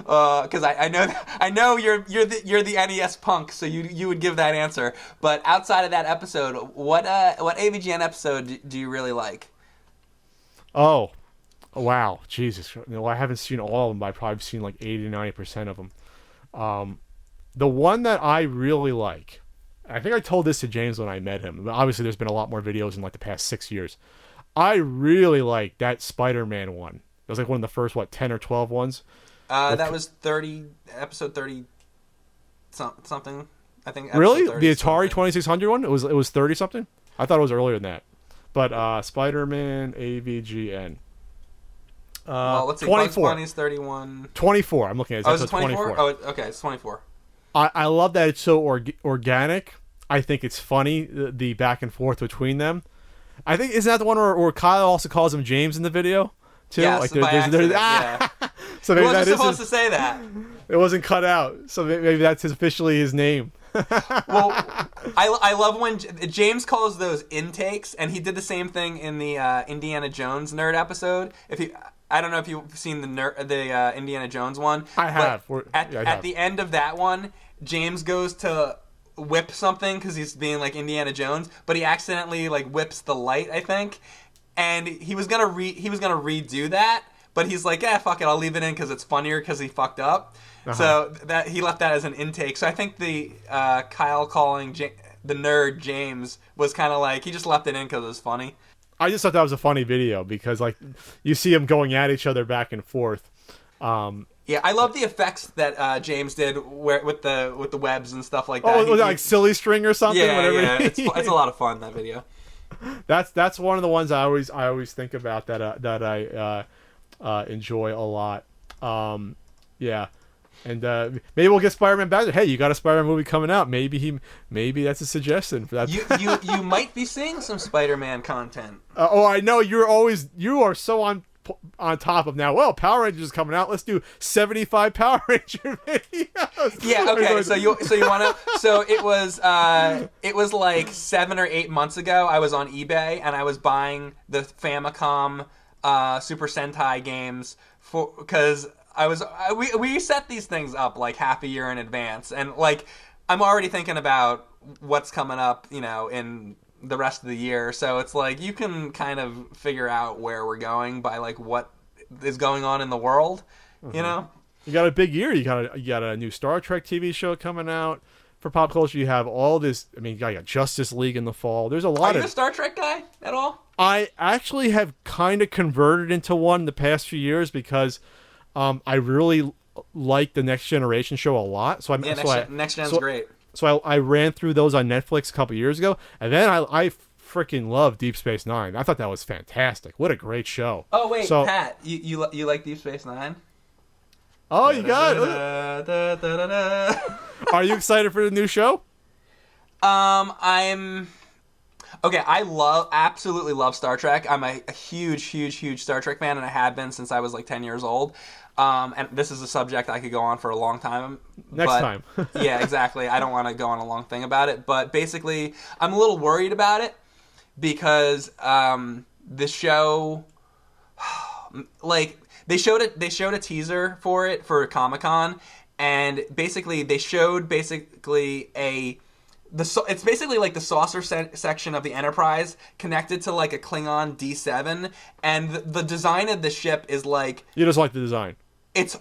because I know you're the NES punk, so you would give that answer. But outside of that episode, what AVGN episode do you really like? Oh, wow, Jesus! I haven't seen all of them, but I've probably seen like 80-90% of them. The one that I really like. I think I told this to James when I met him. But obviously, there's been a lot more videos in like the past 6 years. I really like that Spider-Man one. It was like one of the first 10 or 12 ones. That was episode 30 something. I think. Really, the Atari 2600 one? It was 30 something. I thought it was earlier than that. But Spider-Man AVGN. Well, let's see. 24. Bugs Bunny's 31. 24. I'm looking at it. Oh, is it 24? Oh, okay, it's 24. I love that it's so organic. I think it's funny, the back and forth between them. I think, isn't that the one where Kyle also calls him James in the video? Too? Yes, like by accident, yeah. So maybe he wasn't that supposed to say that. It wasn't cut out. So maybe that's officially his name. Well, I love when James calls those intakes, and he did the same thing in the Indiana Jones nerd episode. I don't know if you've seen the Indiana Jones one. I have. At the end of that one, James goes to whip something because he's being like Indiana Jones, but he accidentally like whips the light, I think, and he was gonna redo that, but he's like, yeah, fuck it, I'll leave it in because it's funnier because he fucked up. So that he left that as an intake. So I think the Kyle calling the nerd James was kind of like he just left it in because it was funny. I just thought that was a funny video because like you see them going at each other back and forth. Yeah, I love the effects that James did with the webs and stuff like that. Oh, was that like silly string or something? Yeah, whatever. Yeah, it's a lot of fun, that video. That's one of the ones I always think about that I enjoy a lot. Yeah, and maybe we'll get Spider-Man back. Hey, you got a Spider-Man movie coming out? Maybe that's a suggestion for that. You might be seeing some Spider-Man content. I know you are so on top of now. Well, Power Rangers is coming out. Let's do 75 Power Ranger videos. Yeah. Okay. So you want to? So it was like 7 or 8 months ago. I was on eBay and I was buying the Famicom Super Sentai games because we set these things up like half a year in advance, and like I'm already thinking about what's coming up, in the rest of the year. So it's like you can kind of figure out where we're going by like what is going on in the world. You got a big year. You got a new Star Trek TV show coming out. For pop culture, you have all this. I mean, you got Justice League in the fall. There's a lot. Are you a Star Trek guy at all? I actually have kind of converted into one the past few years because I really like the Next Generation show a lot. So Next Gen's great. So I ran through those on Netflix a couple years ago, and then I freaking love Deep Space Nine. I thought that was fantastic. What a great show. Oh wait, Pat, you like Deep Space Nine? Oh, you got it. Are you excited for the new show? I'm. Okay, I absolutely love Star Trek. I'm a huge Star Trek fan, and I have been since I was like 10 years old. And this is a subject I could go on for a long time. Next time. Yeah, exactly. I don't want to go on a long thing about it. But basically, I'm a little worried about it because the show, like, they showed a teaser for it for Comic-Con, and basically they showed it's basically like the saucer section of the Enterprise connected to like a Klingon D7, and the design of the ship is like, you just like the design. It's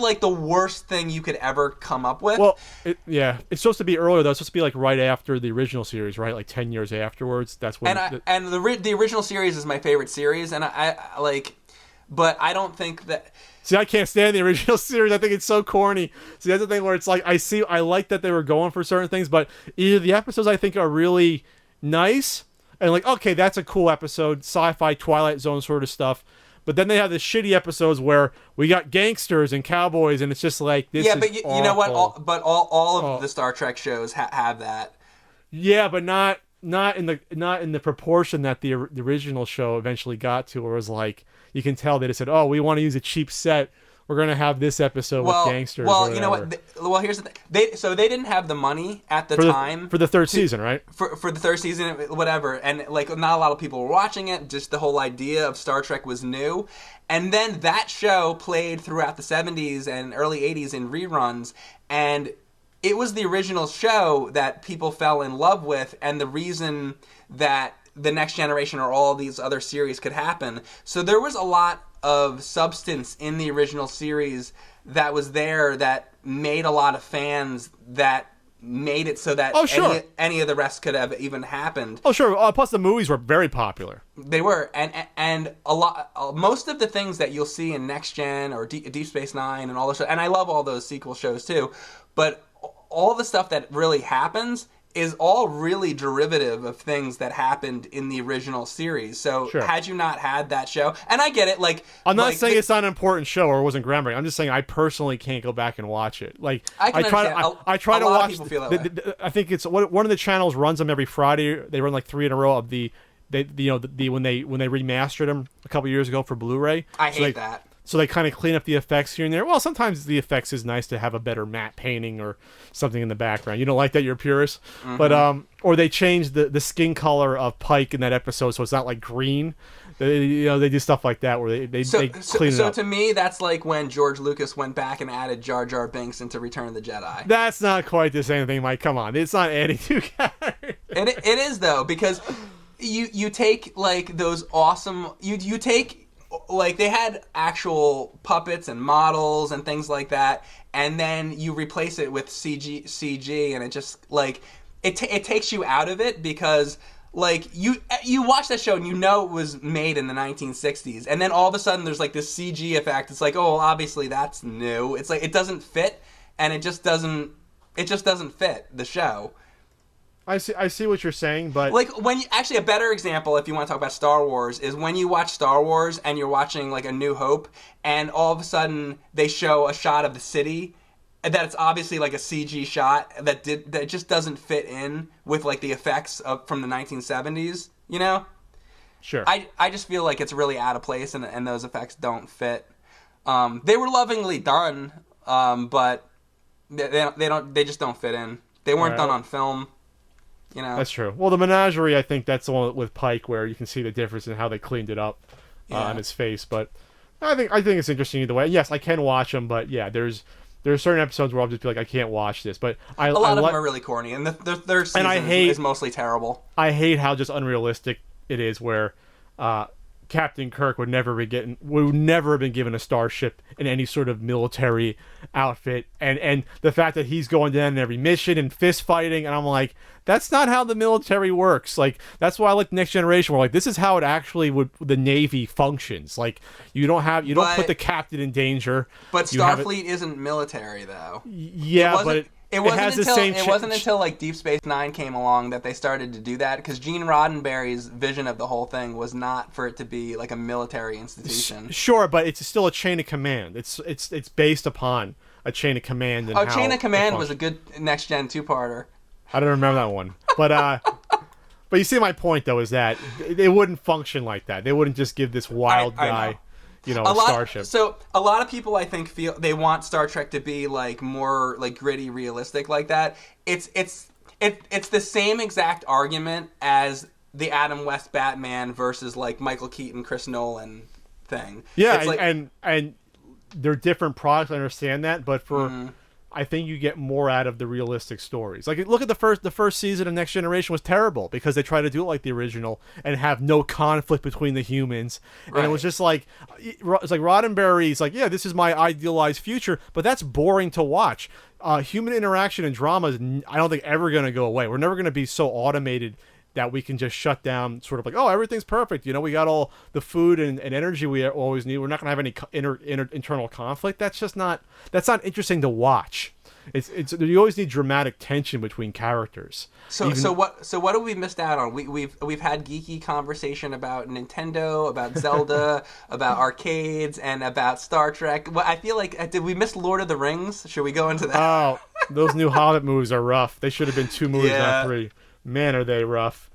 like the worst thing you could ever come up with. Well, it's supposed to be earlier though. It's supposed to be like right after the original series, right? Like 10 years afterwards. That's when. And the original series is my favorite series, and I like, but I don't think that. See, I can't stand the original series. I think it's so corny. See, that's the thing where it's like I like that they were going for certain things, but either the episodes I think are really nice and like, okay, that's a cool episode, sci-fi Twilight Zone sort of stuff. But then they have the shitty episodes where we got gangsters and cowboys, and it's just like this. Yeah, but you know what? All of the Star Trek shows have that. Yeah, but not in the proportion that the original show eventually got to, where it was like you can tell they just said, "Oh, we want to use a cheap set. We're gonna have this episode with gangsters." Well, you know what? Here's the thing. They didn't have the money at the time for the third season, right? For the third season, whatever, and like not a lot of people were watching it. Just the whole idea of Star Trek was new, and then that show played throughout the 70s and early 80s in reruns, and it was the original show that people fell in love with, and the reason that the Next Generation or all these other series could happen. So there was a lot of substance in the original series that was there that made a lot of fans, that made it so that any of the rest could have even happened. Oh, sure. Plus the movies were very popular. They were. And a lot, most of the things that you'll see in Next Gen or Deep Space Nine and all those shows, and I love all those sequel shows too, but all the stuff that really happens is all really derivative of things that happened in the original series. So had you not had that show, and I get it, like I'm not saying it's not an important show or it wasn't groundbreaking. I'm just saying I personally can't go back and watch it. Like I try to watch. People feel that way. I think it's one of the channels runs them every Friday. They run like 3 in a row of when they remastered them a couple years ago for Blu-ray. I hate that. So they kind of clean up the effects here and there. Well, sometimes the effects is nice to have a better matte painting or something in the background. You don't like that, you're a purist. Mm-hmm. But or they change the skin color of Pike in that episode so it's not like green. They do stuff like that where they clean it up. So to me, that's like when George Lucas went back and added Jar Jar Binks into Return of the Jedi. That's not quite the same thing, Mike. Come on, it's not adding two characters. It is though, because you take like those awesome you take. Like, they had actual puppets and models and things like that, and then you replace it with CG, and it just, like, it takes you out of it because, like, you watch that show and you know it was made in the 1960s, and then all of a sudden there's, like, this CG effect. It's like, oh, well, obviously that's new. It's like, it doesn't fit, and it just doesn't fit the show. I see what you're saying, but like actually a better example, if you want to talk about Star Wars, is when you watch Star Wars and you're watching like A New Hope, and all of a sudden they show a shot of the city that it's obviously like a CG shot that just doesn't fit in with like the effects from the 1970s. You know? Sure. I just feel like it's really out of place, and those effects don't fit. They were lovingly done, but they just don't fit in. They weren't done on film. You know? That's true. Well, the Menagerie, I think that's the one with Pike where you can see the difference in how they cleaned it up on his face. But I think it's interesting either way. Yes, I can watch them, but yeah, there's certain episodes where I'll just be like, I can't watch this. But a lot of them are really corny, and the third season is mostly terrible. I hate how just unrealistic it is, where Captain Kirk would never have been given a starship in any sort of military outfit, and the fact that he's going down in every mission and fist fighting, and I'm like, that's not how the military works. Like, that's why I like Next Generation, where like this is how it actually the Navy functions. Like, you don't put the captain in danger. But Starfleet isn't military though. Yeah, it wasn't until like Deep Space Nine came along that they started to do that, because Gene Roddenberry's vision of the whole thing was not for it to be like a military institution. Sure, but it's still a chain of command. It's based upon a chain of command. And Chain of Command was a good Next Gen 2-parter. I don't remember that one, but you see my point though, is that they wouldn't function like that. They wouldn't just give this wild guy. A starship. So a lot of people, I think, feel they want Star Trek to be like more like gritty, realistic, like that. It's the same exact argument as the Adam West Batman versus like Michael Keaton, Chris Nolan thing. Yeah, and they're different products. I understand that, but for I think you get more out of the realistic stories. Like, look at the first season of Next Generation was terrible because they tried to do it like the original and have no conflict between the humans. Right. And it was just like, it's like Roddenberry's like, yeah, this is my idealized future, but that's boring to watch. Human interaction and drama is, I don't think, ever going to go away. We're never going to be so automated that we can just shut down, sort of like, oh, everything's perfect. You know, we got all the food and energy we always need. We're not going to have any internal conflict. That's not interesting to watch. It's you always need dramatic tension between characters. So what have we missed out on? We've had geeky conversation about Nintendo, about Zelda, about arcades, and about Star Trek. Well, I feel like, did we miss Lord of the Rings? Should we go into that? Oh, those new Hobbit movies are rough. They should have been 2 movies, not 3. Man, are they rough.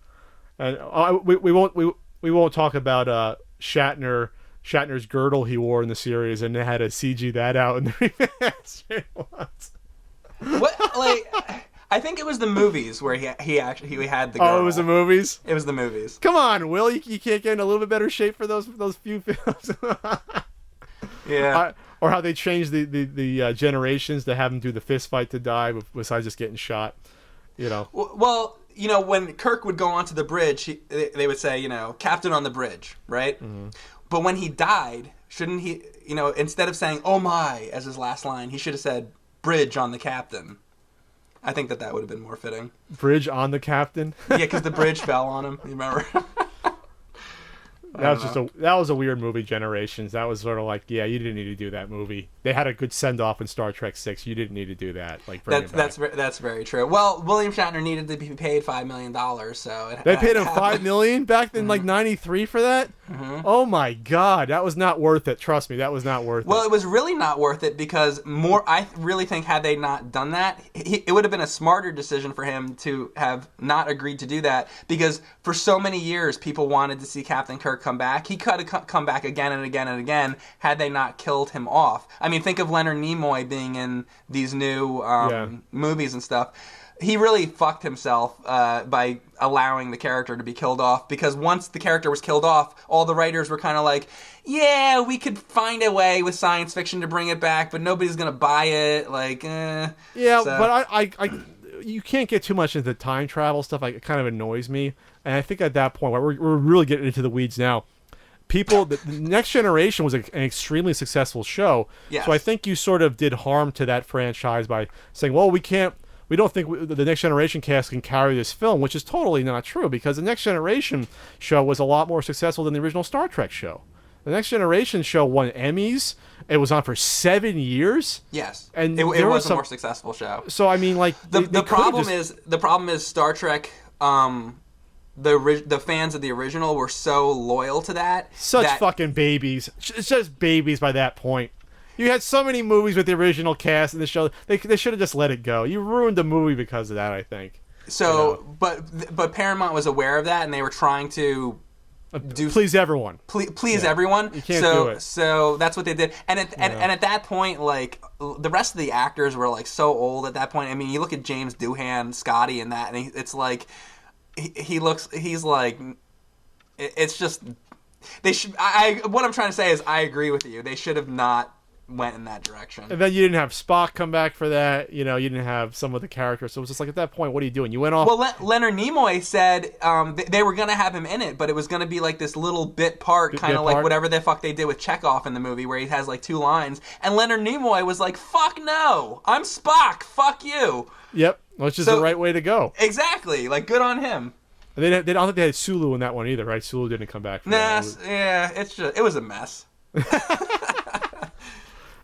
And we won't talk about Shatner's girdle he wore in the series, and they had to CG that out in the remastered ones. What, like, I think it was the movies where he had the girdle. Oh, it was the movies? It was the movies. Come on, Will, you can't get in a little bit better shape for those few films. Yeah. Or how they changed the generations to have him do the fist fight to die besides just getting shot. You know. Well, you know, when Kirk would go onto the bridge, they would say, you know, Captain on the bridge, right? Mm-hmm. But when he died, shouldn't he, you know, instead of saying, oh my, as his last line, he should have said, bridge on the captain. I think that would have been more fitting. Bridge on the captain? Yeah, because the bridge fell on him, you remember? That was a weird movie, Generations. That was sort of like, yeah, you didn't need to do that movie. They had a good send off in Star Trek 6. You didn't need to do that. Like, that's very true. Well, William Shatner needed to be paid $5 million, so they paid him $5 million back in like '93 for that. Mm-hmm. Oh my God, that was not worth it. Trust me, that was not worth it. Well, it was really not worth it because I really think had they not done that, it would have been a smarter decision for him to have not agreed to do that, because for so many years people wanted to see Captain Kirk come back. He could have come back again and again and again had they not killed him off. I mean, think of Leonard Nimoy being in these new movies and stuff. He really fucked himself by allowing the character to be killed off, because once the character was killed off, all the writers were kind of like, yeah, we could find a way with science fiction to bring it back, but nobody's going to buy it. Like, Yeah, so. But I you can't get too much into time travel stuff. It kind of annoys me. And I think at that point, we're really getting into the weeds now. The Next Generation was an extremely successful show. Yes. So I think you sort of did harm to that franchise by saying, well, we don't think the Next Generation cast can carry this film, which is totally not true, because the Next Generation show was a lot more successful than the original Star Trek show. The Next Generation show won Emmys. It was on for 7 years. Yes, and it was a more successful show. So I mean, like the problem is Star Trek. The fans of the original were so loyal to that. Fucking babies. It's just babies by that point. You had so many movies with the original cast in the show. They should have just let it go. You ruined the movie because of that, I think. So, but Paramount was aware of that, and they were trying to please everyone. Please everyone. You can't do it. So that's what they did. And at that point, like, the rest of the actors were like so old at that point. I mean, you look at James Doohan, Scotty, and that, and it's like he's like, it's just, they should. What I'm trying to say is, I agree with you. They should have not went in that direction. And then you didn't have Spock come back for that. You know, you didn't have some of the characters. So it was just like, at that point, what are you doing? You went off. Well, Leonard Nimoy said they were going to have him in it, but it was going to be like this little bit part, kind of like whatever the fuck they did with Chekhov in the movie, where he has like 2 lines. And Leonard Nimoy was like, fuck no, I'm Spock, fuck you. Yep, which is the right way to go. Exactly, like, good on him. And they don't think they had Sulu in that one either, right? Sulu didn't come back. It was a mess.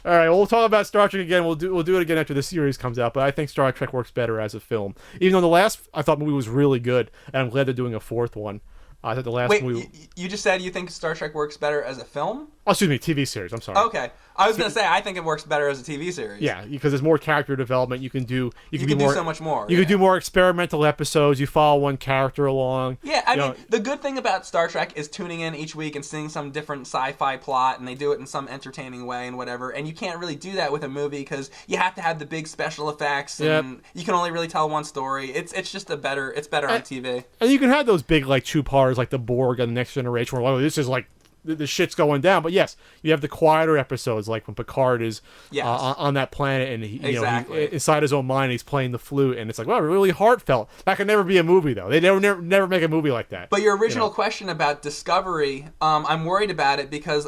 All right, well, we'll talk about Star Trek again. We'll do it again after the series comes out. But I think Star Trek works better as a film. Even though the last I thought movie was really good, and I'm glad they're doing a 4th one. I thought the last movie. You just said you think Star Trek works better as a film? Oh, excuse me, TV series. I'm sorry. Okay, I was gonna say I think it works better as a TV series. Yeah, because there's more character development. You can do so much more. You can do more experimental episodes. You follow one character along. Yeah, I mean, the good thing about Star Trek is tuning in each week and seeing some different sci-fi plot, and they do it in some entertaining way and whatever. And you can't really do that with a movie because you have to have the big special effects, and you can only really tell one story. It's just better on TV. And you can have those big like 2-parters like the Borg and the Next Generation, where this is like the shit's going down. But yes, you have the quieter episodes, like when Picard is on that planet and he, exactly. inside his own mind, he's playing the flute, and it's like, wow, really heartfelt. That could never be a movie, though. They never make a movie like that. But your original question about Discovery, I'm worried about it because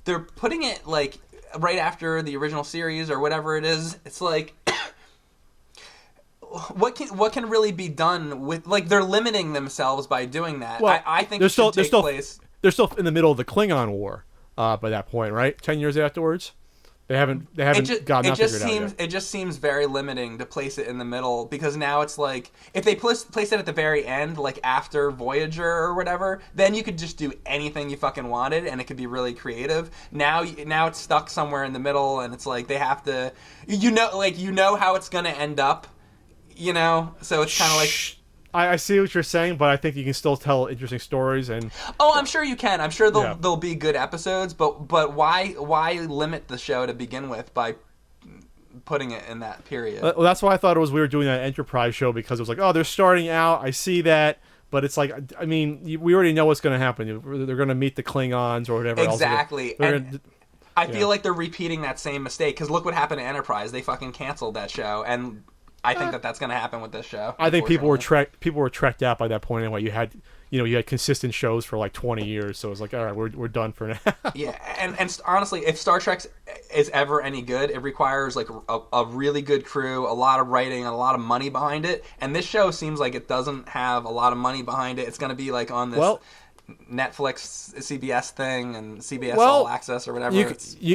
they're putting it like right after the original series or whatever it is. It's like, what can really be done with, like, they're limiting themselves by doing that. Well, I think it should take place. They're still in the middle of the Klingon War by that point, right? 10 years afterwards. They haven't gotten that figured out yet. It just seems very limiting to place it in the middle, because now it's like, if they place it at the very end, like after Voyager or whatever, then you could just do anything you fucking wanted and it could be really creative. Now it's stuck somewhere in the middle, and it's like they have to, you know how it's going to end up, so it's kind of like, I see what you're saying, but I think you can still tell interesting stories. And I'm sure you can. I'm sure there'll be good episodes, but why limit the show to begin with by putting it in that period? Well, that's why I thought it was weird doing that Enterprise show, because it was like, oh, they're starting out. I see that, but it's like, I mean, we already know what's going to happen. They're going to meet the Klingons or whatever. Exactly. Else. I feel like they're repeating that same mistake, because look what happened to Enterprise. They fucking canceled that show, and I think that's going to happen with this show. I think people were trekked out by that point anyway. You had consistent shows for like 20 years, so it was like, all right, we're done for now. Yeah, and honestly, if Star Trek is ever any good, it requires like a really good crew, a lot of writing, and a lot of money behind it. And this show seems like it doesn't have a lot of money behind it. It's going to be like on this Netflix, CBS thing, and CBS All Access or whatever.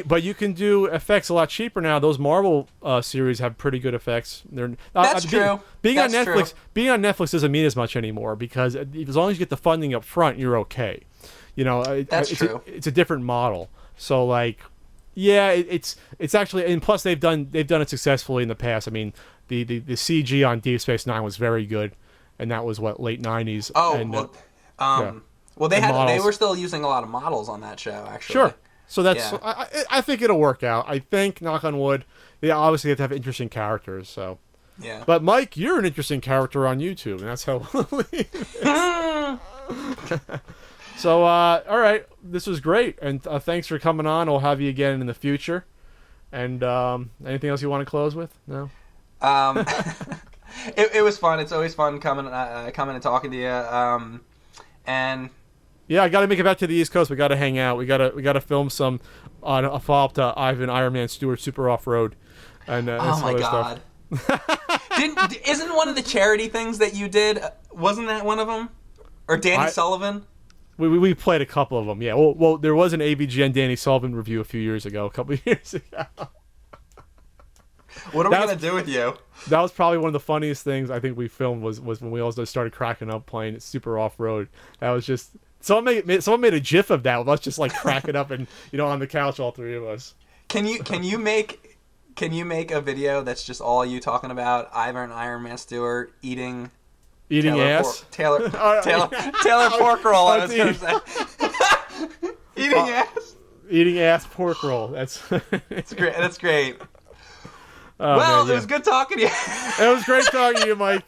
But you can do effects a lot cheaper now. Those Marvel series have pretty good effects. That's true. Being on Netflix doesn't mean as much anymore, because as long as you get the funding up front, you're okay. That's true. It's a different model. So like, yeah, it's actually, and plus they've done it successfully in the past. I mean, the CG on Deep Space Nine was very good, and that was late 90s. Well, they were still using a lot of models on that show, actually. Sure. So that's I think it'll work out. I think, knock on wood, they obviously have to have interesting characters. So yeah. But Mike, you're an interesting character on YouTube, and that's how we'll leave it. So all right, this was great, and thanks for coming on. I'll have you again in the future. And anything else you want to close with? No. It was fun. It's always fun coming and talking to you. And yeah, I got to make it back to the East Coast. We got to hang out. We got to film some on a follow-up to Ivan Iron Man Stewart Super Off-Road and oh my god. Stuff. Isn't one of the charity things that you did, wasn't that one of them? Or Danny Sullivan? We played a couple of them. Yeah. Well, there was an AVGN Danny Sullivan review a couple of years ago. What are we going to do with you? That was probably one of the funniest things I think we filmed was when we all started cracking up playing Super Off-Road. That was just... Someone made a GIF of that with us just like cracking up and on the couch, all three of us. Can you make a video that's just all you talking about Ivan Iron Man Stewart eating ass? Taylor pork roll. I was going to say. Eating ass pork roll. That's great. That's great. Oh, well, man, it was good talking to you. It was great talking to you, Mike.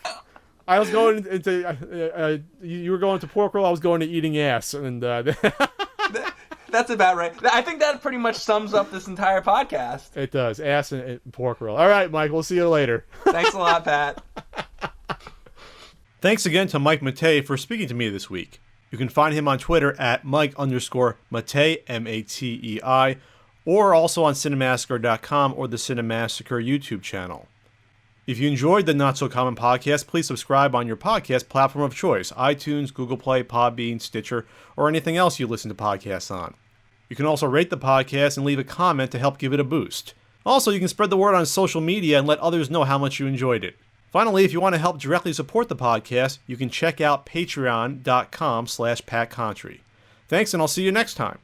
I was going into you were going to pork roll. I was going to eating ass, and that's about right. I think that pretty much sums up this entire podcast. It does. Ass and pork roll. All right, Mike. We'll see you later. Thanks a lot, Pat. Thanks again to Mike Matei for speaking to me this week. You can find him on Twitter at Mike_Matei, Matei, or also on Cinemassacre.com or the Cinemassacre YouTube channel. If you enjoyed the Not So Common podcast, please subscribe on your podcast platform of choice, iTunes, Google Play, Podbean, Stitcher, or anything else you listen to podcasts on. You can also rate the podcast and leave a comment to help give it a boost. Also, you can spread the word on social media and let others know how much you enjoyed it. Finally, if you want to help directly support the podcast, you can check out patreon.com/PatContry. Thanks, and I'll see you next time.